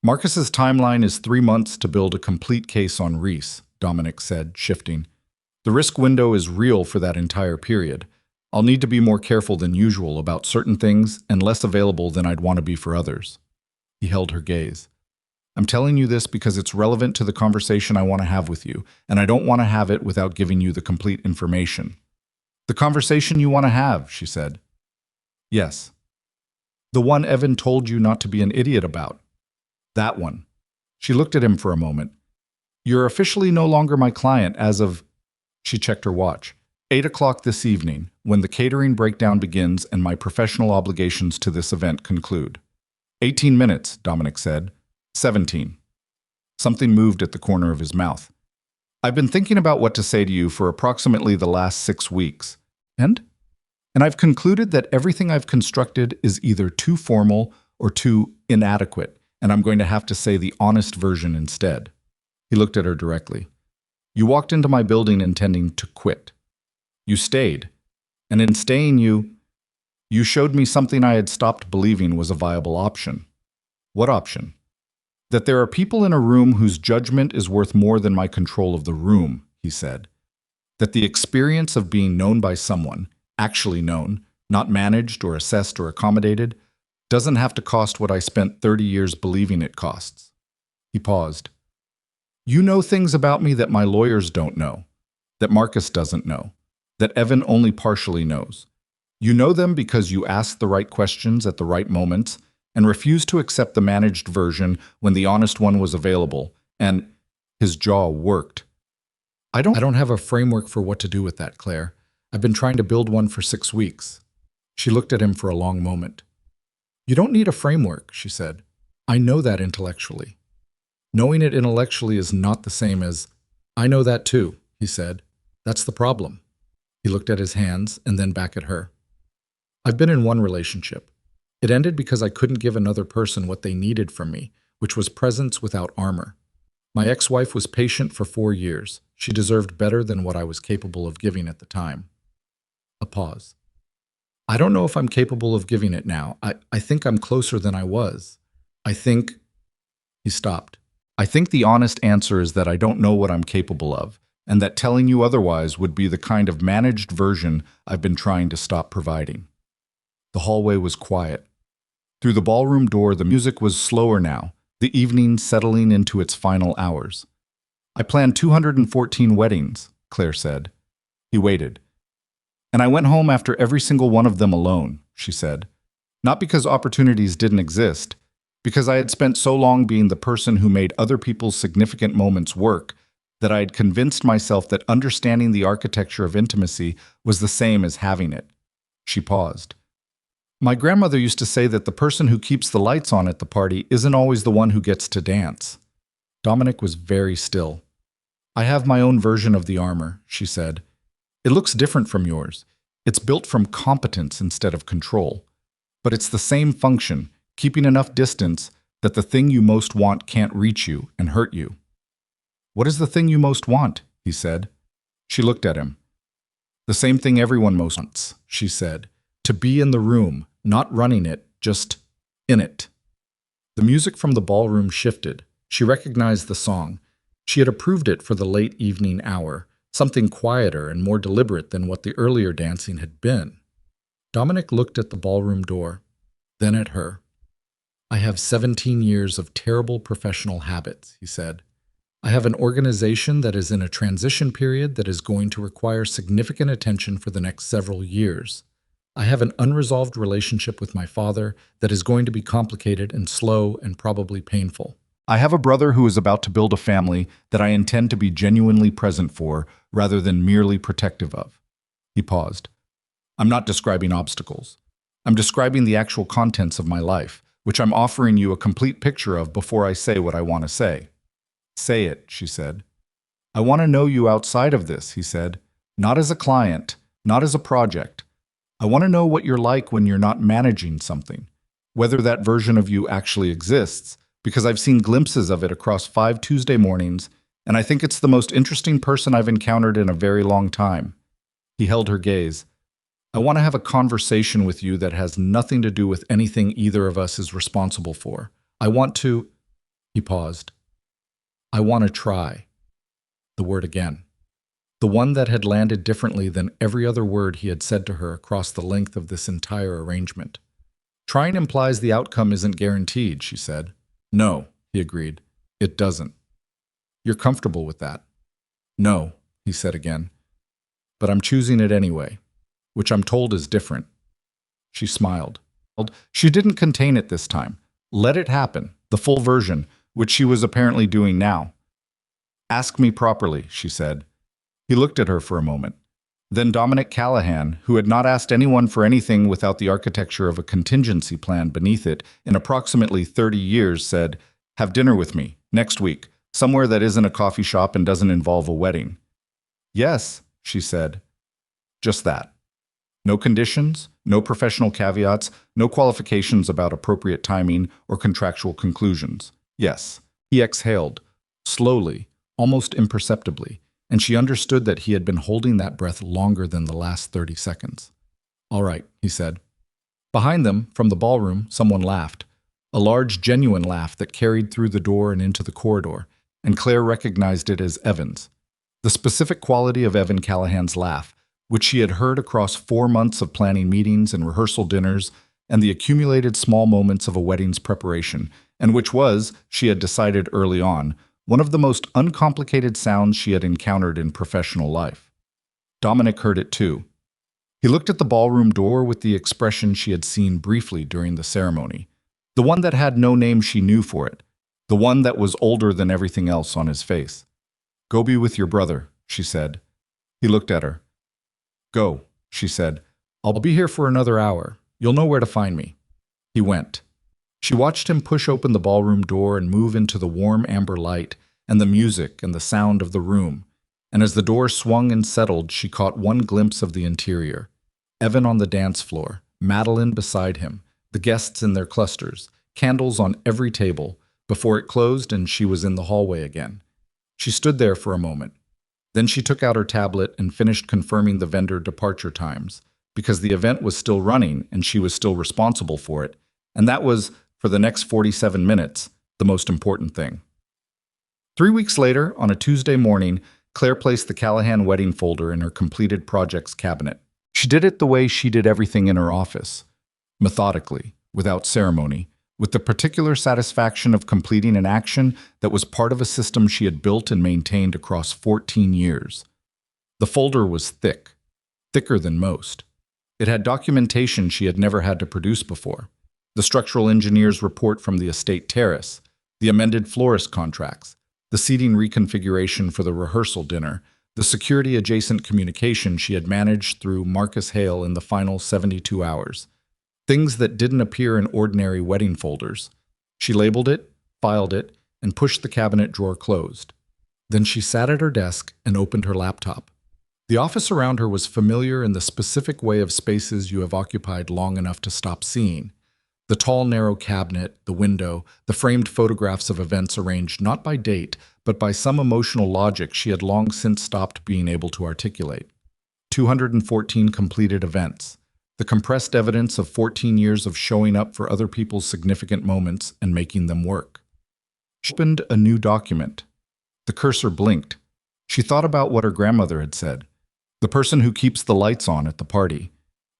"Marcus's timeline is 3 months to build a complete case on Reese," Dominic said, shifting. "The risk window is real for that entire period. I'll need to be more careful than usual about certain things and less available than I'd want to be for others." He held her gaze. "I'm telling you this because it's relevant to the conversation I want to have with you, and I don't want to have it without giving you the complete information." "The conversation you want to have," she said. "Yes." "The one Evan told you not to be an idiot about." "That one." She looked at him for a moment. "You're officially no longer my client as of—" She checked her watch. 8 o'clock this evening, when the catering breakdown begins and my professional obligations to this event conclude." 18 minutes, Dominic said. 17. Something moved at the corner of his mouth. "I've been thinking about what to say to you for approximately the last 6 weeks. And I've concluded that everything I've constructed is either too formal or too inadequate, and I'm going to have to say the honest version instead." He looked at her directly. "You walked into my building intending to quit. You stayed. And in staying You showed me something I had stopped believing was a viable option. What option? That there are people in a room whose judgment is worth more than my control of the room, he said. That the experience of being known by someone, actually known, not managed or assessed or accommodated, doesn't have to cost what I spent 30 years believing it costs. He paused. You know things about me that my lawyers don't know, that Marcus doesn't know, that Evan only partially knows. You know them because you asked the right questions at the right moments and refused to accept the managed version when the honest one was available, and his jaw worked. I don't have a framework for what to do with that, Claire. I've been trying to build one for 6 weeks. She looked at him for a long moment. You don't need a framework, she said. I know that intellectually. Knowing it intellectually is not the same as, I know that too, he said. That's the problem. He looked at his hands and then back at her. I've been in one relationship. It ended because I couldn't give another person what they needed from me, which was presence without armor. My ex-wife was patient for 4 years. She deserved better than what I was capable of giving at the time. A pause. I don't know if I'm capable of giving it now. I think I'm closer than I was. I think... He stopped. I think the honest answer is that I don't know what I'm capable of, and that telling you otherwise would be the kind of managed version I've been trying to stop providing. The hallway was quiet. Through the ballroom door, the music was slower now, the evening settling into its final hours. I planned 214 weddings, Claire said. He waited. And I went home after every single one of them alone, she said. Not because opportunities didn't exist, because I had spent so long being the person who made other people's significant moments work that I had convinced myself that understanding the architecture of intimacy was the same as having it. She paused. My grandmother used to say that the person who keeps the lights on at the party isn't always the one who gets to dance. Dominic was very still. I have my own version of the armor, she said. It looks different from yours. It's built from competence instead of control. But it's the same function, keeping enough distance that the thing you most want can't reach you and hurt you. What is the thing you most want? He said. She looked at him. The same thing everyone most wants, she said. To be in the room, not running it, just in it. The music from the ballroom shifted. She recognized the song. She had approved it for the late evening hour, something quieter and more deliberate than what the earlier dancing had been. Dominic looked at the ballroom door, then at her. I have 17 years of terrible professional habits, he said. I have an organization that is in a transition period that is going to require significant attention for the next several years. I have an unresolved relationship with my father that is going to be complicated and slow and probably painful. I have a brother who is about to build a family that I intend to be genuinely present for rather than merely protective of. He paused. I'm not describing obstacles. I'm describing the actual contents of my life, which I'm offering you a complete picture of before I say what I want to say. Say it, she said. I want to know you outside of this, he said. Not as a client, not as a project. I want to know what you're like when you're not managing something, whether that version of you actually exists, because I've seen glimpses of it across 5 Tuesday mornings, and I think it's the most interesting person I've encountered in a very long time. He held her gaze. I want to have a conversation with you that has nothing to do with anything either of us is responsible for. I want to... He paused. I want to try. The word again. The one that had landed differently than every other word he had said to her across the length of this entire arrangement. Trying implies the outcome isn't guaranteed, she said. No, he agreed. It doesn't. You're comfortable with that? No, he said again. But I'm choosing it anyway, which I'm told is different. She smiled. She didn't contain it this time. Let it happen, the full version, which she was apparently doing now. Ask me properly, she said. He looked at her for a moment. Then Dominic Callahan, who had not asked anyone for anything without the architecture of a contingency plan beneath it in approximately 30 years, said, "Have dinner with me, next week, somewhere that isn't a coffee shop and doesn't involve a wedding." "Yes," she said. Just that. No conditions, no professional caveats, no qualifications about appropriate timing or contractual conclusions. Yes. He exhaled, slowly, almost imperceptibly, and she understood that he had been holding that breath longer than the last 30 seconds. "All right," he said. Behind them, from the ballroom, someone laughed. A large, genuine laugh that carried through the door and into the corridor, and Claire recognized it as Evan's. The specific quality of Evan Callahan's laugh, which she had heard across 4 months of planning meetings and rehearsal dinners, and the accumulated small moments of a wedding's preparation, and which was, she had decided early on, one of the most uncomplicated sounds she had encountered in professional life. Dominic heard it too. He looked at the ballroom door with the expression she had seen briefly during the ceremony, the one that had no name she knew for it, the one that was older than everything else on his face. "Go be with your brother," she said. He looked at her. "Go," she said. "I'll be here for another hour. You'll know where to find me." He went. She watched him push open the ballroom door and move into the warm amber light and the music and the sound of the room. And as the door swung and settled, she caught one glimpse of the interior. Evan on the dance floor, Madeline beside him, the guests in their clusters, candles on every table, before it closed and she was in the hallway again. She stood there for a moment. Then she took out her tablet and finished confirming the vendor departure times, because the event was still running and she was still responsible for it, and that was, for the next 47 minutes, the most important thing. 3 weeks later, on a Tuesday morning, Claire placed the Callahan wedding folder in her completed projects cabinet. She did it the way she did everything in her office, methodically, without ceremony, with the particular satisfaction of completing an action that was part of a system she had built and maintained across 14 years. The folder was thick, thicker than most. It had documentation she had never had to produce before. The structural engineer's report from the estate terrace, the amended florist contracts, the seating reconfiguration for the rehearsal dinner, the security-adjacent communication she had managed through Marcus Hale in the final 72 hours. Things that didn't appear in ordinary wedding folders. She labeled it, filed it, and pushed the cabinet drawer closed. Then she sat at her desk and opened her laptop. The office around her was familiar in the specific way of spaces you have occupied long enough to stop seeing. The tall, narrow cabinet, the window, the framed photographs of events arranged not by date, but by some emotional logic she had long since stopped being able to articulate. 214 completed events. The compressed evidence of 14 years of showing up for other people's significant moments and making them work. She opened a new document. The cursor blinked. She thought about what her grandmother had said. The person who keeps the lights on at the party.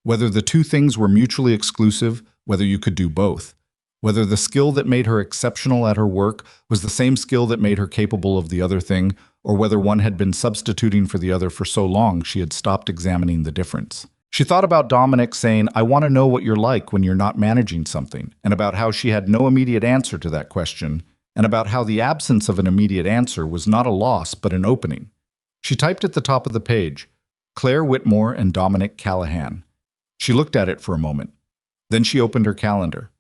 Whether the two things were mutually exclusive, whether you could do both. Whether the skill that made her exceptional at her work was the same skill that made her capable of the other thing, or whether one had been substituting for the other for so long she had stopped examining the difference. She thought about Dominic saying, "I want to know what you're like when you're not managing something," and about how she had no immediate answer to that question, and about how the absence of an immediate answer was not a loss but an opening. She typed at the top of the page, Claire Whitmore and Dominic Callahan. She looked at it for a moment. Then she opened her calendar.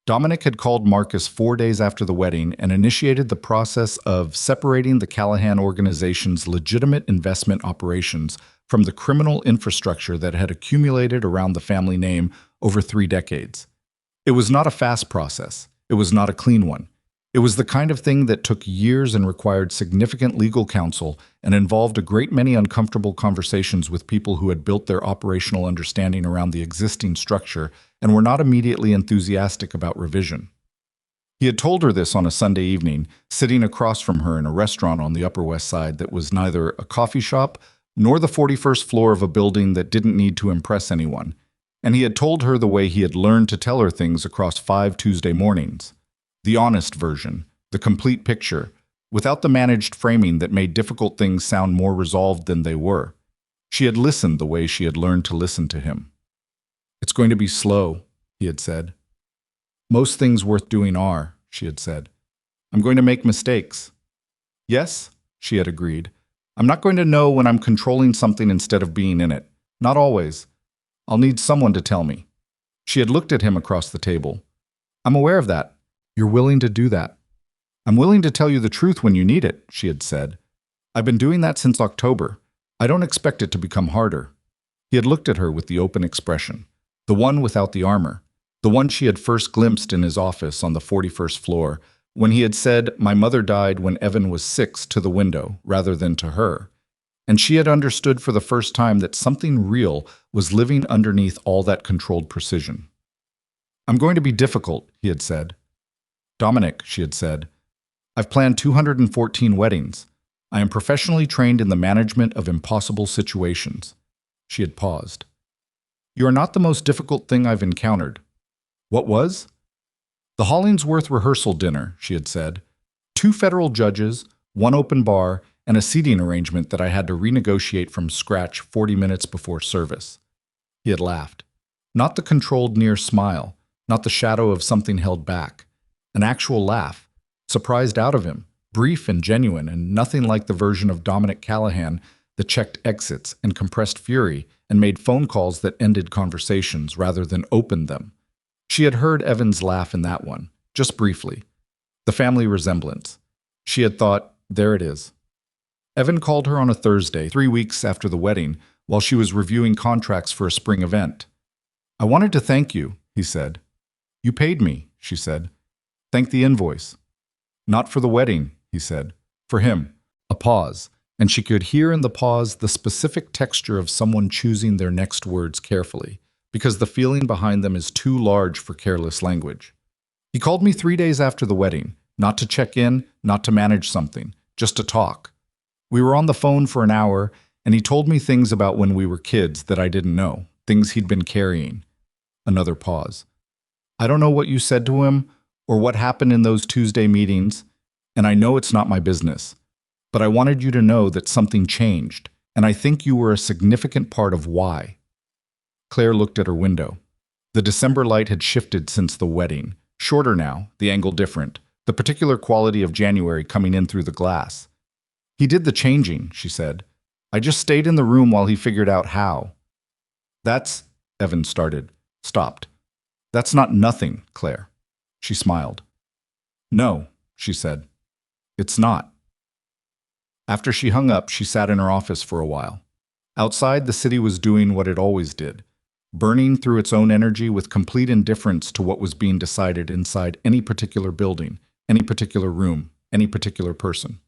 Dominic had called Marcus 4 days after the wedding and initiated the process of separating the Callahan organization's legitimate investment operations from the criminal infrastructure that had accumulated around the family name over 3 decades. It was not a fast process. It was not a clean one. It was the kind of thing that took years and required significant legal counsel and involved a great many uncomfortable conversations with people who had built their operational understanding around the existing structure and were not immediately enthusiastic about revision. He had told her this on a Sunday evening, sitting across from her in a restaurant on the Upper West Side that was neither a coffee shop nor the 41st floor of a building that didn't need to impress anyone. And he had told her the way he had learned to tell her things across 5 Tuesday mornings. The honest version, the complete picture, without the managed framing that made difficult things sound more resolved than they were. She had listened the way she had learned to listen to him. "It's going to be slow," he had said. "Most things worth doing are," she had said. "I'm going to make mistakes." "Yes," she had agreed. "I'm not going to know when I'm controlling something instead of being in it. Not always. I'll need someone to tell me." She had looked at him across the table. "I'm aware of that. You're willing to do that." "I'm willing to tell you the truth when you need it," she had said. "I've been doing that since October. I don't expect it to become harder." He had looked at her with the open expression, the one without the armor, the one she had first glimpsed in his office on the 41st floor, when he had said, "My mother died when Evan was 6" to the window, rather than to her. And she had understood for the first time that something real was living underneath all that controlled precision. I'm going to be difficult, he had said. Dominic, she had said, I've planned 214 weddings. I am professionally trained in the management of impossible situations. She had paused. You are not the most difficult thing I've encountered. What was? The Hollingsworth rehearsal dinner, she had said. 2 federal judges, 1 open bar, and a seating arrangement that I had to renegotiate from scratch 40 minutes before service. He had laughed. Not the controlled near smile, not the shadow of something held back. An actual laugh, surprised out of him, brief and genuine, and nothing like the version of Dominic Callahan that checked exits and compressed fury and made phone calls that ended conversations rather than opened them. She had heard Evan's laugh in that one, just briefly. The family resemblance. She had thought, there it is. Evan called her on a Thursday, 3 weeks after the wedding, while she was reviewing contracts for a spring event. I wanted to thank you, he said. You paid me, she said. Thank the invoice. Not for the wedding, he said. For him. A pause, and she could hear in the pause the specific texture of someone choosing their next words carefully, because the feeling behind them is too large for careless language. He called me 3 days after the wedding, not to check in, not to manage something, just to talk. We were on the phone for an hour, and he told me things about when we were kids that I didn't know, things he'd been carrying. Another pause. I don't know what you said to him or what happened in those Tuesday meetings, and I know it's not my business. But I wanted you to know that something changed, and I think you were a significant part of why. Claire looked at her window. The December light had shifted since the wedding. Shorter now, the angle different, the particular quality of January coming in through the glass. He did the changing, she said. I just stayed in the room while he figured out how. That's, Evan started, stopped. That's not nothing, Claire. She smiled. No, she said. It's not. After she hung up, she sat in her office for a while. Outside, the city was doing what it always did, burning through its own energy with complete indifference to what was being decided inside any particular building, any particular room, any particular person.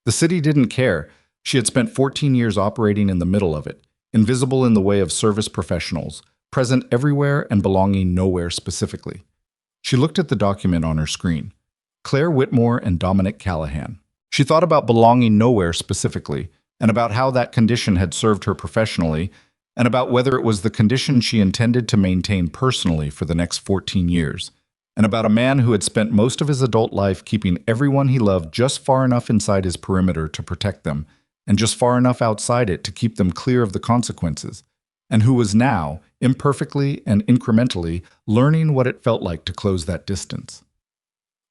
The city didn't care. She had spent 14 years operating in the middle of it, invisible in the way of service professionals, present everywhere and belonging nowhere specifically. She looked at the document on her screen. Claire Whitmore and Dominic Callahan. She thought about belonging nowhere specifically, and about how that condition had served her professionally, and about whether it was the condition she intended to maintain personally for the next 14 years, and about a man who had spent most of his adult life keeping everyone he loved just far enough inside his perimeter to protect them, and just far enough outside it to keep them clear of the consequences, and who was now, imperfectly and incrementally, learning what it felt like to close that distance.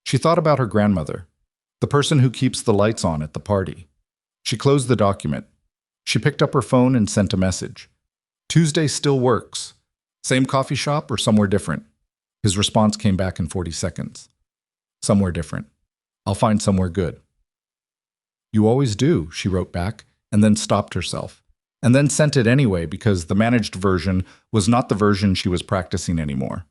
She thought about her grandmother, the person who keeps the lights on at the party. She closed the document. She picked up her phone and sent a message. Tuesday still works. Same coffee shop or somewhere different? His response came back in 40 seconds. Somewhere different. I'll find somewhere good. You always do, she wrote back, and then stopped herself. And then sent it anyway because the managed version was not the version she was practicing anymore.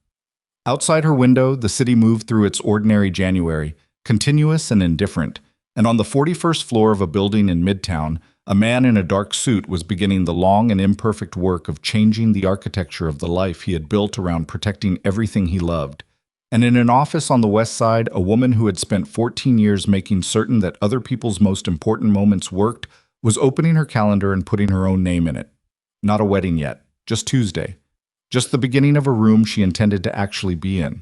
Outside her window, the city moved through its ordinary January, continuous and indifferent, and on the 41st floor of a building in Midtown, a man in a dark suit was beginning the long and imperfect work of changing the architecture of the life he had built around protecting everything he loved. And in an office on the West Side, a woman who had spent 14 years making certain that other people's most important moments worked was opening her calendar and putting her own name in it. Not a wedding yet, just Tuesday. Just the beginning of a room she intended to actually be in.